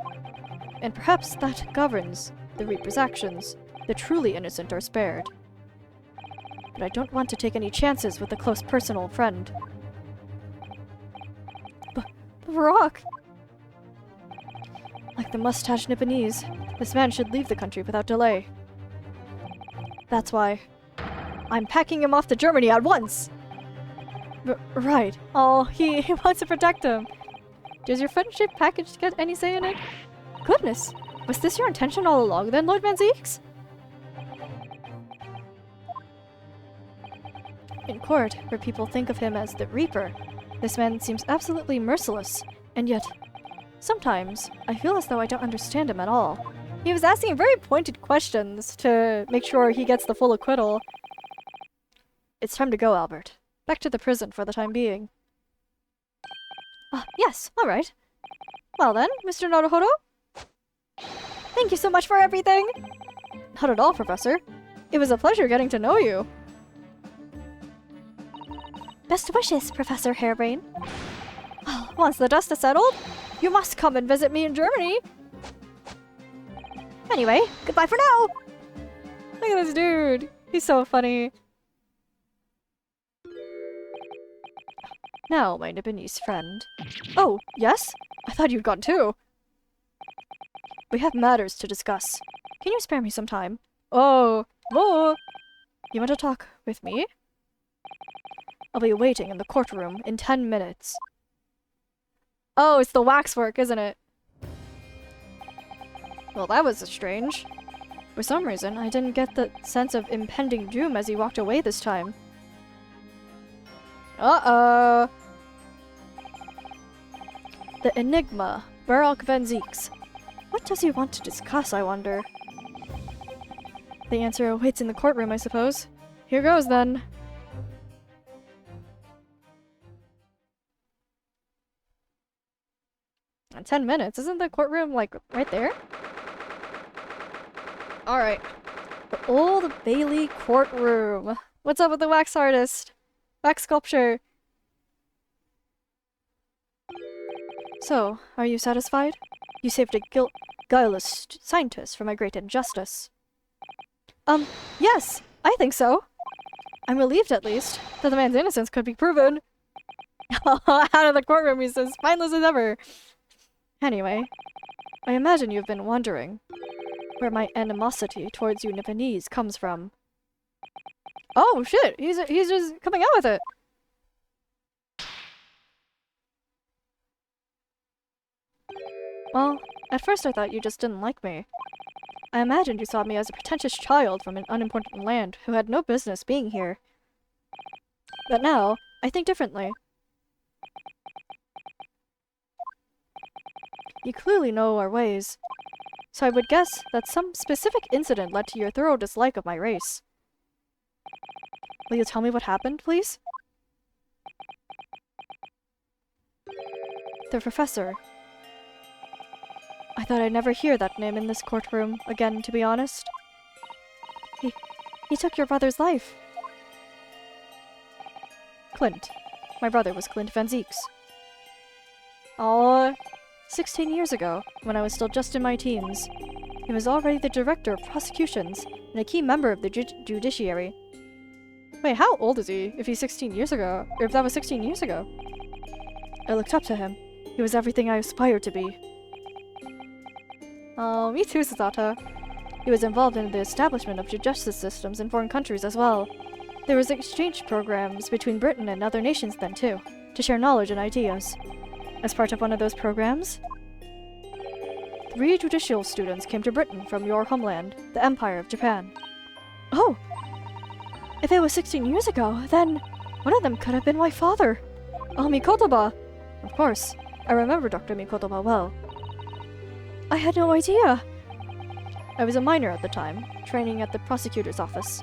And perhaps that governs the Reaper's actions. The truly innocent are spared. But I don't want to take any chances with a close personal friend. Barack! Like the mustached Nipponese, this man should leave the country without delay. That's why I'm packing him off to Germany at once! Right. Oh, he wants to protect him. Does your friendship package get any say in it? Goodness! Was this your intention all along then, Lord Van Zieks? In court, where people think of him as the Reaper, this man seems absolutely merciless, and yet, sometimes, I feel as though I don't understand him at all. He was asking very pointed questions to make sure he gets the full acquittal. It's time to go, Albert. Back to the prison for the time being. Yes, alright. Well then, Mr. Naruhodo? Thank you so much for everything! Not at all, Professor. It was a pleasure getting to know you. Best wishes, Professor Harebrain. Once the dust is settled, you must come and visit me in Germany. Anyway, goodbye for now. Look at this dude. He's so funny. Now, my Nipponese friend. Oh, yes? I thought you'd gone too. We have matters to discuss. Can you spare me some time? Oh. You want to talk with me? I'll be waiting in the courtroom in 10 minutes. Oh, it's the waxwork, isn't it? Well, that was strange. For some reason, I didn't get the sense of impending doom as he walked away this time. Uh-oh. The enigma, Baroque Van Zieks. What does he want to discuss, I wonder? The answer awaits in the courtroom, I suppose. Here goes, then. In 10 minutes? Isn't the courtroom, like, right there? Alright. The Old Bailey courtroom. What's up with the wax artist? Wax sculpture. So, are you satisfied? You saved a guileless scientist from a great injustice. Yes, I think so. I'm relieved, at least, that the man's innocence could be proven. Out of the courtroom, he's as spineless as ever. Anyway, I imagine you've been wondering where my animosity towards you Nipponese comes from. Oh, shit! He's just coming out with it! Well, at first I thought you just didn't like me. I imagined you saw me as a pretentious child from an unimportant land who had no business being here. But now, I think differently. You clearly know our ways, so I would guess that some specific incident led to your thorough dislike of my race. Will you tell me what happened, please? The professor. I thought I'd never hear that name in this courtroom again, to be honest. He took your brother's life. Clint. My brother was Clint Van Zieks. Oh, 16 years ago, when I was still just in my teens, he was already the director of prosecutions and a key member of the judiciary. Wait, how old is he if he's 16 years ago? Or if that was 16 years ago? I looked up to him. He was everything I aspired to be. Oh, me too, Sasata. He was involved in the establishment of justice systems in foreign countries as well. There was exchange programs between Britain and other nations then too, to share knowledge and ideas. As part of one of those programs, 3 judicial students came to Britain from your homeland, the Empire of Japan. Oh! If it was 16 years ago, then one of them could have been my father. Oh, Mikotoba! Of course, I remember Dr. Mikotoba well. I had no idea. I was a minor at the time, training at the prosecutor's office.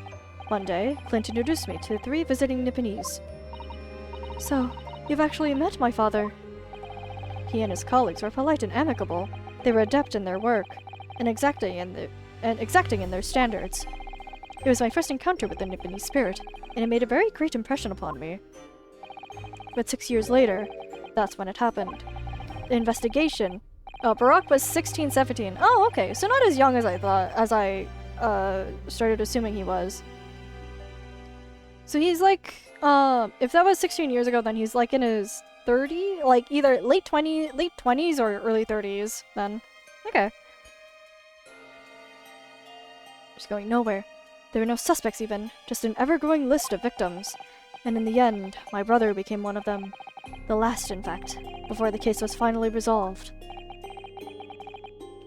One day, Clint introduced me to 3 visiting Nipponese. So, you've actually met my father. He and his colleagues were polite and amicable. They were adept in their work, and exacting in their standards. It was my first encounter with the Nipponese spirit, and it made a very great impression upon me. But 6 years later, that's when it happened. The investigation. Oh, Barak was 16, 17. Oh, okay, so not as young as I thought, as I started assuming he was. So he's like, if that was 16 years ago, then he's like in his 30, like either late 20s or early 30s then. Okay. Just going nowhere. There were no suspects even, just an ever-growing list of victims. And in the end, my brother became one of them. The last, in fact, before the case was finally resolved.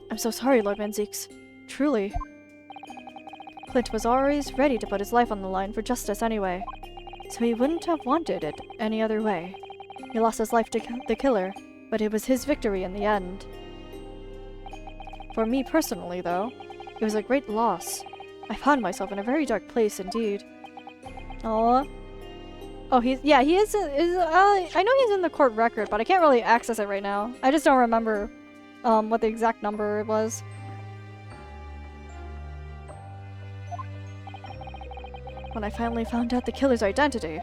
I'm so sorry, Lord Van Zieks. Truly. Clint was always ready to put his life on the line for justice anyway, so he wouldn't have wanted it any other way. He lost his life to the killer, but it was his victory in the end. For me personally, though, it was a great loss. I found myself in a very dark place indeed. Aww. Oh, he is, I know he's in the court record, but I can't really access it right now. I just don't remember, what the exact number was. When I finally found out the killer's identity,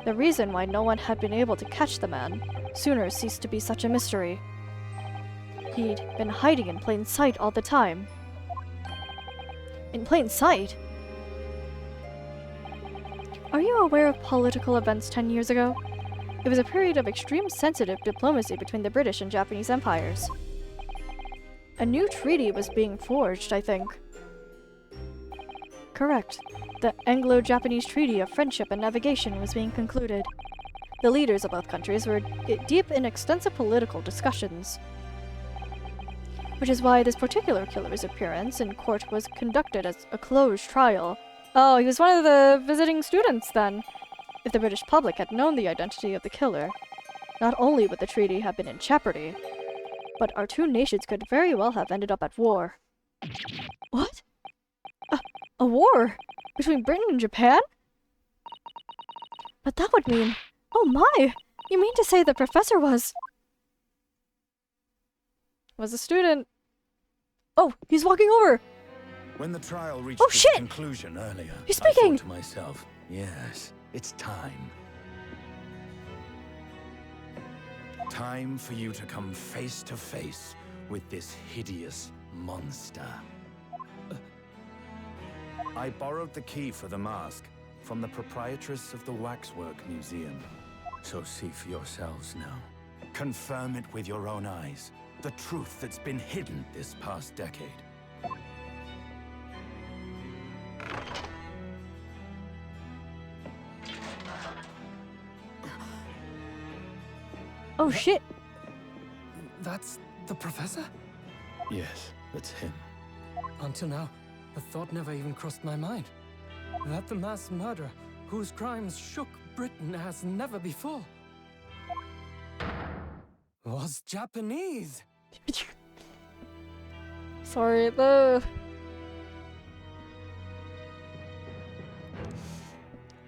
The reason why no one had been able to catch the man sooner ceased to be such a mystery. He'd been hiding in plain sight all the time. In plain sight? Are you aware of political events 10 years ago? It was a period of extreme sensitive diplomacy between the British and Japanese empires. A new treaty was being forged, I think. Correct. The Anglo-Japanese Treaty of Friendship and Navigation was being concluded. The leaders of both countries were deep in extensive political discussions. Which is why this particular killer's appearance in court was conducted as a closed trial. Oh, he was one of the visiting students then. If the British public had known the identity of the killer, not only would the treaty have been in jeopardy, but our two nations could very well have ended up at war. What? A war? Between Britain and Japan? But that would mean... Oh my! You mean to say the professor was a student? Oh, he's walking over! When the trial reached Oh, its shit! conclusion earlier, He's I speaking! thought to myself, yes, it's time. Time for you to come face to face with this hideous monster. I borrowed the key for the mask from the proprietress of the Waxwork Museum. So see for yourselves now. Confirm it with your own eyes. The truth that's been hidden this past decade. Oh shit! That's the professor? Yes, that's him. Until now, the thought never even crossed my mind. That the mass murderer, whose crimes shook Britain as never before, was Japanese. Sorry,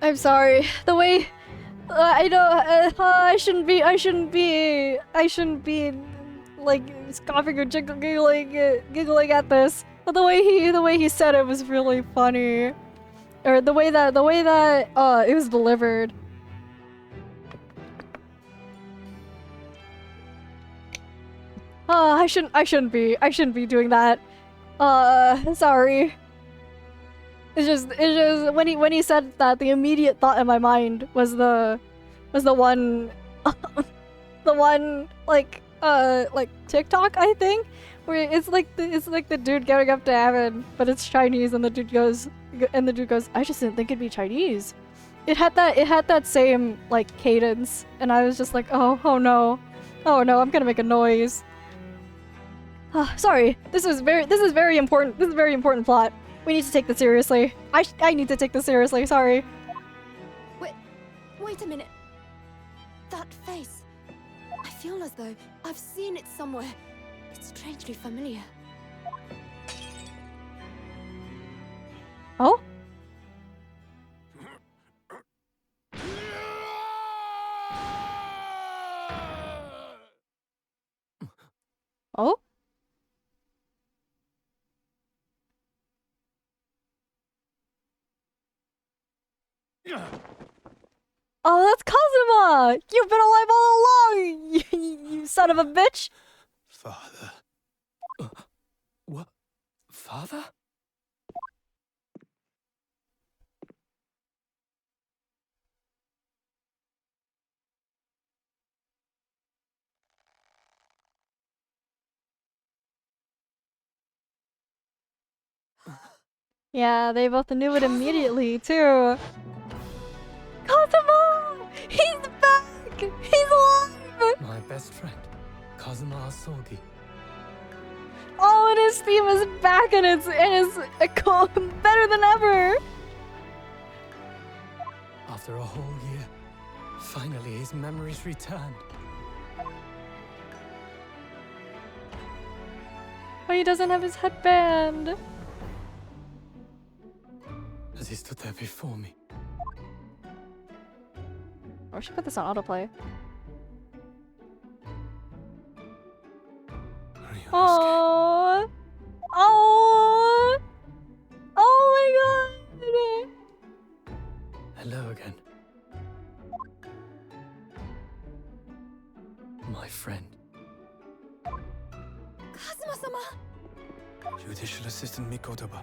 I'm sorry. The way... I know... I shouldn't be, like, scoffing or giggling at this. But the way he said it was really funny. Or the way that, it was delivered. I shouldn't be doing that. Sorry. It's just when he said that, the immediate thought in my mind was the one the one like TikTok, I think, where it's like the dude getting up to heaven, but it's Chinese, and the dude goes, I just didn't think it'd be Chinese. It had that same like cadence, and I was just like, oh no, I'm gonna make a noise. Sorry, this is very important. This is very important plot. We need to take this seriously. I need to take this seriously. Sorry. Wait a minute. That face. I feel as though I've seen it somewhere. It's strangely familiar. Oh? Oh? Oh, that's Kazuma! You've been alive all along! You son of a bitch! Father. What? Father? Yeah, they both knew it immediately, too. Kazuma! He's back! He's alive! My best friend, Kazuma Asogi. Oh, and his theme is back, and it's better than ever! After a whole year, finally his memories returned. Oh, he doesn't have his headband. As he stood there before me. Or should put this on autoplay. Oh, oh, oh my god! Hello again. kotoba.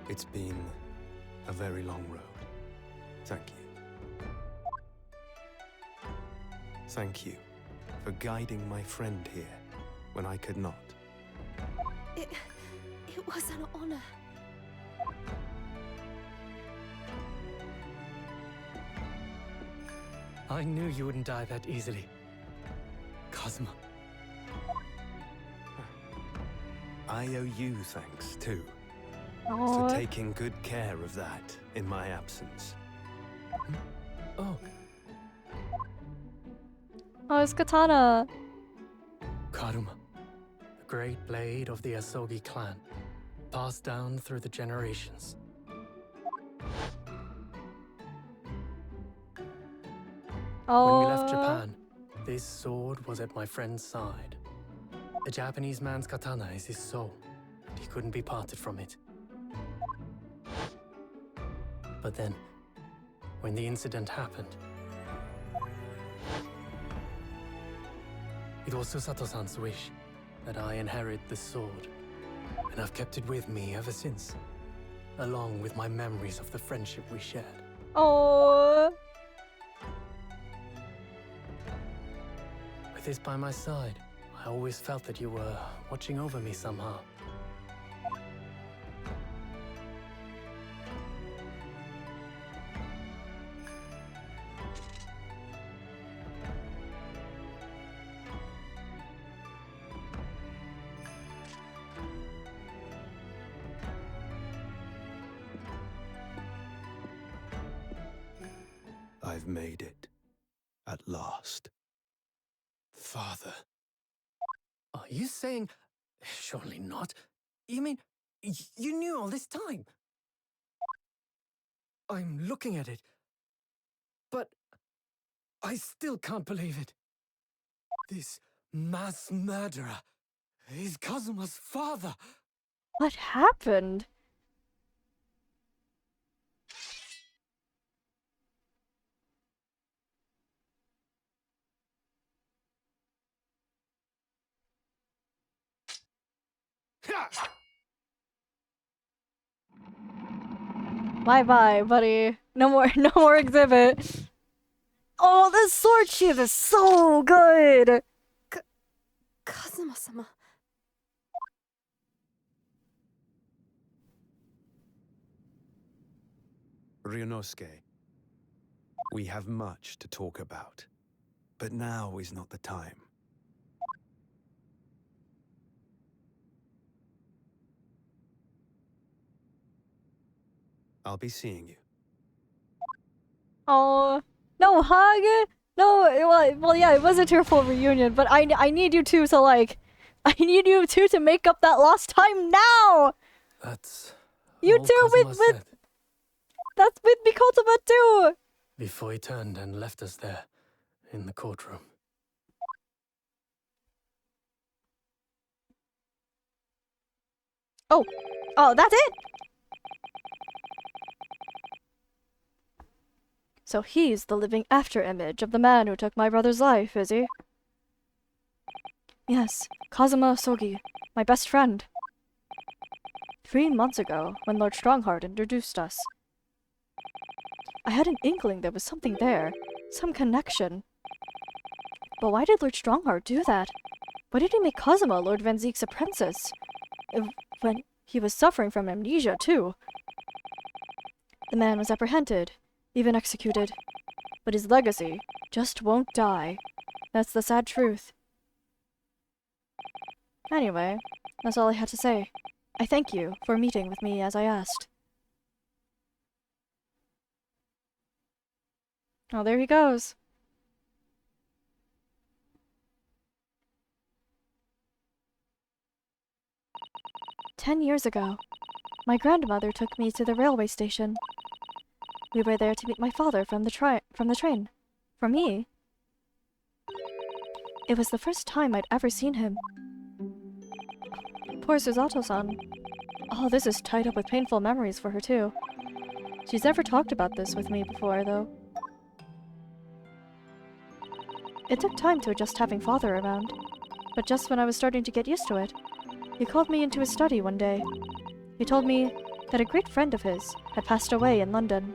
It's been a very long road. Thank you. Thank you for guiding my friend here when I could not. It was an honor. I knew you wouldn't die that easily. Kazuma. I owe you thanks, too, Aw. for taking good care of that in my absence. Oh, Oh, it's Katana. Karuma. The great blade of the Asogi clan. Passed down through the generations. Oh. When we left Japan, this sword was at my friend's side. A Japanese man's katana is his soul, and he couldn't be parted from it. But then, when the incident happened, it was Susato-san's wish that I inherit the sword, and I've kept it with me ever since, along with my memories of the friendship we shared. Oh. With this by my side, I always felt that you were watching over me somehow. I've made it. At last. Father. Are you saying... Surely not. You mean, you knew all this time? I'm looking at it, but I still can't believe it. This mass murderer is Kazuma's father. What happened? Bye-bye, buddy. No more, no more exhibit. Oh, this sword sheath is so good. Kazuma-sama. Ryunosuke, we have much to talk about, but now is not the time. I'll be seeing you. Oh, no hug. No, well, yeah, it was a tearful reunion, but I need you two to like, I need you two to make up that lost time now. That's You all two Kazuma with said that's with Mikotoba too. before he turned and left us there in the courtroom. Oh, that's it. So he's the living after-image of the man who took my brother's life, is he? Yes, Kazuma Sogi, my best friend. 3 months ago, when Lord Strongheart introduced us, I had an inkling there was something there, some connection. But why did Lord Strongheart do that? Why did he make Kazuma Lord Van Zeek's apprentice? When he was suffering from amnesia, too. The man was apprehended, even executed. But his legacy just won't die. That's the sad truth. Anyway, that's all I had to say. I thank you for meeting with me as I asked. Oh, there he goes. "10 years ago, my grandmother took me to the railway station. We were there to meet my father from the train. For me, it was the first time I'd ever seen him. Poor Susato-san. All this is tied up with painful memories for her, too. She's never talked about this with me before, though. It took time to adjust having father around, but just when I was starting to get used to it, he called me into his study one day. He told me that a great friend of his had passed away in London,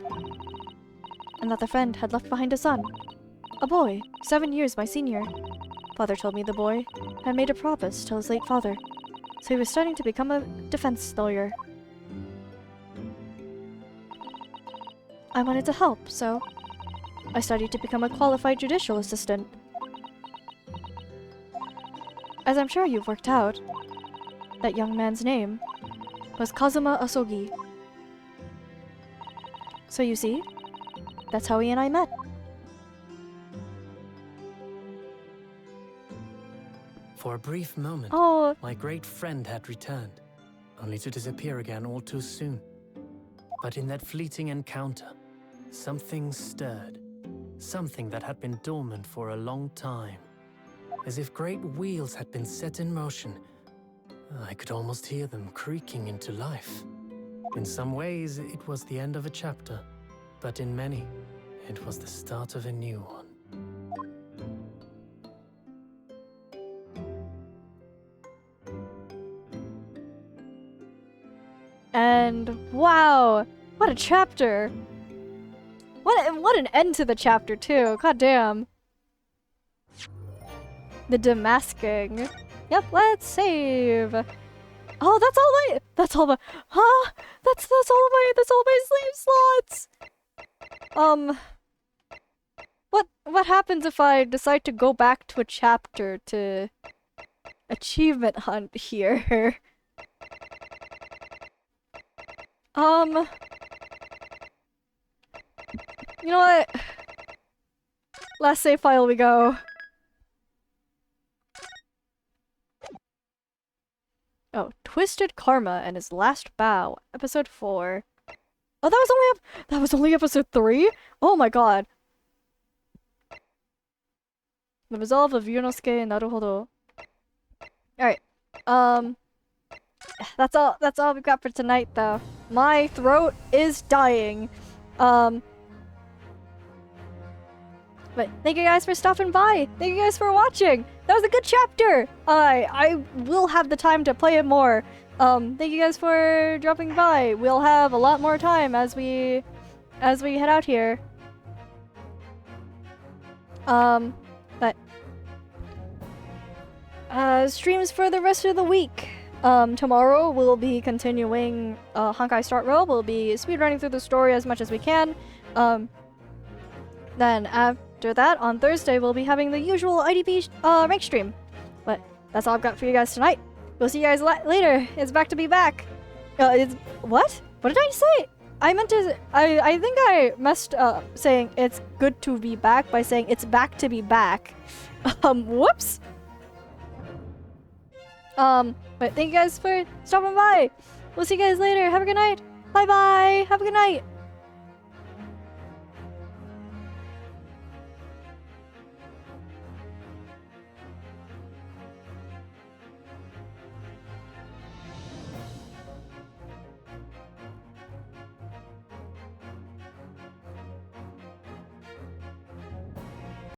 and that the friend had left behind a son, a boy, 7 years my senior. Father told me the boy had made a promise to his late father, so he was starting to become a defense lawyer. I wanted to help, so I studied to become a qualified judicial assistant. As I'm sure you've worked out, that young man's name was Kazuma Asogi. So you see, that's how he and I met. For a brief moment, Oh, my great friend had returned, only to disappear again all too soon. But in that fleeting encounter, something stirred. Something that had been dormant for a long time. As if great wheels had been set in motion. I could almost hear them creaking into life. In some ways, it was the end of a chapter, but in many, it was the start of a new one. and wow, what a chapter! What an end to the chapter too. God damn. The demasking. Yep, let's save. Oh, that's all my huh? That's all my slave slots. What happens if I decide to go back to a chapter to achievement hunt here? You know what? Last save file we go. Oh, Twisted Karma and His Last Bow, episode 4. Oh, that was only episode 3? Oh my god. The Resolve of Yunosuke Naruhodo. Alright. That's all we've got for tonight though. My throat is dying. But thank you guys for stopping by. Thank you guys for watching. That was a good chapter. I will have the time to play it more. Thank you guys for dropping by. We'll have a lot more time as we head out here. But streams for the rest of the week. Tomorrow we'll be continuing Honkai Start Row. We'll be speedrunning through the story as much as we can. Then after that, on Thursday, we'll be having the usual IDP rank stream. But that's all I've got for you guys tonight. We'll see you guys later. It's back to be back. What? What did I say? I meant to. I think I messed up saying it's good to be back by saying it's back to be back. Whoops. But thank you guys for stopping by. We'll see you guys later. Have a good night. Bye bye. Have a good night.